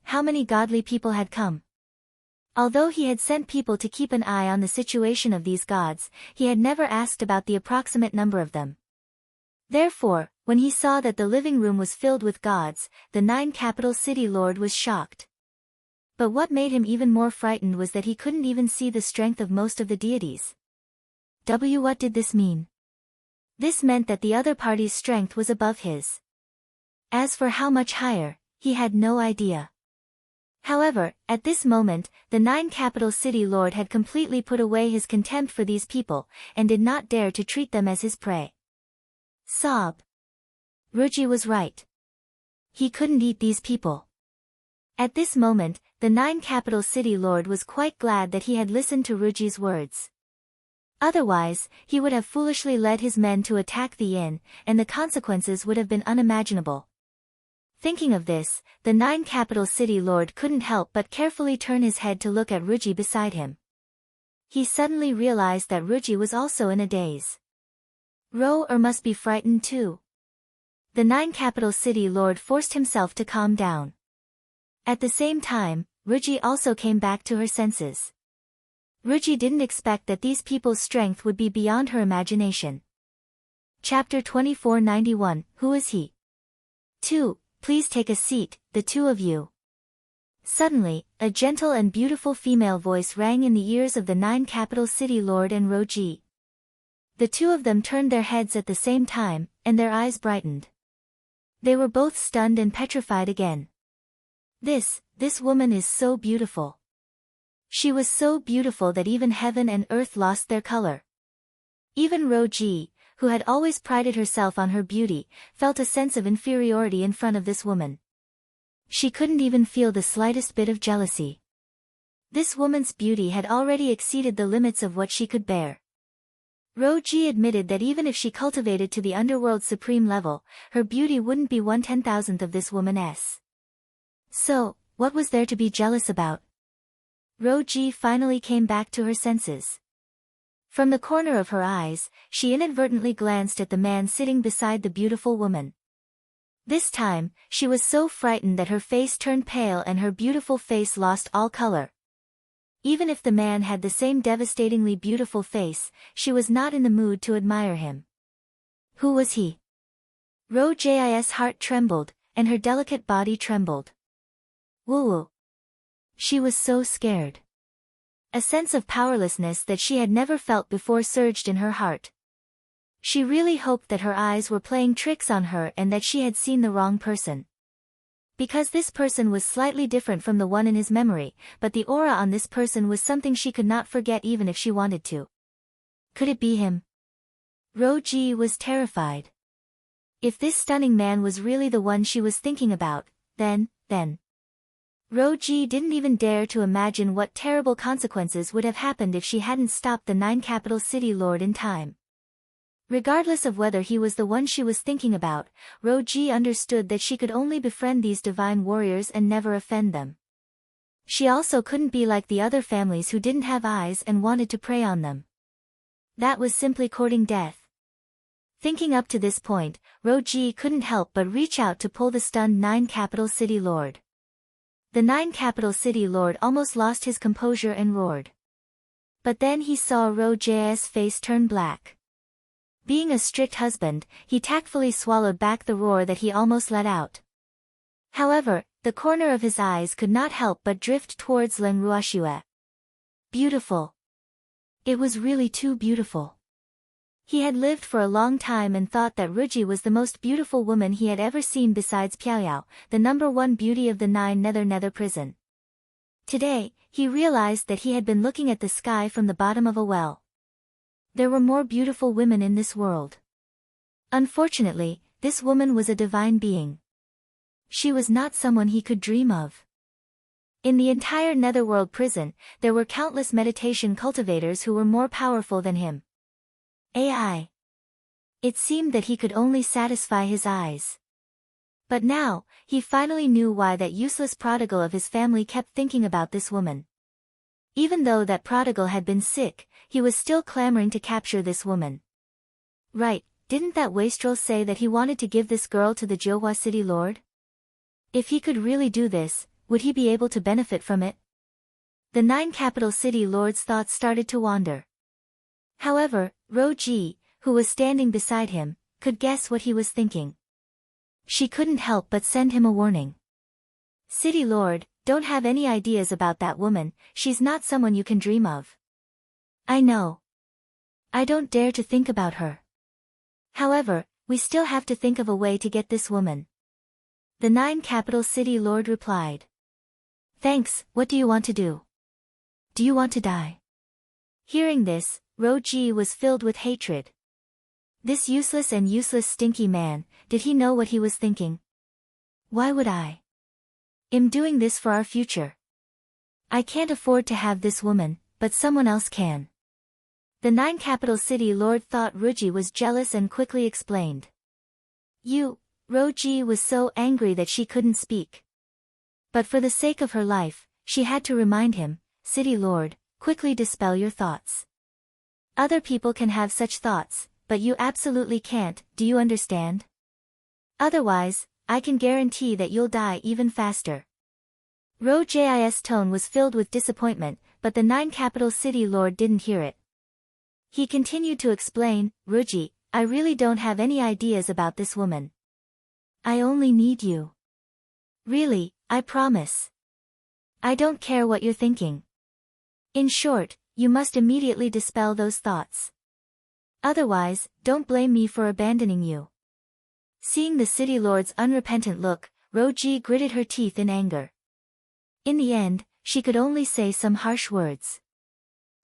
How many godly people had come? Although he had sent people to keep an eye on the situation of these gods, he had never asked about the approximate number of them. Therefore, when he saw that the living room was filled with gods, the 9 capital city lord was shocked. But what made him even more frightened was that he couldn't even see the strength of most of the deities. What did this mean? This meant that the other party's strength was above his. As for how much higher, he had no idea. However, at this moment, the 9 capital city lord had completely put away his contempt for these people, and did not dare to treat them as his prey. Sob. Ruji was right. He couldn't eat these people. At this moment, the 9 capital city lord was quite glad that he had listened to Ruji's words. Otherwise, he would have foolishly led his men to attack the inn, and the consequences would have been unimaginable. Thinking of this, the 9 capital city lord couldn't help but carefully turn his head to look at Ruji beside him. He suddenly realized that Ruji was also in a daze. Must be frightened too. The 9 capital city lord forced himself to calm down. At the same time, Ruji also came back to her senses. Ruji didn't expect that these people's strength would be beyond her imagination. Chapter 2491, Who is he? 2. Please take a seat, the two of you. Suddenly, a gentle and beautiful female voice rang in the ears of the 9 capital city lord and Roji. The two of them turned their heads at the same time, and their eyes brightened. They were both stunned and petrified again. This woman is so beautiful. She was so beautiful that even heaven and earth lost their color. Even Roji, who had always prided herself on her beauty, felt a sense of inferiority in front of this woman. She couldn't even feel the slightest bit of jealousy. This woman's beauty had already exceeded the limits of what she could bear. Roji admitted that even if she cultivated to the underworld's supreme level, her beauty wouldn't be 1/10,000th of this woman's. So, what was there to be jealous about? Roji finally came back to her senses. From the corner of her eyes, she inadvertently glanced at the man sitting beside the beautiful woman. This time, she was so frightened that her face turned pale and her beautiful face lost all color. Even if the man had the same devastatingly beautiful face, she was not in the mood to admire him. Who was he? Roji's heart trembled, and her delicate body trembled. Woo-woo. She was so scared. A sense of powerlessness that she had never felt before surged in her heart. She really hoped that her eyes were playing tricks on her and that she had seen the wrong person. Because this person was slightly different from the one in his memory, but the aura on this person was something she could not forget even if she wanted to. Could it be him? Roji was terrified. If this stunning man was really the one she was thinking about, then. Roji didn't even dare to imagine what terrible consequences would have happened if she hadn't stopped the 9 capital city lord in time. Regardless of whether he was the one she was thinking about, Roji understood that she could only befriend these divine warriors and never offend them. She also couldn't be like the other families who didn't have eyes and wanted to prey on them. That was simply courting death. Thinking up to this point, Roji couldn't help but reach out to pull the stunned 9 capital city lord. The 9 capital city lord almost lost his composure and roared. But then he saw Roji's face turn black. Being a strict husband, he tactfully swallowed back the roar that he almost let out. However, the corner of his eyes could not help but drift towards Len Ruoshue. Beautiful. It was really too beautiful. He had lived for a long time and thought that Ruji was the most beautiful woman he had ever seen besides Piaoyao, the #1 beauty of the 9 nether prison. Today, he realized that he had been looking at the sky from the bottom of a well. There were more beautiful women in this world. Unfortunately, this woman was a divine being. She was not someone he could dream of. In the entire netherworld prison, there were countless meditation cultivators who were more powerful than him. AI. It seemed that he could only satisfy his eyes. But now, he finally knew why that useless prodigal of his family kept thinking about this woman. Even though that prodigal had been sick, he was still clamoring to capture this woman. Right, didn't that wastrel say that he wanted to give this girl to the Johua city lord? If he could really do this, would he be able to benefit from it? The 9 capital city lords' thoughts started to wander. However, Roji, who was standing beside him, could guess what he was thinking. She couldn't help but send him a warning. City lord, don't have any ideas about that woman, she's not someone you can dream of. I know. I don't dare to think about her. However, we still have to think of a way to get this woman. The 9 capital city lord replied. Thanks, what do you want to do? Do you want to die? Hearing this, Roji was filled with hatred. This useless stinky man, did he know what he was thinking? Why would I? I'm doing this for our future. I can't afford to have this woman, but someone else can. The 9 capital city lord thought Roji was jealous and quickly explained. Roji was so angry that she couldn't speak. But for the sake of her life, she had to remind him, City Lord, quickly dispel your thoughts. Other people can have such thoughts, but you absolutely can't, do you understand? Otherwise, I can guarantee that you'll die even faster. Roji's tone was filled with disappointment, but the 9 capital city lord didn't hear it. He continued to explain, Roji, I really don't have any ideas about this woman. I only need you. Really, I promise. I don't care what you're thinking. In short, you must immediately dispel those thoughts. Otherwise, don't blame me for abandoning you. Seeing the city lord's unrepentant look, Roji gritted her teeth in anger. In the end, she could only say some harsh words.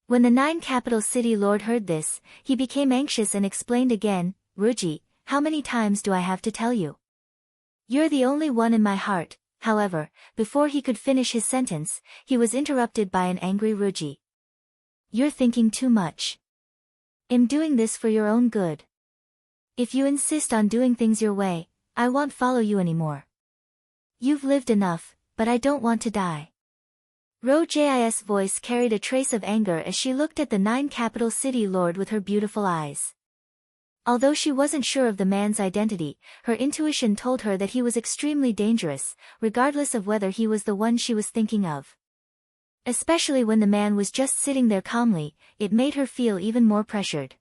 When the 9 capital city lord heard this, he became anxious and explained again, Roji, how many times do I have to tell you? You're the only one in my heart. However, before he could finish his sentence, he was interrupted by an angry Roji. You're thinking too much. I'm doing this for your own good. If you insist on doing things your way, I won't follow you anymore. You've lived enough, but I don't want to die. Roji's voice carried a trace of anger as she looked at the 9 capital city lord with her beautiful eyes. Although she wasn't sure of the man's identity, her intuition told her that he was extremely dangerous, regardless of whether he was the one she was thinking of. Especially when the man was just sitting there calmly, it made her feel even more pressured.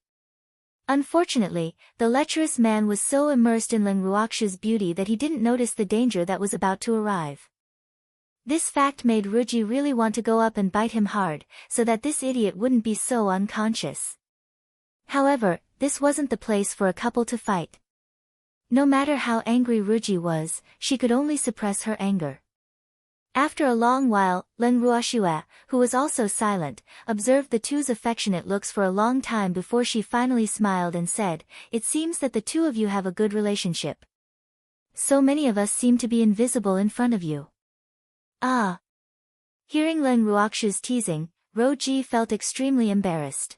Unfortunately, the lecherous man was so immersed in Leng Ruoxu's beauty that he didn't notice the danger that was about to arrive. This fact made Roji really want to go up and bite him hard, so that this idiot wouldn't be so unconscious. However, this wasn't the place for a couple to fight. No matter how angry Roji was, she could only suppress her anger. After a long while, Leng Ruoxue, who was also silent, observed the two's affectionate looks for a long time before she finally smiled and said, It seems that the two of you have a good relationship. So many of us seem to be invisible in front of you. Ah! Hearing Leng Ruoxu's teasing, Roji felt extremely embarrassed.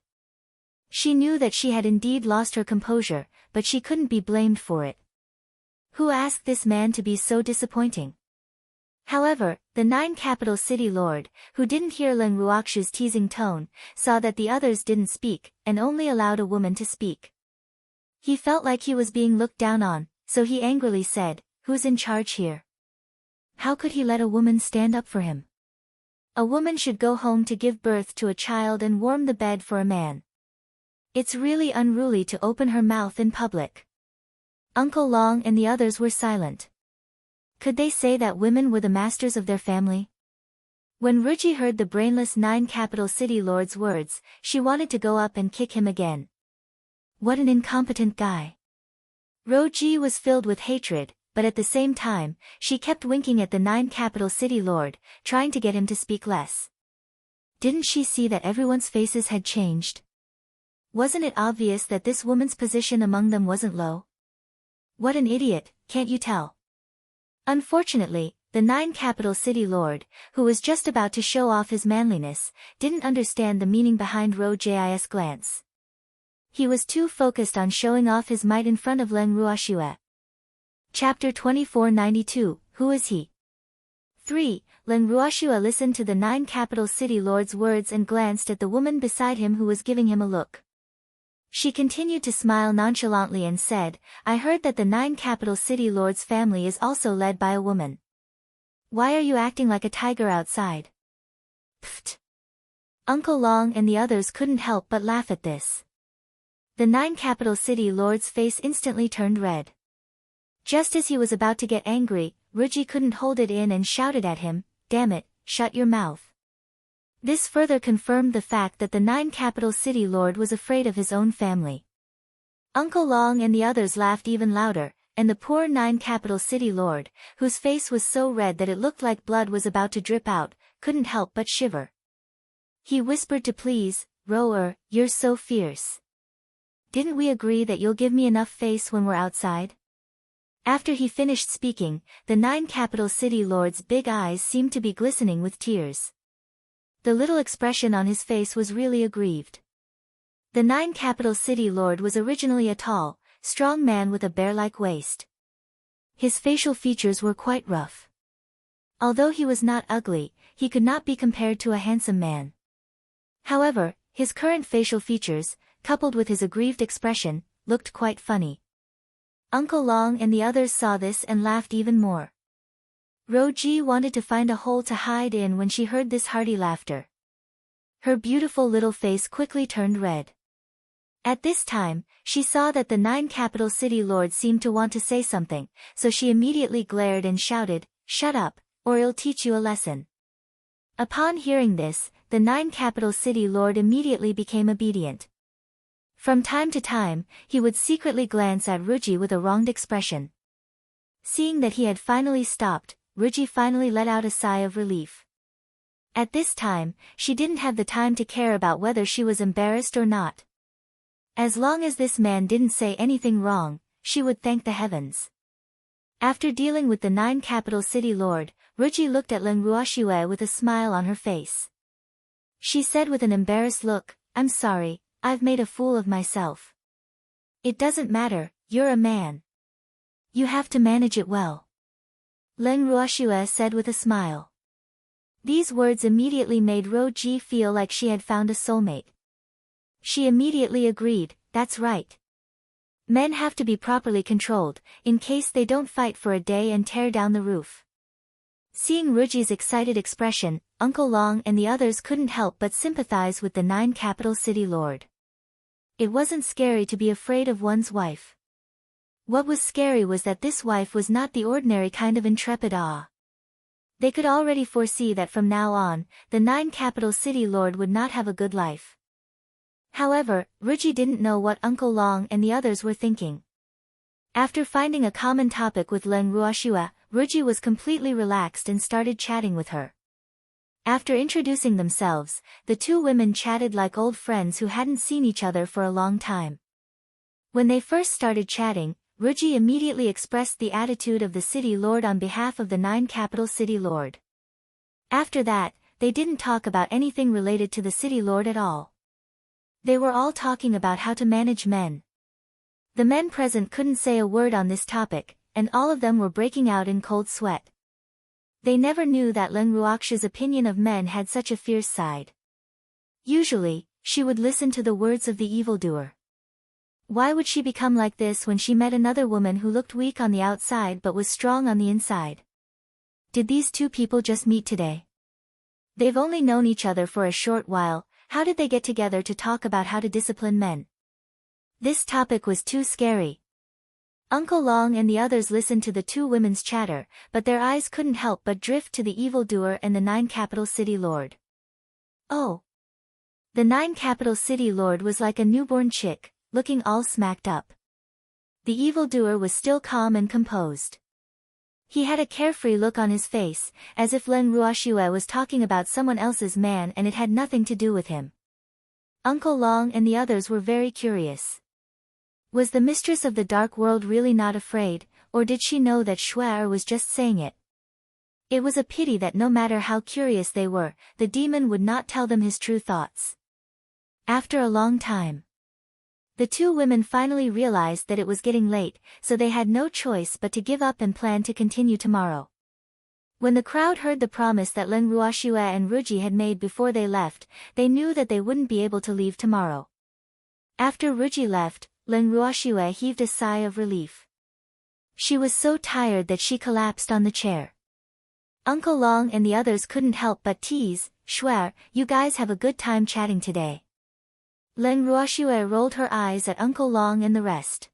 She knew that she had indeed lost her composure, but she couldn't be blamed for it. Who asked this man to be so disappointing? However, the 9 capital city lord, who didn't hear Leng Ruoxu's teasing tone, saw that the others didn't speak, and only allowed a woman to speak. He felt like he was being looked down on, so he angrily said, Who's in charge here? How could he let a woman stand up for him? A woman should go home to give birth to a child and warm the bed for a man. It's really unruly to open her mouth in public. Uncle Long and the others were silent. Could they say that women were the masters of their family? When Roji heard the brainless 9 capital city lord's words, she wanted to go up and kick him again. What an incompetent guy. Roji was filled with hatred, but at the same time, she kept winking at the 9 capital city lord, trying to get him to speak less. Didn't she see that everyone's faces had changed? Wasn't it obvious that this woman's position among them wasn't low? What an idiot, can't you tell? Unfortunately, the 9 capital city lord, who was just about to show off his manliness, didn't understand the meaning behind Roji's glance. He was too focused on showing off his might in front of Leng Ruoxue. Chapter 2492, Who is he? 3. Len Ruoshua listened to the 9 capital city lord's words and glanced at the woman beside him who was giving him a look. She continued to smile nonchalantly and said, I heard that the 9 capital city lord's family is also led by a woman. Why are you acting like a tiger outside? Pfft. Uncle Long and the others couldn't help but laugh at this. The 9 capital city lord's face instantly turned red. Just as he was about to get angry, Ruji couldn't hold it in and shouted at him, Damn it, shut your mouth. This further confirmed the fact that the 9 capital city lord was afraid of his own family. Uncle Long and the others laughed even louder, and the poor 9 capital city lord, whose face was so red that it looked like blood was about to drip out, couldn't help but shiver. He whispered to please, Rower, you're so fierce. Didn't we agree that you'll give me enough face when we're outside? After he finished speaking, the 9 capital city lord's big eyes seemed to be glistening with tears. The little expression on his face was really aggrieved. The 9 capital city lord was originally a tall, strong man with a bear-like waist. His facial features were quite rough. Although he was not ugly, he could not be compared to a handsome man. However, his current facial features, coupled with his aggrieved expression, looked quite funny. Uncle Long and the others saw this and laughed even more. Roji wanted to find a hole to hide in when she heard this hearty laughter. Her beautiful little face quickly turned red. At this time, she saw that the 9 capital city lord seemed to want to say something, so she immediately glared and shouted, Shut up, or I'll teach you a lesson. Upon hearing this, the 9 capital city lord immediately became obedient. From time to time, he would secretly glance at Ruji with a wronged expression. Seeing that he had finally stopped, Ruji finally let out a sigh of relief. At this time, she didn't have the time to care about whether she was embarrassed or not. As long as this man didn't say anything wrong, she would thank the heavens. After dealing with the 9 capital city lord, Ruji looked at Len Ruoshue with a smile on her face. She said with an embarrassed look, I'm sorry, I've made a fool of myself. It doesn't matter, you're a man. You have to manage it well. Len Ruoshue said with a smile. These words immediately made Roji feel like she had found a soulmate. She immediately agreed, that's right. Men have to be properly controlled, in case they don't fight for a day and tear down the roof. Seeing Ruji's excited expression, Uncle Long and the others couldn't help but sympathize with the 9 capital city lord. It wasn't scary to be afraid of one's wife. What was scary was that this wife was not the ordinary kind of intrepid awe. They could already foresee that from now on, the 9 capital city lord would not have a good life. However, Ruji didn't know what Uncle Long and the others were thinking. After finding a common topic with Len Ruoshue, Ruji was completely relaxed and started chatting with her. After introducing themselves, the 2 women chatted like old friends who hadn't seen each other for a long time. When they first started chatting, Ruji immediately expressed the attitude of the city lord on behalf of the 9 capital city lord. After that, they didn't talk about anything related to the city lord at all. They were all talking about how to manage men. The men present couldn't say a word on this topic, and all of them were breaking out in cold sweat. They never knew that Len Ruoxu's opinion of men had such a fierce side. Usually, she would listen to the words of the evildoer. Why would she become like this when she met another woman who looked weak on the outside but was strong on the inside? Did these 2 people just meet today? They've only known each other for a short while, how did they get together to talk about how to discipline men? This topic was too scary. Uncle Long and the others listened to the 2 women's chatter, but their eyes couldn't help but drift to the evildoer and the 9 capital city lord. Oh! The 9 capital city lord was like a newborn chick, looking all smacked up. The evildoer was still calm and composed. He had a carefree look on his face, as if Len Ruoshue was talking about someone else's man and it had nothing to do with him. Uncle Long and the others were very curious. Was the mistress of the dark world really not afraid, or did she know that Shuai was just saying it? It was a pity that no matter how curious they were, the demon would not tell them his true thoughts. After a long time, the 2 women finally realized that it was getting late, so they had no choice but to give up and plan to continue tomorrow. When the crowd heard the promise that Leng Ruoxue and Ruji had made before they left, they knew that they wouldn't be able to leave tomorrow. After Ruji left, Leng Ruoxue heaved a sigh of relief. She was so tired that she collapsed on the chair. Uncle Long and the others couldn't help but tease, "Shuer, you guys have a good time chatting today." Leng Ruoxue rolled her eyes at Uncle Long and the rest.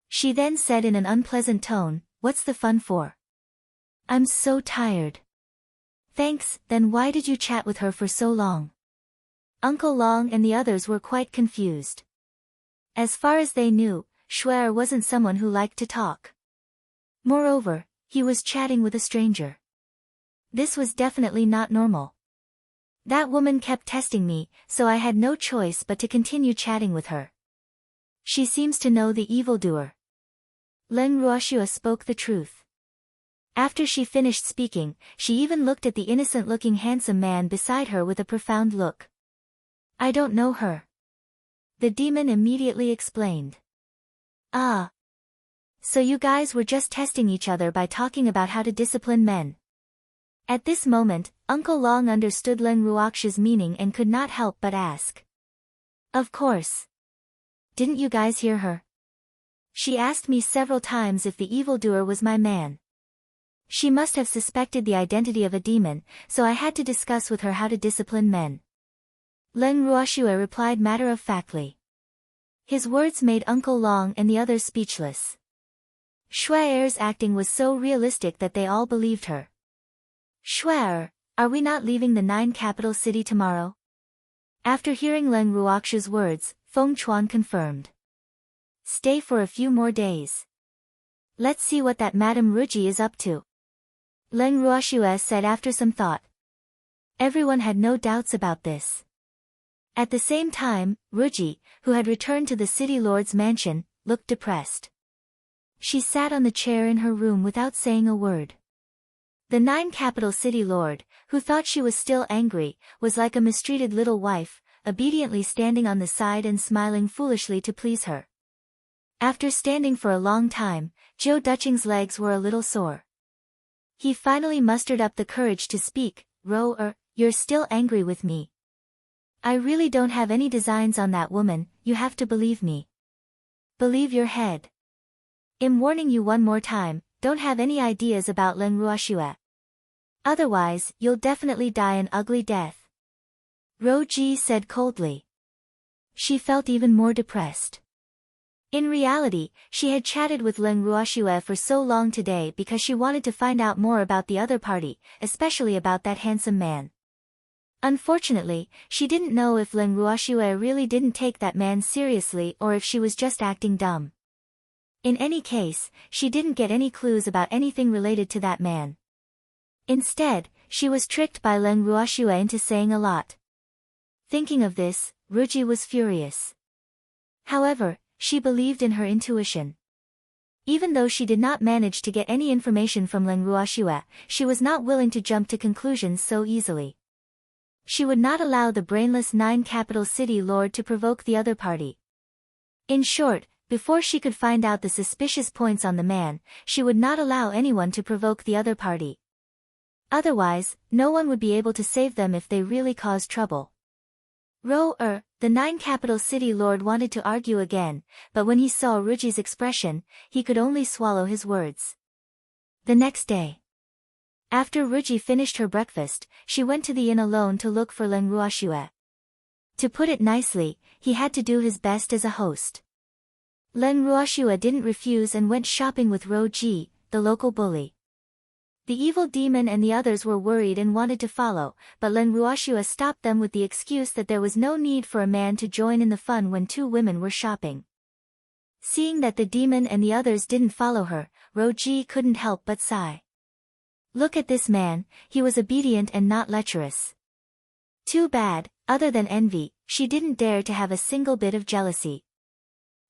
She then said in an unpleasant tone, "What's the fun for? I'm so tired." "Thanks, then why did you chat with her for so long?" Uncle Long and the others were quite confused. As far as they knew, Shuer wasn't someone who liked to talk. Moreover, he was chatting with a stranger. This was definitely not normal. That woman kept testing me, so I had no choice but to continue chatting with her. She seems to know the evildoer. Leng Ruoxue spoke the truth. After she finished speaking, she even looked at the innocent-looking handsome man beside her with a profound look. "I don't know her." The demon immediately explained. "Ah. So you guys were just testing each other by talking about how to discipline men." At this moment, Uncle Long understood Leng Ruoxue's meaning and could not help but ask. "Of course. Didn't you guys hear her? She asked me several times if the evildoer was my man. She must have suspected the identity of a demon, so I had to discuss with her how to discipline men." Leng Ruoxue replied matter-of-factly. His words made Uncle Long and the others speechless. Shuer's acting was so realistic that they all believed her. "Shuer, are we not leaving the 9 capital city tomorrow?" After hearing Leng Ruoxue's words, Feng Chuan confirmed. "Stay for a few more days. Let's see what that Madame Ruji is up to," Leng Ruoxue said after some thought. Everyone had no doubts about this. At the same time, Ruji, who had returned to the city lord's mansion, looked depressed. She sat on the chair in her room without saying a word. The 9 capital city lord, who thought she was still angry, was like a mistreated little wife, obediently standing on the side and smiling foolishly to please her. After standing for a long time, Zhou Duqing's legs were a little sore. He finally mustered up the courage to speak. You're still angry with me. I really don't have any designs on that woman, you have to believe me. Believe your head. I'm warning you one more time, don't have any ideas about Leng Ruoxue. Otherwise, you'll definitely die an ugly death." Ro Ji said coldly. She felt even more depressed. In reality, she had chatted with Leng Ruoxue for so long today because she wanted to find out more about the other party, especially about that handsome man. Unfortunately, she didn't know if Leng Ruoxue really didn't take that man seriously or if she was just acting dumb. In any case, she didn't get any clues about anything related to that man. Instead, she was tricked by Leng Ruoxue into saying a lot. Thinking of this, Ruji was furious. However, she believed in her intuition. Even though she did not manage to get any information from Leng Ruoxue, she was not willing to jump to conclusions so easily. She would not allow the brainless 9 capital city lord to provoke the other party. In short, before she could find out the suspicious points on the man, she would not allow anyone to provoke the other party. Otherwise, no one would be able to save them if they really caused trouble. The 9 capital city lord wanted to argue again, but when he saw Ruji's expression, he could only swallow his words. The next day, after Ruji finished her breakfast, she went to the inn alone to look for Leng Ruoxue. To put it nicely, he had to do his best as a host. Leng Ruoxue didn't refuse and went shopping with Ro Ji, the local bully. The evil demon and the others were worried and wanted to follow, but Leng Ruoxue stopped them with the excuse that there was no need for a man to join in the fun when 2 women were shopping. Seeing that the demon and the others didn't follow her, Ro Ji couldn't help but sigh. Look at this man, he was obedient and not lecherous. Too bad, other than envy, she didn't dare to have a single bit of jealousy.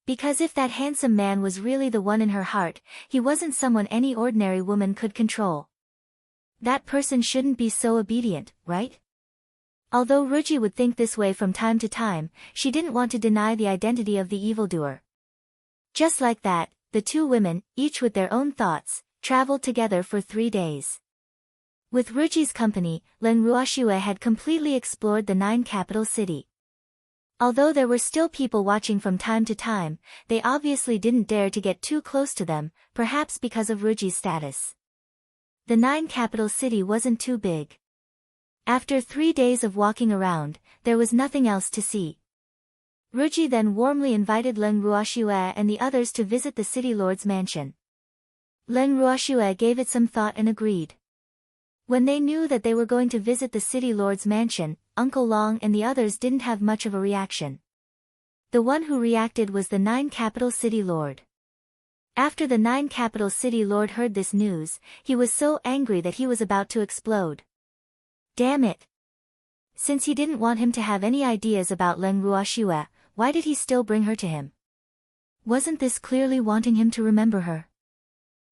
Because if that handsome man was really the one in her heart, he wasn't someone any ordinary woman could control. That person shouldn't be so obedient, right? Although Ruji would think this way from time to time, she didn't want to deny the identity of the evildoer. Just like that, the 2 women, each with their own thoughts, traveled together for 3 days. With Ruji's company, Len Ruoxue had completely explored the 9 capital city. Although there were still people watching from time to time, they obviously didn't dare to get too close to them, perhaps because of Ruji's status. The 9 capital city wasn't too big. After 3 days of walking around, there was nothing else to see. Ruji then warmly invited Len Ruoxue and the others to visit the city lord's mansion. Len Ruoxue gave it some thought and agreed. When they knew that they were going to visit the city lord's mansion, Uncle Long and the others didn't have much of a reaction. The one who reacted was the 9 capital city lord. After the 9 capital city lord heard this news, he was so angry that he was about to explode. Damn it! Since he didn't want him to have any ideas about Len Ruoxue, why did he still bring her to him? Wasn't this clearly wanting him to remember her?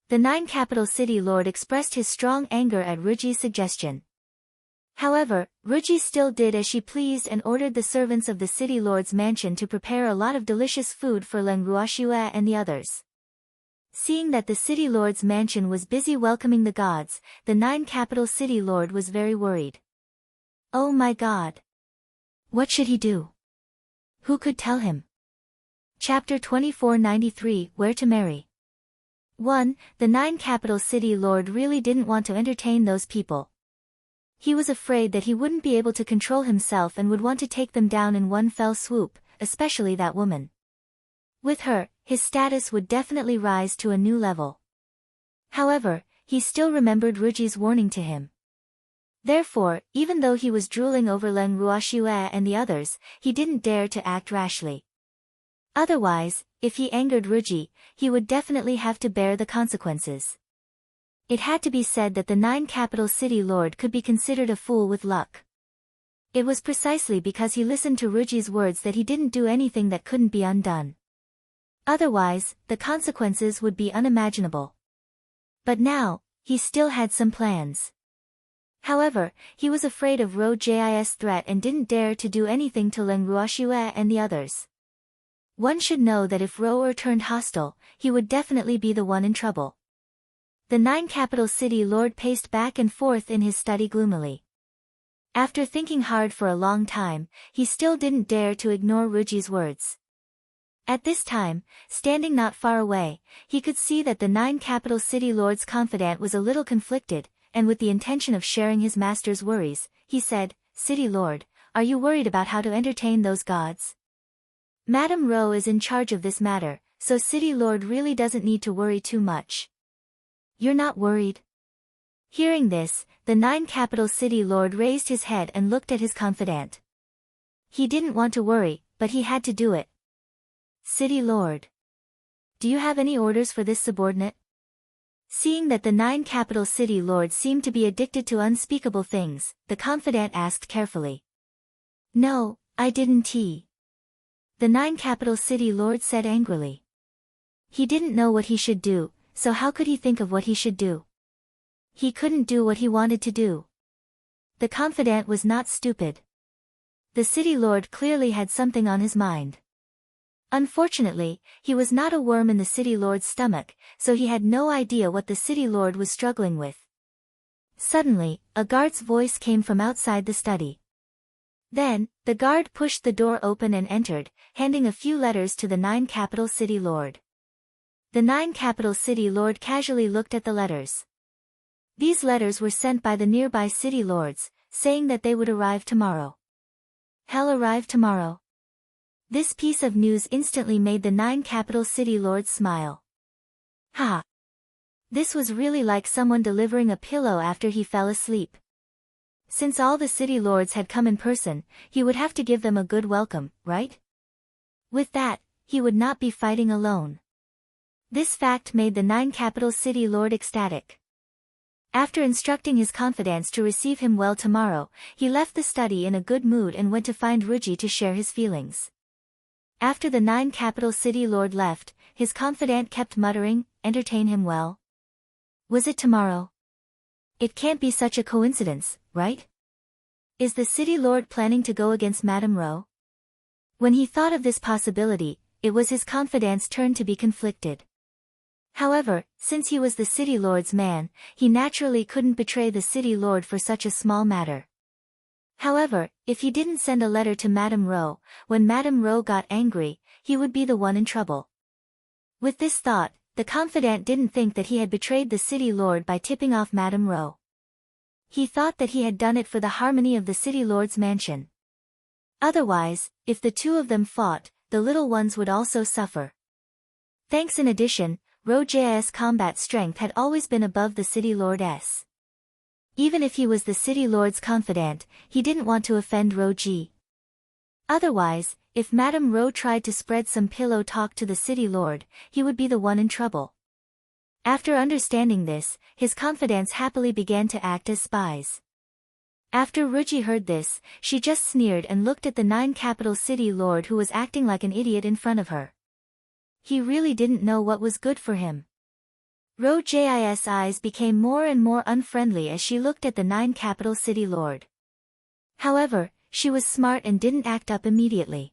The 9 capital city lord expressed his strong anger at Ruji's suggestion. However, Ruji still did as she pleased and ordered the servants of the city lord's mansion to prepare a lot of delicious food for Len Ruoxue and the others. Seeing that the city lord's mansion was busy welcoming the gods, the 9 capital city lord was very worried. Oh my god! What should he do? Who could tell him? Chapter 2493 Where to Marry. 1. The 9 capital city lord really didn't want to entertain those people. He was afraid that he wouldn't be able to control himself and would want to take them down in one fell swoop, especially that woman. With her, his status would definitely rise to a new level. However, he still remembered Ruji's warning to him. Therefore, even though he was drooling over Len Ruoxue and the others, he didn't dare to act rashly. Otherwise, if he angered Ruji, he would definitely have to bear the consequences. It had to be said that the 9 capital city lord could be considered a fool with luck. It was precisely because he listened to Ruji's words that he didn't do anything that couldn't be undone. Otherwise, the consequences would be unimaginable. But now, he still had some plans. However, he was afraid of Ruji's threat and didn't dare to do anything to Len Ruoxue and the others. One should know that if Ro turned hostile, he would definitely be the one in trouble. The 9 capital city lord paced back and forth in his study gloomily. After thinking hard for a long time, he still didn't dare to ignore Ruji's words. At this time, standing not far away, he could see that the 9 capital city lord's confidant was a little conflicted, and with the intention of sharing his master's worries, he said, "City lord, are you worried about how to entertain those gods? Madame Ro is in charge of this matter, so city lord really doesn't need to worry too much." "You're not worried?" Hearing this, the 9 capital city lord raised his head and looked at his confidant. He didn't want to worry, but he had to do it. "City lord, do you have any orders for this subordinate?" Seeing that the 9 capital city lord seemed to be addicted to unspeakable things, the confidant asked carefully. "No, I didn't." The 9 capital city lord said angrily. He didn't know what he should do, so how could he think of what he should do? He couldn't do what he wanted to do. The confidant was not stupid. The city lord clearly had something on his mind. Unfortunately, he was not a worm in the city lord's stomach, so he had no idea what the city lord was struggling with. Suddenly, a guard's voice came from outside the study. Then, the guard pushed the door open and entered, handing a few letters to the 9 capital city lord. The 9 capital city lord casually looked at the letters. These letters were sent by the nearby city lords, saying that they would arrive tomorrow. Hell, arrive tomorrow? This piece of news instantly made the 9 capital city lords smile. Ha! This was really like someone delivering a pillow after he fell asleep. Since all the city lords had come in person, he would have to give them a good welcome, right? With that, he would not be fighting alone. This fact made the 9 capital city lord ecstatic. After instructing his confidants to receive him well tomorrow, he left the study in a good mood and went to find Ruji to share his feelings. After the 9 capital city lord left, his confidant kept muttering, "Entertain him well? Was it tomorrow? It can't be such a coincidence, right? Is the city lord planning to go against Madame Ro?" When he thought of this possibility, it was his confidant's turn to be conflicted. However, since he was the city lord's man, he naturally couldn't betray the city lord for such a small matter. However, if he didn't send a letter to Madame Rowe, when Madame Rowe got angry, he would be the one in trouble. With this thought, the confidant didn't think that he had betrayed the city lord by tipping off Madame Rowe. He thought that he had done it for the harmony of the city lord's mansion. Otherwise, if the two of them fought, the little ones would also suffer. Thanks in addition, Roe's combat strength had always been above the city lord's. Even if he was the city lord's confidant, he didn't want to offend Roe. Otherwise, if Madame Rowe tried to spread some pillow talk to the city lord, he would be the one in trouble. After understanding this, his confidants happily began to act as spies. After Ruji heard this, she just sneered and looked at the 9 capital city lord who was acting like an idiot in front of her. He really didn't know what was good for him. Roe's eyes became more and more unfriendly as she looked at the 9 capital city lord. However, she was smart and didn't act up immediately.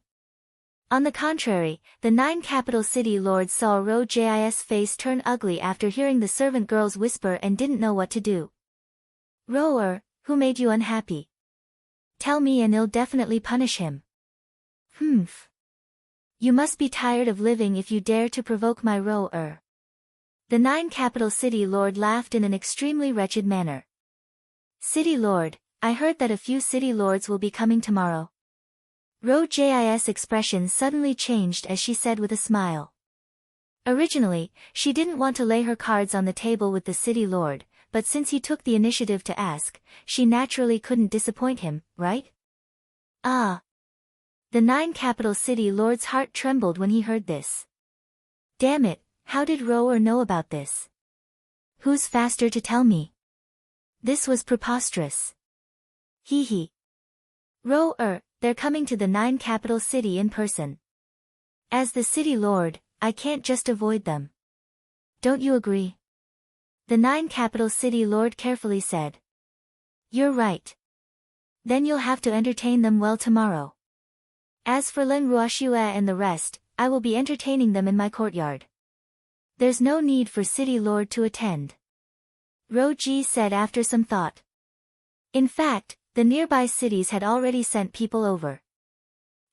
On the contrary, the 9 capital city lords saw Roe's face turn ugly after hearing the servant girls whisper and didn't know what to do. Roe, who made you unhappy? Tell me and I'll definitely punish him. Humph. You must be tired of living if you dare to provoke my Roe. The 9 capital city lord laughed in an extremely wretched manner. City lord, I heard that a few city lords will be coming tomorrow. Roe's expression suddenly changed as she said with a smile. Originally, she didn't want to lay her cards on the table with the city lord, but since he took the initiative to ask, she naturally couldn't disappoint him, right? Ah! The 9 capital city lord's heart trembled when he heard this. Damn it, how did Roe know about this? Who's faster to tell me? This was preposterous. Hee hee. Roe, they're coming to the 9 capital city in person. As the city lord, I can't just avoid them. Don't you agree? The 9 capital city lord carefully said. You're right. Then you'll have to entertain them well tomorrow. As for Len Ruoxue and the rest, I will be entertaining them in my courtyard. There's no need for city lord to attend. Roji said after some thought. In fact, the nearby cities had already sent people over.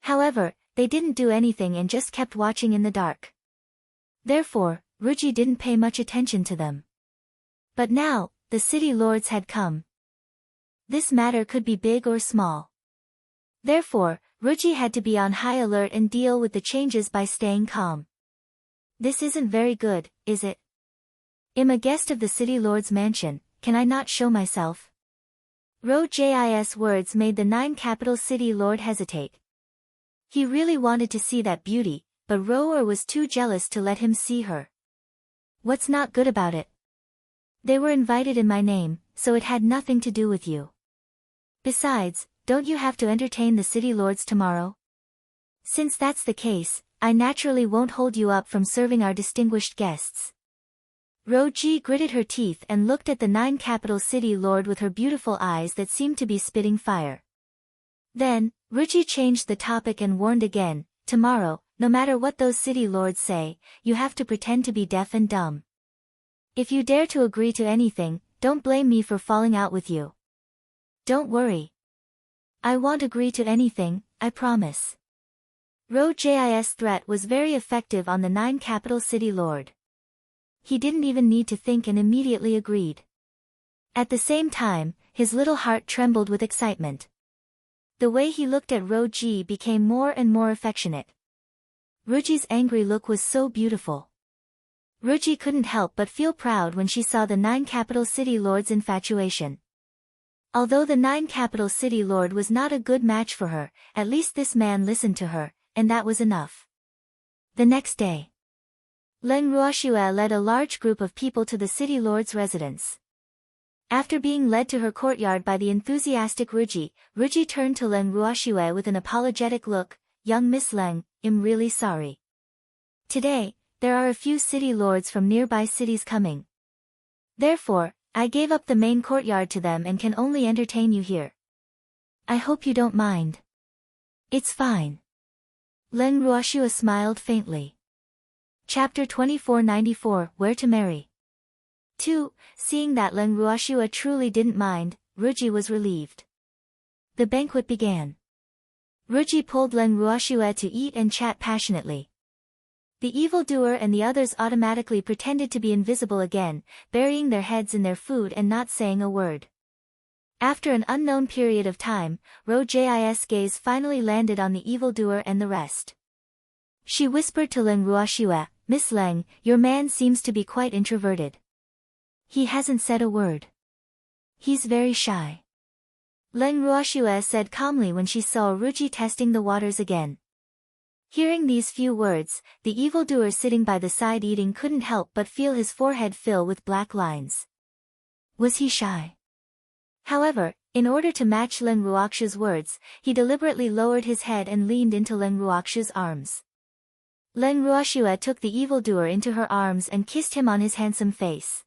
However, they didn't do anything and just kept watching in the dark. Therefore, Ruji didn't pay much attention to them. But now, the city lords had come. This matter could be big or small. Therefore, Ruji had to be on high alert and deal with the changes by staying calm. This isn't very good, is it? I'm a guest of the city lord's mansion, can I not show myself? Roe's words made the 9 capital city lord hesitate. He really wanted to see that beauty, but Roe was too jealous to let him see her. What's not good about it? They were invited in my name, so it had nothing to do with you. Besides, don't you have to entertain the city lords tomorrow? Since that's the case, I naturally won't hold you up from serving our distinguished guests. Roji gritted her teeth and looked at the 9 capital city lord with her beautiful eyes that seemed to be spitting fire. Then, Ruji changed the topic and warned again, tomorrow, no matter what those city lords say, you have to pretend to be deaf and dumb. If you dare to agree to anything, don't blame me for falling out with you. Don't worry. I won't agree to anything, I promise. Roe's threat was very effective on the 9 capital city lord. He didn't even need to think and immediately agreed. At the same time, his little heart trembled with excitement. The way he looked at Roji became more and more affectionate. Ruji's angry look was so beautiful. Ruji couldn't help but feel proud when she saw the 9 capital city lord's infatuation. Although the 9 capital city lord was not a good match for her, at least this man listened to her, and that was enough. The next day, Len Ruoxue led a large group of people to the city lord's residence. After being led to her courtyard by the enthusiastic Ruji turned to Len Ruoxue with an apologetic look, young Miss Leng, I'm really sorry. Today, there are a few city lords from nearby cities coming. Therefore, I gave up the main courtyard to them and can only entertain you here. I hope you don't mind. It's fine. Len Ruoxue smiled faintly. Chapter 2494, Where to Marry. 2. Seeing that Leng Ruoxue truly didn't mind, Ruji was relieved. The banquet began. Ruji pulled Leng Ruoxue to eat and chat passionately. The evildoer and the others automatically pretended to be invisible again, burying their heads in their food and not saying a word. After an unknown period of time, Ruji's gaze finally landed on the evildoer and the rest. She whispered to Leng Ruoxue, "Miss Leng, your man seems to be quite introverted. He hasn't said a word. He's very shy." Leng Ruoxue said calmly when she saw Ruji testing the waters again. Hearing these few words, the evildoer sitting by the side eating couldn't help but feel his forehead fill with black lines. Was he shy? However, in order to match Leng Ruoxue's words, he deliberately lowered his head and leaned into Leng Ruoxue's arms. Leng Ruoxue took the evildoer into her arms and kissed him on his handsome face.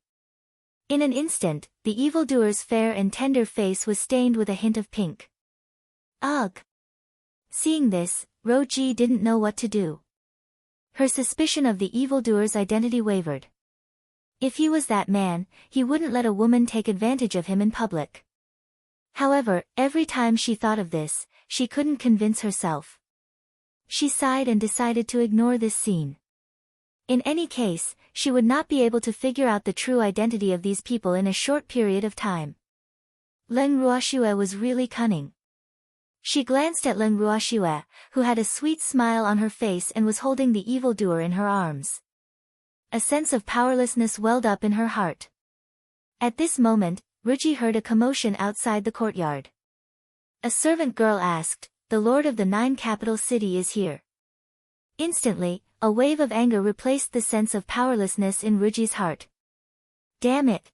In an instant, the evildoer's fair and tender face was stained with a hint of pink. Ugh! Seeing this, Ruji didn't know what to do. Her suspicion of the evildoer's identity wavered. If he was that man, he wouldn't let a woman take advantage of him in public. However, every time she thought of this, she couldn't convince herself. She sighed and decided to ignore this scene. In any case, she would not be able to figure out the true identity of these people in a short period of time. Leng Ruoxue was really cunning. She glanced at Leng Ruoxue, who had a sweet smile on her face and was holding the evildoer in her arms. A sense of powerlessness welled up in her heart. At this moment, Ruji heard a commotion outside the courtyard. A servant girl asked, "The Lord of the 9 capital city is here." Instantly, a wave of anger replaced the sense of powerlessness in Ruji's heart. Damn it!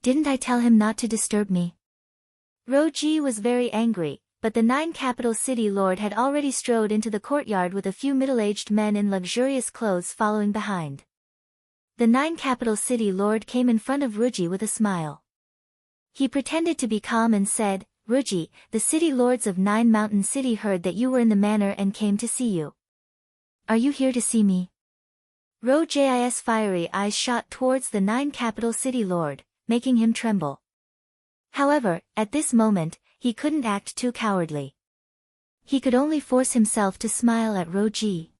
Didn't I tell him not to disturb me? Ruji was very angry, but the 9 capital city lord had already strode into the courtyard with a few middle-aged men in luxurious clothes following behind. The 9 capital city lord came in front of Ruji with a smile. He pretended to be calm and said, "Ruji, the city lords of 9 Mountain City heard that you were in the manor and came to see you. Are you here to see me?" Ruji's fiery eyes shot towards the 9 capital city lord, making him tremble. However, at this moment, he couldn't act too cowardly. He could only force himself to smile at Ruji.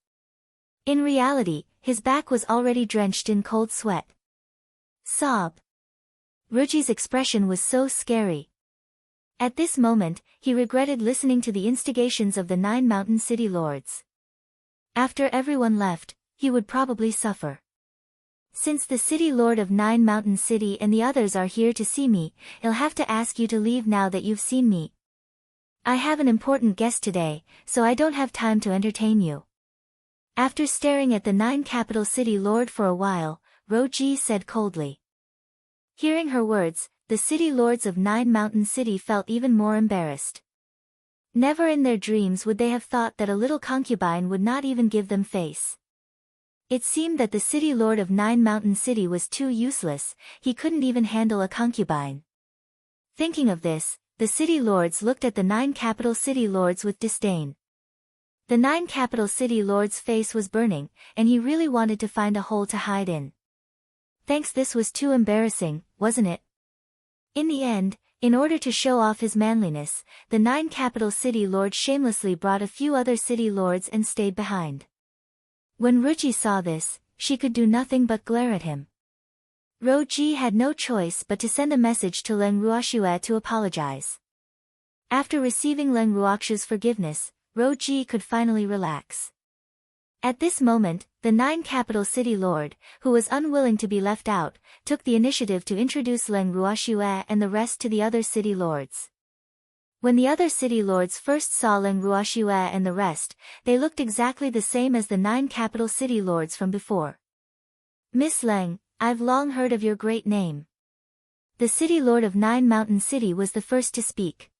In reality, his back was already drenched in cold sweat. Sob. Ruji's expression was so scary. At this moment, he regretted listening to the instigations of the 9 Mountain City lords. After everyone left, he would probably suffer. Since the city lord of 9 Mountain City and the others are here to see me, I'll have to ask you to leave now that you've seen me. I have an important guest today, so I don't have time to entertain you. After staring at the 9 capital city lord for a while, Ruji said coldly. Hearing her words, the city lords of 9 Mountain City felt even more embarrassed. Never in their dreams would they have thought that a little concubine would not even give them face. It seemed that the city lord of 9 Mountain City was too useless, he couldn't even handle a concubine. Thinking of this, the city lords looked at the 9 capital city lords with disdain. The 9 capital city lord's face was burning, and he really wanted to find a hole to hide in. Thanks, this was too embarrassing, wasn't it? In the end, in order to show off his manliness, the 9 capital city lords shamelessly brought a few other city lords and stayed behind. When Ruji saw this, she could do nothing but glare at him. Ruji had no choice but to send a message to Leng Ruoxue to apologize. After receiving Leng Ruoxue's forgiveness, Ruji could finally relax. At this moment, the 9 capital city lord, who was unwilling to be left out, took the initiative to introduce Leng Ruoxue and the rest to the other city lords. When the other city lords first saw Leng Ruoxue and the rest, they looked exactly the same as the 9 capital city lords from before. "Miss Leng, I've long heard of your great name." The city lord of 9 Mountain City was the first to speak.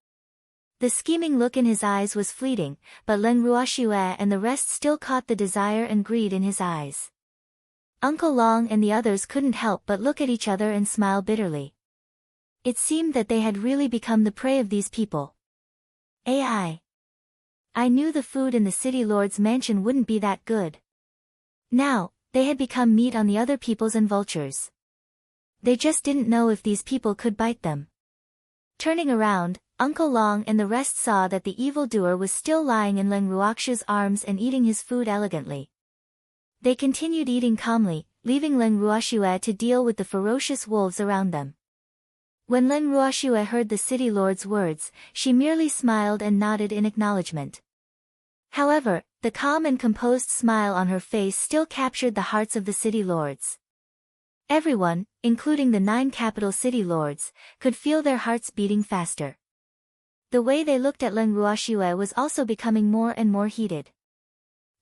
The scheming look in his eyes was fleeting, but Leng Ruoxue and the rest still caught the desire and greed in his eyes. Uncle Long and the others couldn't help but look at each other and smile bitterly. It seemed that they had really become the prey of these people. I knew the food in the city lord's mansion wouldn't be that good. Now, they had become meat on the other people's and vultures. They just didn't know if these people could bite them. Turning around, Uncle Long and the rest saw that the evildoer was still lying in Leng Ruoxu's arms and eating his food elegantly. They continued eating calmly, leaving Leng Ruoxue to deal with the ferocious wolves around them. When Leng Ruoxue heard the city lord's words, she merely smiled and nodded in acknowledgement. However, the calm and composed smile on her face still captured the hearts of the city lords. Everyone, including the 9 capital city lords, could feel their hearts beating faster. The way they looked at Leng Ruoxue was also becoming more and more heated.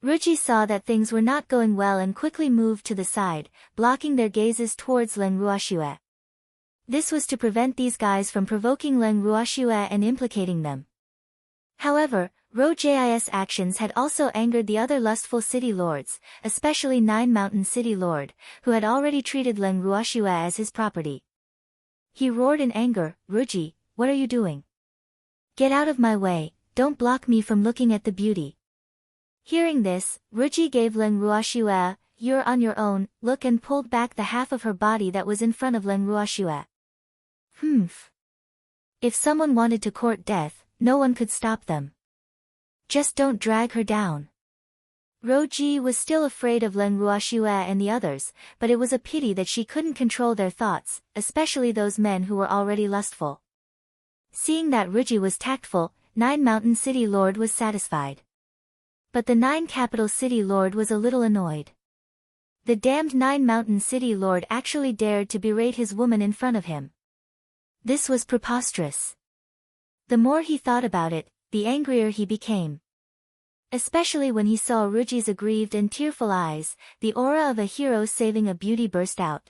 Ruji saw that things were not going well and quickly moved to the side, blocking their gazes towards Leng Ruoxue. This was to prevent these guys from provoking Leng Ruoxue and implicating them. However, Roji's actions had also angered the other lustful city lords, especially Nine Mountain City Lord, who had already treated Leng Ruoxue as his property. He roared in anger, "Ruji, what are you doing? Get out of my way, don't block me from looking at the beauty." Hearing this, Ruji gave Leng Ruoxue, "You're on your own," look and pulled back the half of her body that was in front of Leng Ruoxue. If someone wanted to court death, no one could stop them. Just don't drag her down. Roji was still afraid of Leng Ruoxue and the others, but it was a pity that she couldn't control their thoughts, especially those men who were already lustful. Seeing that Ruji was tactful, Nine Mountain City Lord was satisfied. But the 9 capital city lord was a little annoyed. The damned 9 Mountain City Lord actually dared to berate his woman in front of him. This was preposterous. The more he thought about it, the angrier he became. Especially when he saw Ruji's aggrieved and tearful eyes, the aura of a hero saving a beauty burst out.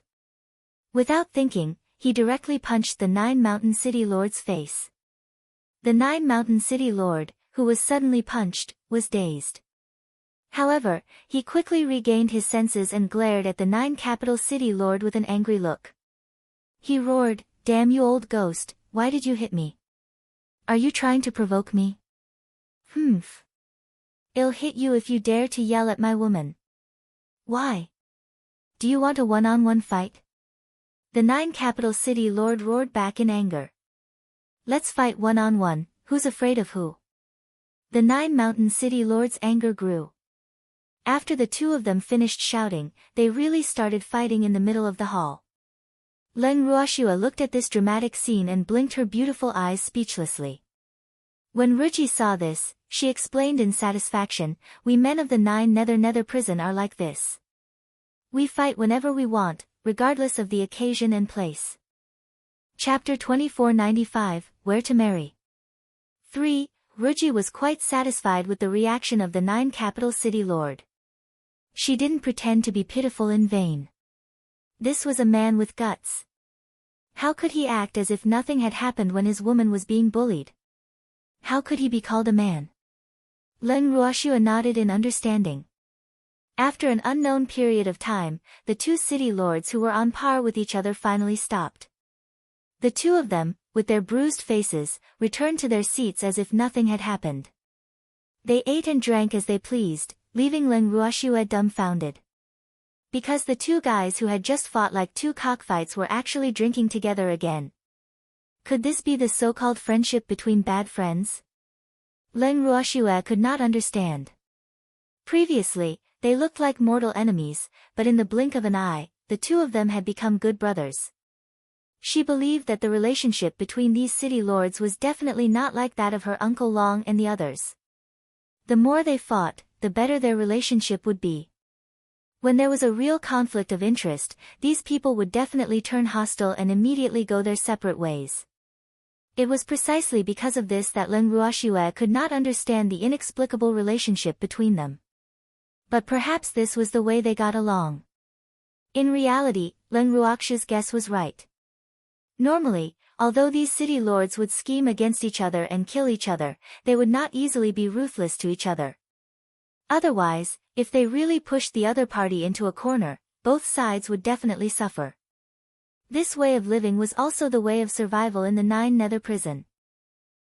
Without thinking, he directly punched the 9 Mountain City Lord's face. The 9 Mountain City Lord, who was suddenly punched, was dazed. However, he quickly regained his senses and glared at the 9 capital city lord with an angry look. He roared, "Damn you old ghost, why did you hit me? Are you trying to provoke me? I'll hit you if you dare to yell at my woman. Why? Do you want a one-on-one fight?" The 9 capital city lord roared back in anger. "Let's fight one-on-one, who's afraid of who?" The 9 Mountain City Lord's anger grew. After the two of them finished shouting, they really started fighting in the middle of the hall. Leng Ruoxue looked at this dramatic scene and blinked her beautiful eyes speechlessly. When Ruji saw this, she explained in satisfaction, "We men of the 9 Nether prison are like this. We fight whenever we want, regardless of the occasion and place." Chapter 2495, Where to Marry. 3. Ruji was quite satisfied with the reaction of the 9 capital city lord. She didn't pretend to be pitiful in vain. This was a man with guts. How could he act as if nothing had happened when his woman was being bullied? How could he be called a man? Leng Ruoxue nodded in understanding. After an unknown period of time, the 2 city lords who were on par with each other finally stopped. The 2 of them, with their bruised faces, returned to their seats as if nothing had happened. They ate and drank as they pleased, leaving Leng Ruoxue dumbfounded. Because the 2 guys who had just fought like 2 cockfights were actually drinking together again. Could this be the so-called friendship between bad friends? Leng Ruoxue could not understand. Previously, they looked like mortal enemies, but in the blink of an eye, the 2 of them had become good brothers. She believed that the relationship between these city lords was definitely not like that of her Uncle Long and the others. The more they fought, the better their relationship would be. When there was a real conflict of interest, these people would definitely turn hostile and immediately go their separate ways. It was precisely because of this that Leng Ruoxue could not understand the inexplicable relationship between them. But perhaps this was the way they got along. In reality, Leng Ruoxue's guess was right. Normally, although these city lords would scheme against each other and kill each other, they would not easily be ruthless to each other. Otherwise, if they really pushed the other party into a corner, both sides would definitely suffer. This way of living was also the way of survival in the 9 Nether prison.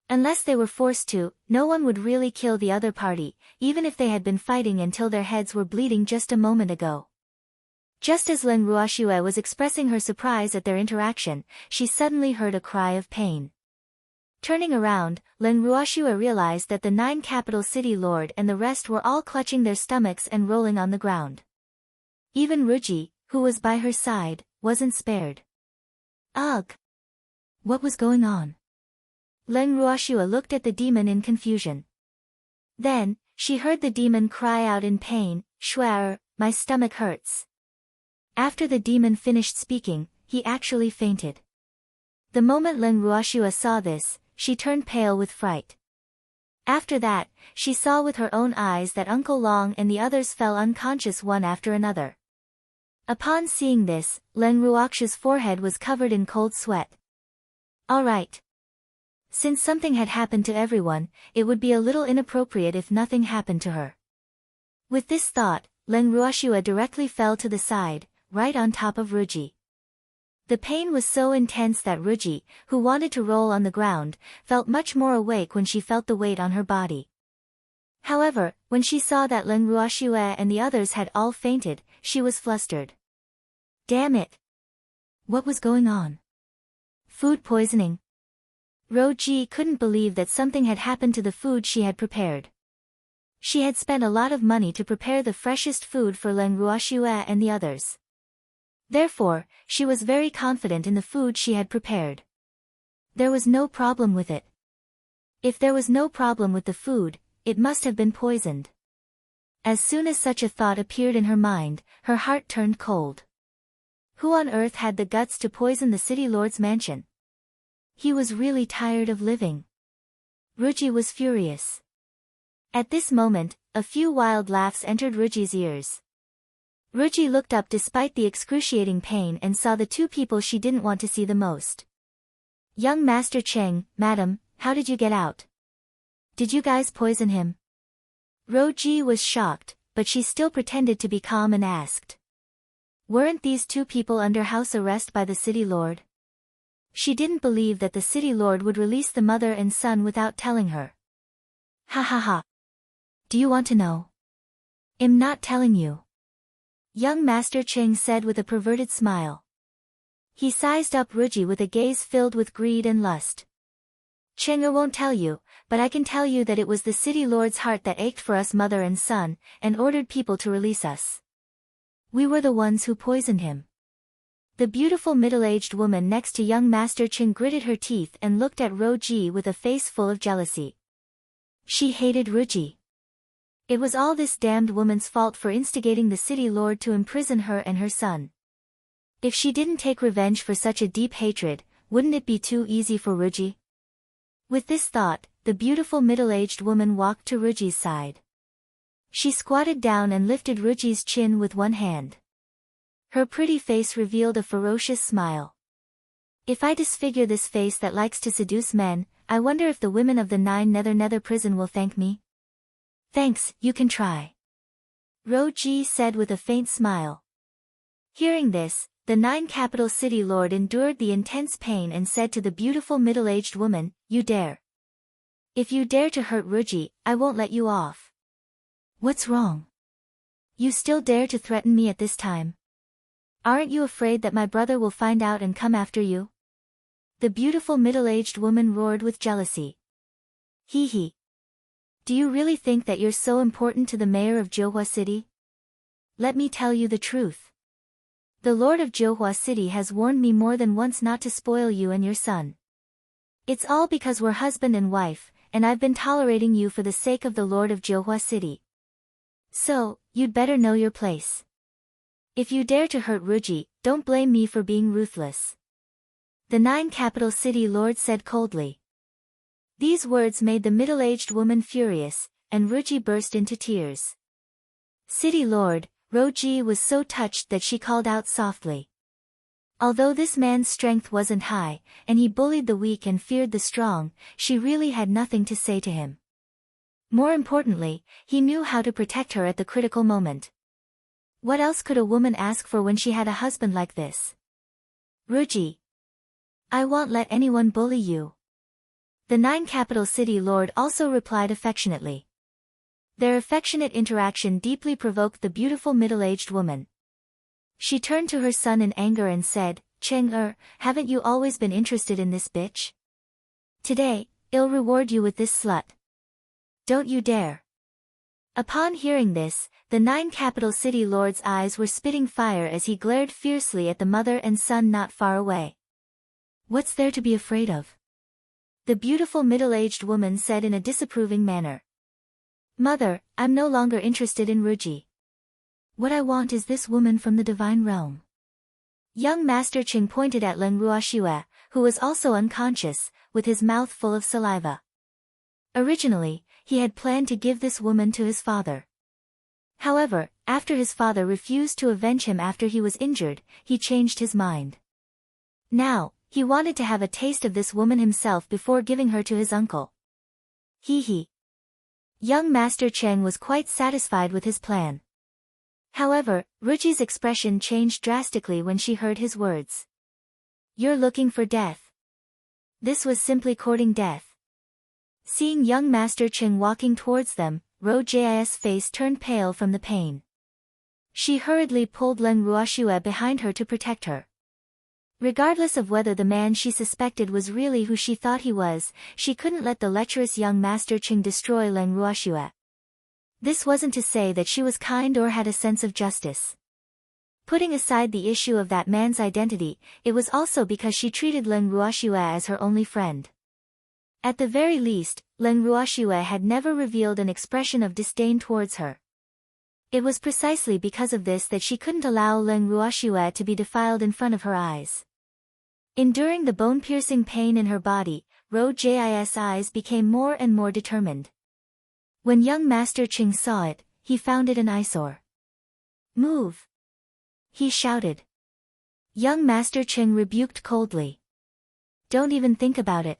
Unless they were forced to, no one would really kill the other party, even if they had been fighting until their heads were bleeding just a moment ago. Just as Len Ruoxue was expressing her surprise at their interaction, she suddenly heard a cry of pain. Turning around, Len Ruoxue realized that the 9 capital city lord and the rest were all clutching their stomachs and rolling on the ground. Even Ruji, who was by her side, wasn't spared. Ugh! What was going on? Len Ruoxue looked at the demon in confusion. Then, she heard the demon cry out in pain, "Schwer, my stomach hurts." After the demon finished speaking, he actually fainted. The moment Len Ruoxue saw this, she turned pale with fright. After that, she saw with her own eyes that Uncle Long and the others fell unconscious one after another. Upon seeing this, Len Ruoxue's forehead was covered in cold sweat. All right. Since something had happened to everyone, it would be a little inappropriate if nothing happened to her. With this thought, Len Ruoxue directly fell to the side, right on top of Ruji. The pain was so intense that Ruji, who wanted to roll on the ground, felt much more awake when she felt the weight on her body. However, when she saw that Len Ruoxue and the others had all fainted, she was flustered. Damn it! What was going on? Food poisoning? Ruji couldn't believe that something had happened to the food she had prepared. She had spent a lot of money to prepare the freshest food for Len Ruoxue and the others. Therefore, she was very confident in the food she had prepared. There was no problem with it. If there was no problem with the food, it must have been poisoned. As soon as such a thought appeared in her mind, her heart turned cold. Who on earth had the guts to poison the city lord's mansion? He was really tired of living. Ruji was furious. At this moment, a few wild laughs entered Ruji's ears. Ruji looked up despite the excruciating pain and saw the 2 people she didn't want to see the most. Young Master Cheng, Madam, how did you get out? Did you guys poison him? Ruji was shocked, but she still pretended to be calm and asked. Weren't these 2 people under house arrest by the city lord? She didn't believe that the city lord would release the mother and son without telling her. Ha ha ha. Do you want to know? I'm not telling you. Young Master Cheng said with a perverted smile. He sized up Ruji with a gaze filled with greed and lust. Cheng won't tell you, but I can tell you that it was the city lord's heart that ached for us mother and son, and ordered people to release us. We were the ones who poisoned him. The beautiful middle-aged woman next to young Master Cheng gritted her teeth and looked at Ruji with a face full of jealousy. She hated Ruji. It was all this damned woman's fault for instigating the city lord to imprison her and her son. If she didn't take revenge for such a deep hatred, wouldn't it be too easy for Ruji? With this thought, the beautiful middle-aged woman walked to Ruji's side. She squatted down and lifted Ruji's chin with one hand. Her pretty face revealed a ferocious smile. If I disfigure this face that likes to seduce men, I wonder if the women of the 9 Nether prison will thank me? Thanks, you can try. Ruji said with a faint smile. Hearing this, the 9 capital city lord endured the intense pain and said to the beautiful middle-aged woman, You dare. If you dare to hurt Ruji, I won't let you off. What's wrong? You still dare to threaten me at this time? Aren't you afraid that my brother will find out and come after you? The beautiful middle-aged woman roared with jealousy. Hee hee. Do you really think that you're so important to the mayor of Johua City? Let me tell you the truth. The lord of Johua City has warned me more than once not to spoil you and your son. It's all because we're husband and wife, and I've been tolerating you for the sake of the lord of Johua City. So, you'd better know your place. If you dare to hurt Ruji, don't blame me for being ruthless. The 9 capital city lord said coldly. These words made the middle-aged woman furious, and Ruji burst into tears. City lord, Ruji was so touched that she called out softly. Although this man's strength wasn't high, and he bullied the weak and feared the strong, she really had nothing to say to him. More importantly, he knew how to protect her at the critical moment. What else could a woman ask for when she had a husband like this? Ruji. I won't let anyone bully you. The 9 capital city lord also replied affectionately. Their affectionate interaction deeply provoked the beautiful middle-aged woman. She turned to her son in anger and said, Cheng haven't you always been interested in this bitch? Today, I'll reward you with this slut. Don't you dare. Upon hearing this, the 9 capital city lords' eyes were spitting fire as he glared fiercely at the mother and son not far away. What's there to be afraid of? The beautiful middle-aged woman said in a disapproving manner. Mother, I'm no longer interested in Ruji. What I want is this woman from the divine realm. Young Master Ching pointed at Leng Ruoxue, who was also unconscious, with his mouth full of saliva. Originally, he had planned to give this woman to his father. However, after his father refused to avenge him after he was injured, he changed his mind. Now, he wanted to have a taste of this woman himself before giving her to his uncle. Hee. Young Master Cheng was quite satisfied with his plan. However, Ruji's expression changed drastically when she heard his words. You're looking for death. This was simply courting death. Seeing young Master Cheng walking towards them, Ruji's face turned pale from the pain. She hurriedly pulled Leng Ruoxue behind her to protect her. Regardless of whether the man she suspected was really who she thought he was, she couldn't let the lecherous young Master Cheng destroy Leng Ruoxue. This wasn't to say that she was kind or had a sense of justice. Putting aside the issue of that man's identity, it was also because she treated Leng Ruoxue as her only friend. At the very least, Leng Ruoxue had never revealed an expression of disdain towards her. It was precisely because of this that she couldn't allow Leng Ruoxue to be defiled in front of her eyes. Enduring the bone-piercing pain in her body, Ruji's eyes became more and more determined. When young Master Ching saw it, he found it an eyesore. Move! He shouted. Young Master Ching rebuked coldly. Don't even think about it.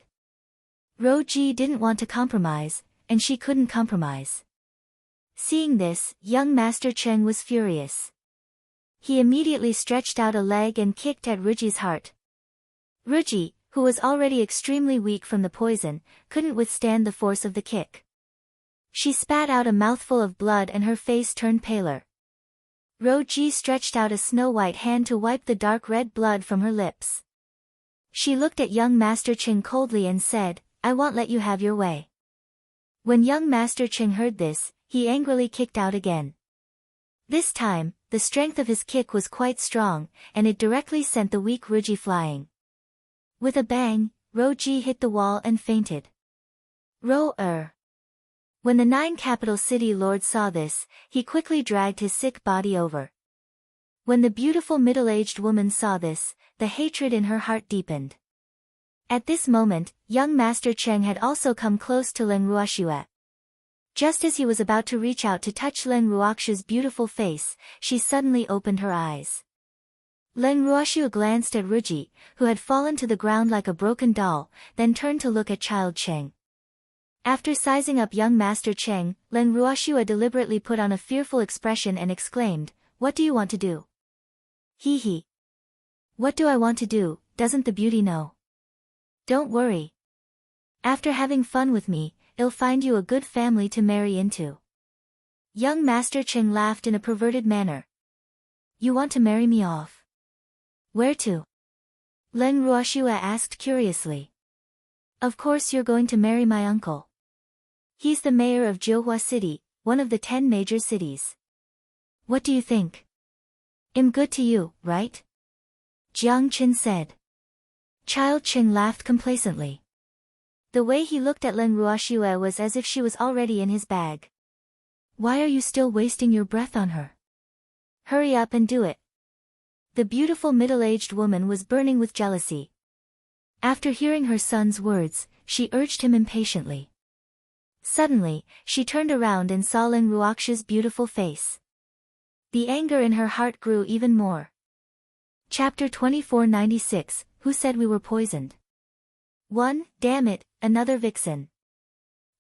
Ruji didn't want to compromise, and she couldn't compromise. Seeing this, young Master Cheng was furious. He immediately stretched out a leg and kicked at Ruji's heart. Ruji, who was already extremely weak from the poison, couldn't withstand the force of the kick. She spat out a mouthful of blood and her face turned paler. Ruji stretched out a snow-white hand to wipe the dark red blood from her lips. She looked at young Master Cheng coldly and said, I won't let you have your way. When young Master Cheng heard this, he angrily kicked out again. This time, the strength of his kick was quite strong, and it directly sent the weak Ruji flying. With a bang, Ruji hit the wall and fainted. When the 9 capital city lords saw this, he quickly dragged his sick body over. When the beautiful middle-aged woman saw this, the hatred in her heart deepened. At this moment, young Master Cheng had also come close to Leng Ruoxue. Just as he was about to reach out to touch Leng Ruoxue's beautiful face, she suddenly opened her eyes. Leng Ruoxue glanced at Ruji, who had fallen to the ground like a broken doll, then turned to look at Child Cheng. After sizing up young Master Cheng, Leng Ruoxue deliberately put on a fearful expression and exclaimed, What do you want to do? Hee. What do I want to do, doesn't the beauty know? Don't worry. After having fun with me, I'll find you a good family to marry into. Young Master Cheng laughed in a perverted manner. You want to marry me off? Where to? Leng Ruoxue asked curiously. Of course you're going to marry my uncle. He's the mayor of Jiuhua City, one of the 10 major cities. What do you think? I'm good to you, right? Jiang Qin said. Child Cheng laughed complacently. The way he looked at Leng Ruoxue was as if she was already in his bag. Why are you still wasting your breath on her? Hurry up and do it. The beautiful middle-aged woman was burning with jealousy. After hearing her son's words, she urged him impatiently. Suddenly, she turned around and saw Leng Ruoxue's beautiful face. The anger in her heart grew even more. Chapter 2496, Who Said We Were Poisoned? 1. Damn it, another vixen.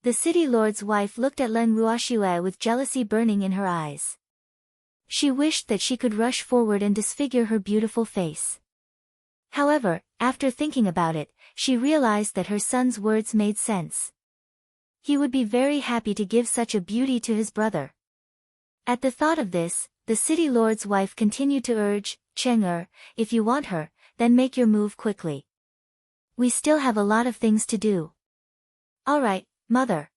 The city lord's wife looked at Leng Ruoxue with jealousy burning in her eyes. She wished that she could rush forward and disfigure her beautiful face. However, after thinking about it, she realized that her son's words made sense. He would be very happy to give such a beauty to his brother. At the thought of this, the city lord's wife continued to urge, Cheng if you want her, then make your move quickly. We still have a lot of things to do. Alright, mother.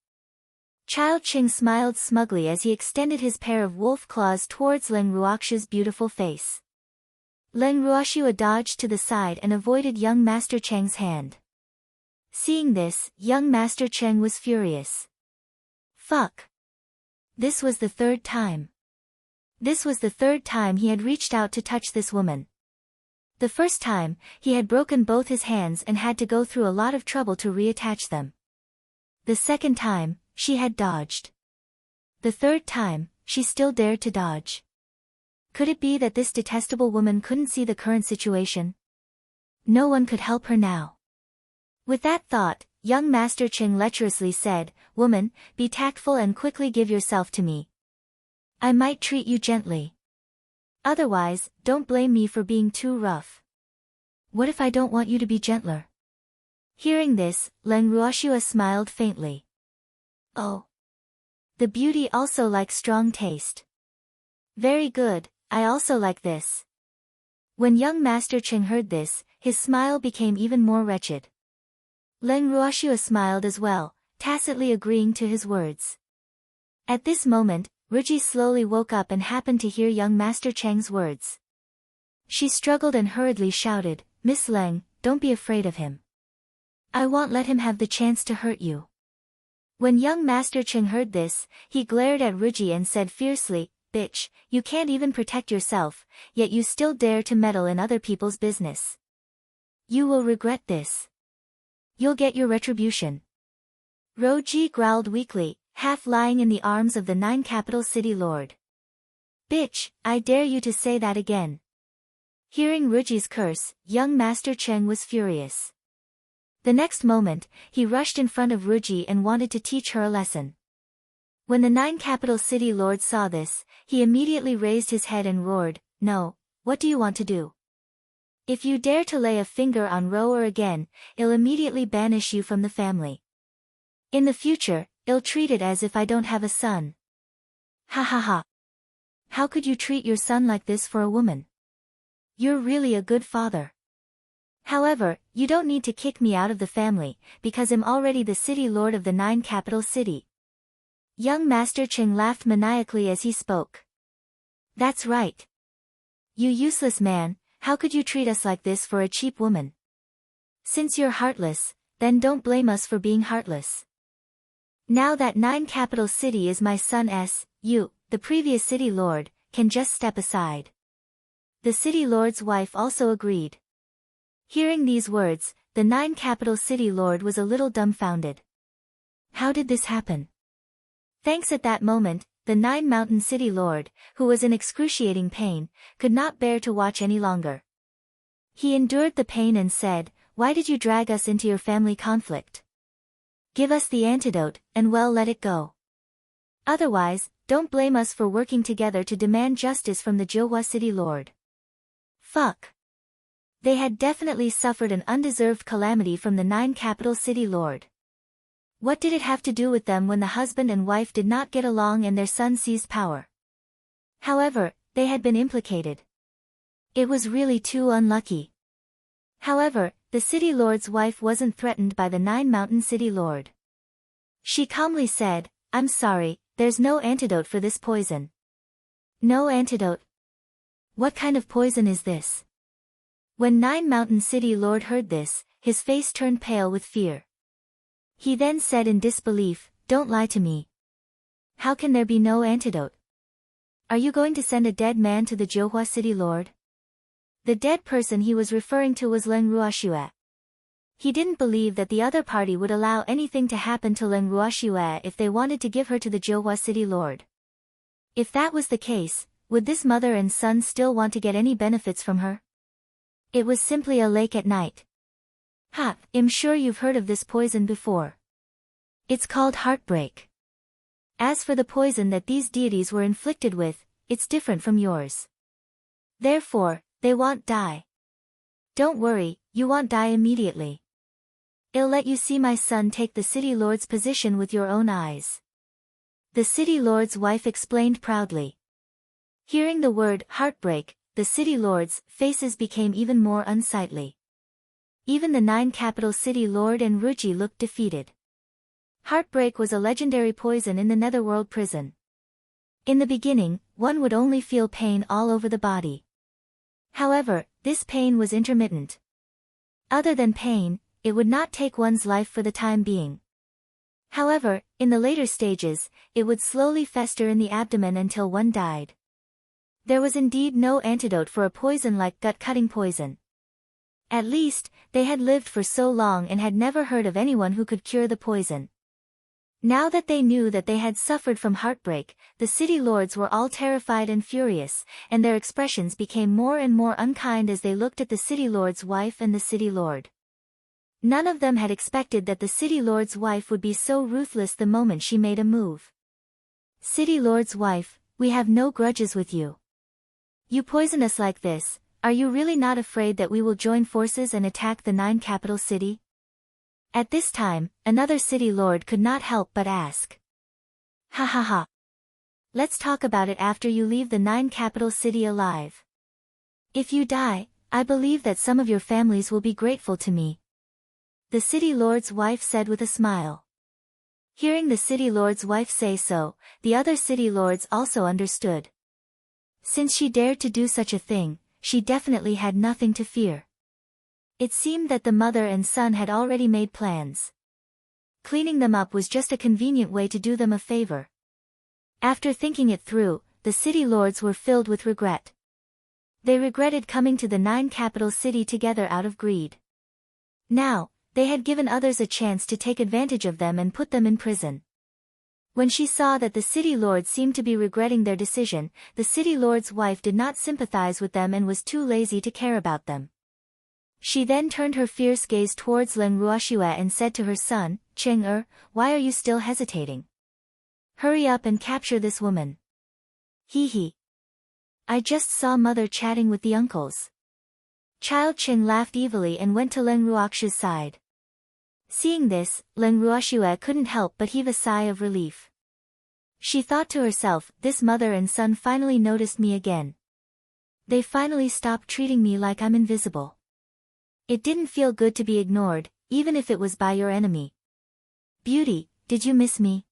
Child Cheng smiled smugly as he extended his pair of wolf claws towards Leng Ruoxia's beautiful face. Leng Ruoxia dodged to the side and avoided young Master Cheng's hand. Seeing this, young Master Cheng was furious. Fuck. This was the third time. This was the third time he had reached out to touch this woman. The first time, he had broken both his hands and had to go through a lot of trouble to reattach them. The second time, she had dodged. The third time, she still dared to dodge. Could it be that this detestable woman couldn't see the current situation? No one could help her now. With that thought, young Master Cheng lecherously said, Woman, be tactful and quickly give yourself to me. I might treat you gently. Otherwise, don't blame me for being too rough. What if I don't want you to be gentler? Hearing this, Leng Ruoxia smiled faintly. Oh. The beauty also likes strong taste. Very good, I also like this. When young Master Cheng heard this, his smile became even more wretched. Leng Ruoxia smiled as well, tacitly agreeing to his words. At this moment, Ruji slowly woke up and happened to hear young Master Cheng's words. She struggled and hurriedly shouted, Miss Leng, don't be afraid of him. I won't let him have the chance to hurt you. When young Master Cheng heard this, he glared at Ruji and said fiercely, Bitch, you can't even protect yourself, yet you still dare to meddle in other people's business. You will regret this. You'll get your retribution. Ruji growled weakly, half lying in the arms of the 9 capital city lord. Bitch, I dare you to say that again. Hearing Ruji's curse, young Master Cheng was furious. The next moment, he rushed in front of Ruji and wanted to teach her a lesson. When the 9 capital city lord saw this, he immediately raised his head and roared, No, what do you want to do? If you dare to lay a finger on Roer again, I'll immediately banish you from the family. In the future, I'll treat it as if I don't have a son. Ha ha ha. How could you treat your son like this for a woman? You're really a good father. However, you don't need to kick me out of the family, because I'm already the city lord of the 9 capital city. Young Master Cheng laughed maniacally as he spoke. That's right. You useless man, how could you treat us like this for a cheap woman? Since you're heartless, then don't blame us for being heartless. Now that 9 capital city is my son's, you, the previous city lord, can just step aside. The city lord's wife also agreed. Hearing these words, the 9 capital city lord was a little dumbfounded. How did this happen? Thanks at that moment, the 9 mountain city lord, who was in excruciating pain, could not bear to watch any longer. He endured the pain and said, Why did you drag us into your family conflict? Give us the antidote, and well let it go. Otherwise, don't blame us for working together to demand justice from the Johua city lord. Fuck. They had definitely suffered an undeserved calamity from the 9 capital city lord. What did it have to do with them when the husband and wife did not get along and their son seized power? However, they had been implicated. It was really too unlucky. However, the city lord's wife wasn't threatened by the 9 mountain city lord. She calmly said, I'm sorry, there's no antidote for this poison. No antidote? What kind of poison is this? When 9 mountain city lord heard this, his face turned pale with fear. He then said in disbelief, Don't lie to me. How can there be no antidote? Are you going to send a dead man to the Johua city lord? The dead person he was referring to was Leng Ruoxia. He didn't believe that the other party would allow anything to happen to Leng Ruoxia if they wanted to give her to the Johua city lord. If that was the case, would this mother and son still want to get any benefits from her? It was simply a lake at night. Ha, I'm sure you've heard of this poison before. It's called heartbreak. As for the poison that these deities were inflicted with, it's different from yours. Therefore, they won't die. Don't worry, you won't die immediately. I'll let you see my son take the city lord's position with your own eyes. The city lord's wife explained proudly. Hearing the word heartbreak, the city lords' faces became even more unsightly. Even the 9 capital city lord and Ruji looked defeated. Heartbreak was a legendary poison in the Netherworld prison. In the beginning, one would only feel pain all over the body. However, this pain was intermittent. Other than pain, it would not take one's life for the time being. However, in the later stages, it would slowly fester in the abdomen until one died. There was indeed no antidote for a poison like gut-cutting poison. At least, they had lived for so long and had never heard of anyone who could cure the poison. Now that they knew that they had suffered from heartbreak, the city lords were all terrified and furious, and their expressions became more and more unkind as they looked at the city lord's wife and the city lord. None of them had expected that the city lord's wife would be so ruthless the moment she made a move. City lord's wife, we have no grudges with you. You poison us like this, are you really not afraid that we will join forces and attack the 9 capital city? At this time, another city lord could not help but ask. Ha ha ha. Let's talk about it after you leave the 9 capital city alive. If you die, I believe that some of your families will be grateful to me. The city lord's wife said with a smile. Hearing the city lord's wife say so, the other city lords also understood. Since she dared to do such a thing, she definitely had nothing to fear. It seemed that the mother and son had already made plans. Cleaning them up was just a convenient way to do them a favor. After thinking it through, the city lords were filled with regret. They regretted coming to the 9 capital city together out of greed. Now, they had given others a chance to take advantage of them and put them in prison. When she saw that the city lords seemed to be regretting their decision, the city lord's wife did not sympathize with them and was too lazy to care about them. She then turned her fierce gaze towards Len Ruoxue and said to her son, Cheng-er, why are you still hesitating? Hurry up and capture this woman. Hee hee. I just saw mother chatting with the uncles. Child Cheng laughed evilly and went to Len Ruoxue's side. Seeing this, Len Ruoxue couldn't help but heave a sigh of relief. She thought to herself, this mother and son finally noticed me again. They finally stopped treating me like I'm invisible. It didn't feel good to be ignored, even if it was by your enemy. Beauty, did you miss me?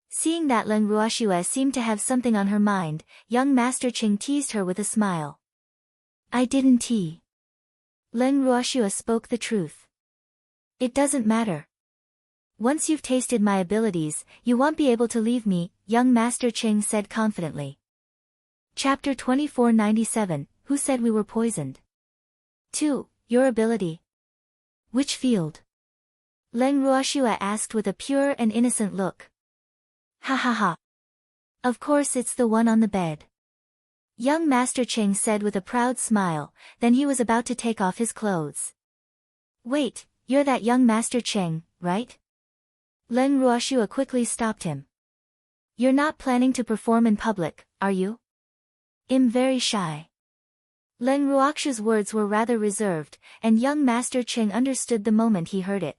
Seeing that Len Ruoxue seemed to have something on her mind, young Master Cheng teased her with a smile. I didn't tease. Len Ruoxue spoke the truth. It doesn't matter. Once you've tasted my abilities, you won't be able to leave me, young Master Cheng said confidently. Chapter 2497, Who said we were poisoned? 2. Your ability. Which field? Len Ruoxue asked with a pure and innocent look. Ha ha ha. Of course it's the one on the bed. Young Master Cheng said with a proud smile, then he was about to take off his clothes. Wait. You're that young Master Cheng, right? Len Ruoxue quickly stopped him. You're not planning to perform in public, are you? I'm very shy. Len Ruoxue's words were rather reserved, and young Master Cheng understood the moment he heard it.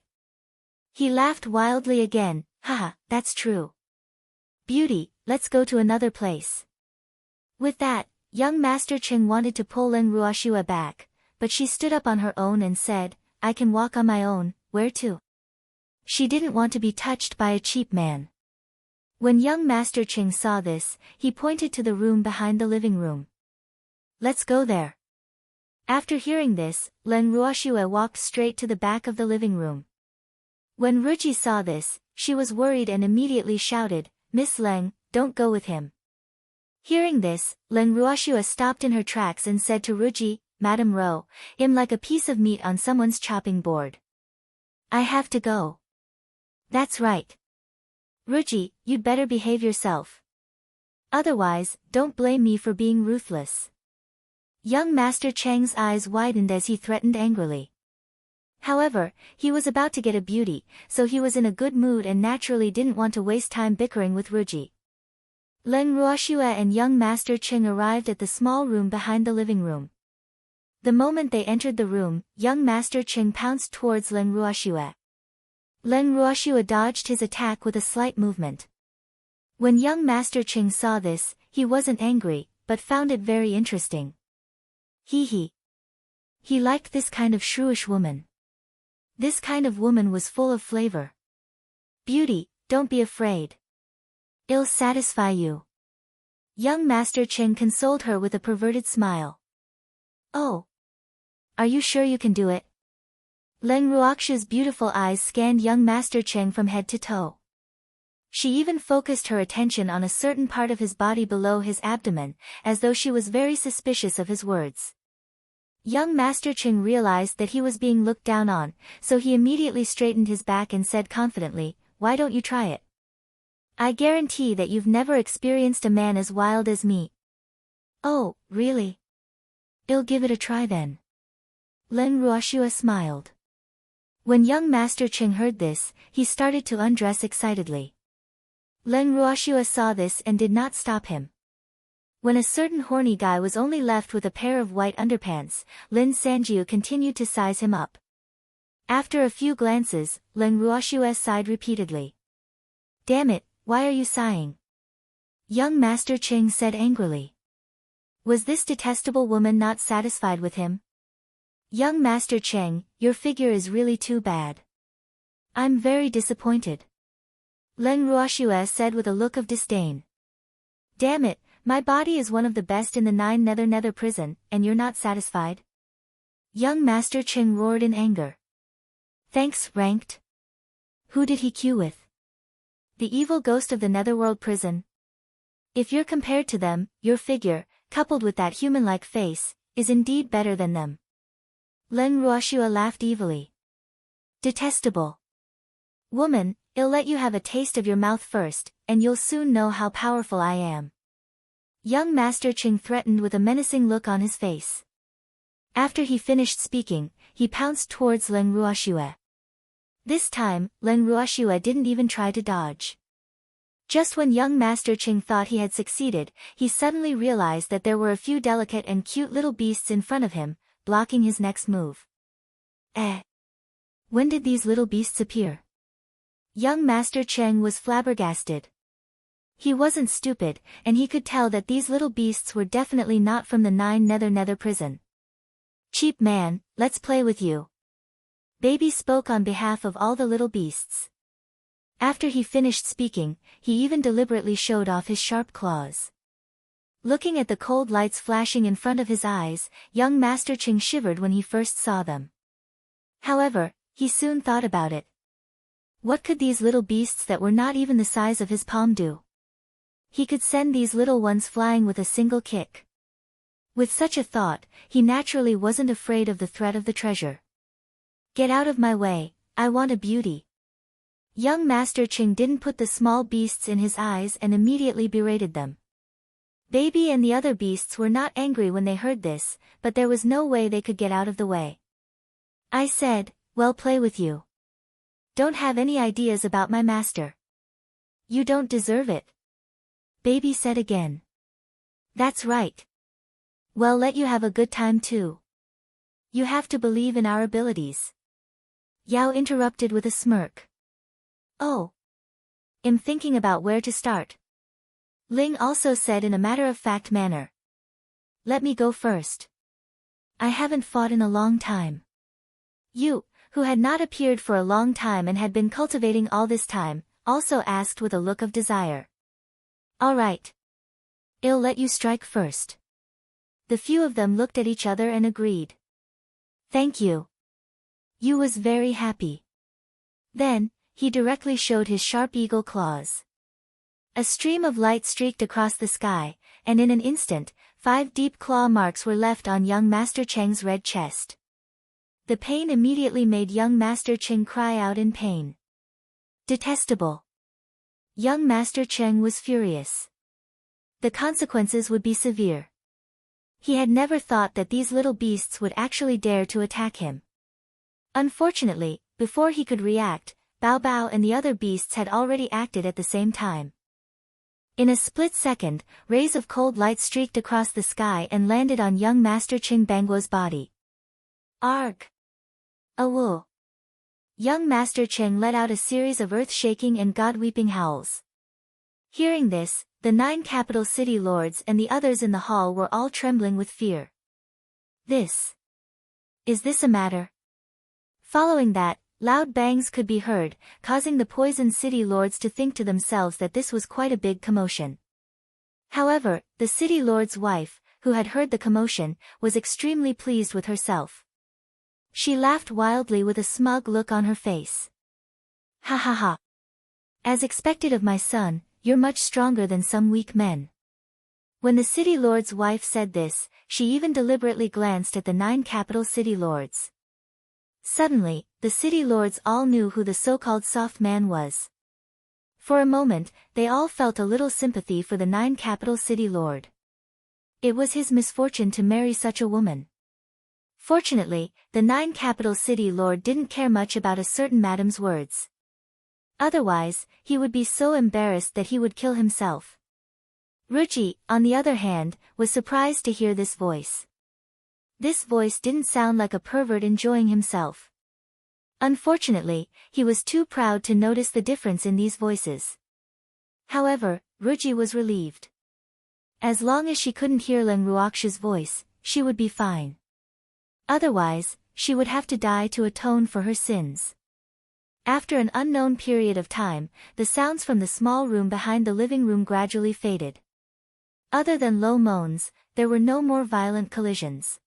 He laughed wildly again, haha, that's true. Beauty, let's go to another place. With that, young Master Cheng wanted to pull Len Ruoxue back, but she stood up on her own and said, I can walk on my own, where to? She didn't want to be touched by a cheap man. When young Master Cheng saw this, he pointed to the room behind the living room. Let's go there. After hearing this, Len Ruoxue walked straight to the back of the living room. When Ruji saw this, she was worried and immediately shouted, Miss Leng, don't go with him. Hearing this, Len Ruoxue stopped in her tracks and said to Ruji, Madam Ro, I'm like a piece of meat on someone's chopping board. I have to go. That's right. Ruji, you'd better behave yourself. Otherwise, don't blame me for being ruthless. Young Master Cheng's eyes widened as he threatened angrily. However, he was about to get a beauty, so he was in a good mood and naturally didn't want to waste time bickering with Ruji. Len Ruoxue and young Master Cheng arrived at the small room behind the living room. The moment they entered the room, young Master Cheng pounced towards Len Ruoxue. Len Ruoxue dodged his attack with a slight movement. When young Master Cheng saw this, he wasn't angry, but found it very interesting. He liked this kind of shrewish woman. This kind of woman was full of flavor. Beauty, don't be afraid. It'll satisfy you. Young Master Cheng consoled her with a perverted smile. Oh. Are you sure you can do it? Leng Ruoxu's beautiful eyes scanned young Master Cheng from head to toe. She even focused her attention on a certain part of his body below his abdomen, as though she was very suspicious of his words. Young Master Cheng realized that he was being looked down on, so he immediately straightened his back and said confidently, "Why don't you try it? I guarantee that you've never experienced a man as wild as me." "Oh, really? I'll give it a try then." Leng Ruoxua smiled. When young Master Cheng heard this, he started to undress excitedly. Leng Ruoxua saw this and did not stop him. When a certain horny guy was only left with a pair of white underpants, Lin Sanjiu continued to size him up. After a few glances, Leng Ruoxua sighed repeatedly. "Damn it, why are you sighing?" Young Master Cheng said angrily. Was this detestable woman not satisfied with him? "Young Master Cheng, your figure is really too bad. I'm very disappointed," Leng Ruoxua said with a look of disdain. "Damn it, my body is one of the best in the 9 nether prison, and you're not satisfied?" Young Master Cheng roared in anger. "Thanks, ranked. Who did he queue with? The evil ghost of the netherworld prison? If you're compared to them, your figure, coupled with that human-like face, is indeed better than them." Leng Ruoxua laughed evilly. "Detestable. Woman, I'll let you have a taste of your mouth first, and you'll soon know how powerful I am." Young Master Cheng threatened with a menacing look on his face. After he finished speaking, he pounced towards Leng Ruoxua. This time, Leng Ruoxua didn't even try to dodge. Just when young Master Cheng thought he had succeeded, he suddenly realized that there were a few delicate and cute little beasts in front of him, blocking his next move. When did these little beasts appear? Young Master Cheng was flabbergasted. He wasn't stupid, and he could tell that these little beasts were definitely not from the 9 nether prison. "Cheap man, let's play with you." Baby spoke on behalf of all the little beasts. After he finished speaking, he even deliberately showed off his sharp claws. Looking at the cold lights flashing in front of his eyes, young Master Cheng shivered when he first saw them. However, he soon thought about it. What could these little beasts that were not even the size of his palm do? He could send these little ones flying with a single kick. With such a thought, he naturally wasn't afraid of the threat of the treasure. "Get out of my way, I want a beauty." Young Master Cheng didn't put the small beasts in his eyes and immediately berated them. Baby and the other beasts were not angry when they heard this, but there was no way they could get out of the way. "I said, well, play with you. Don't have any ideas about my master. You don't deserve it," Baby said again. "That's right. Well, let you have a good time too. You have to believe in our abilities." Yao interrupted with a smirk. "Oh. I'm thinking about where to start." Ling also said in a matter-of-fact manner. "Let me go first. I haven't fought in a long time." Yu, who had not appeared for a long time and had been cultivating all this time, also asked with a look of desire. "All right. I'll let you strike first." The few of them looked at each other and agreed. "Thank you." Yu was very happy. Then, he directly showed his sharp eagle claws. A stream of light streaked across the sky, and in an instant, 5 deep claw marks were left on young Master Cheng's red chest. The pain immediately made young Master Cheng cry out in pain. Detestable. Young Master Cheng was furious. The consequences would be severe. He had never thought that these little beasts would actually dare to attack him. Unfortunately, before he could react, Bao Bao and the other beasts had already acted at the same time. In a split second, rays of cold light streaked across the sky and landed on young Master Cheng Bangguo's body. Arg! Awoo! Young Master Cheng let out a series of earth-shaking and God-weeping howls. Hearing this, The 9 capital city lords and the others in the hall were all trembling with fear. Is this a matter? Following that, loud bangs could be heard, causing the poisoned city lords to think to themselves that this was quite a big commotion. However, the city lord's wife, who had heard the commotion, was extremely pleased with herself. She laughed wildly with a smug look on her face. Ha ha ha. As expected of my son, you're much stronger than some weak men. When the city lord's wife said this, she even deliberately glanced at the 9 capital city lords. Suddenly, the city lords all knew who the so-called soft man was. For a moment, they all felt a little sympathy for the 9 capital city lord. It was his misfortune to marry such a woman. Fortunately, the 9 capital city lord didn't care much about a certain madam's words. Otherwise, he would be so embarrassed that he would kill himself. Ruchi, on the other hand, was surprised to hear this voice. This voice didn't sound like a pervert enjoying himself. Unfortunately, he was too proud to notice the difference in these voices. However, Ruchi was relieved. As long as she couldn't hear Leng Ruox's voice, she would be fine. Otherwise, she would have to die to atone for her sins. After an unknown period of time, the sounds from the small room behind the living room gradually faded. Other than low moans, there were no more violent collisions.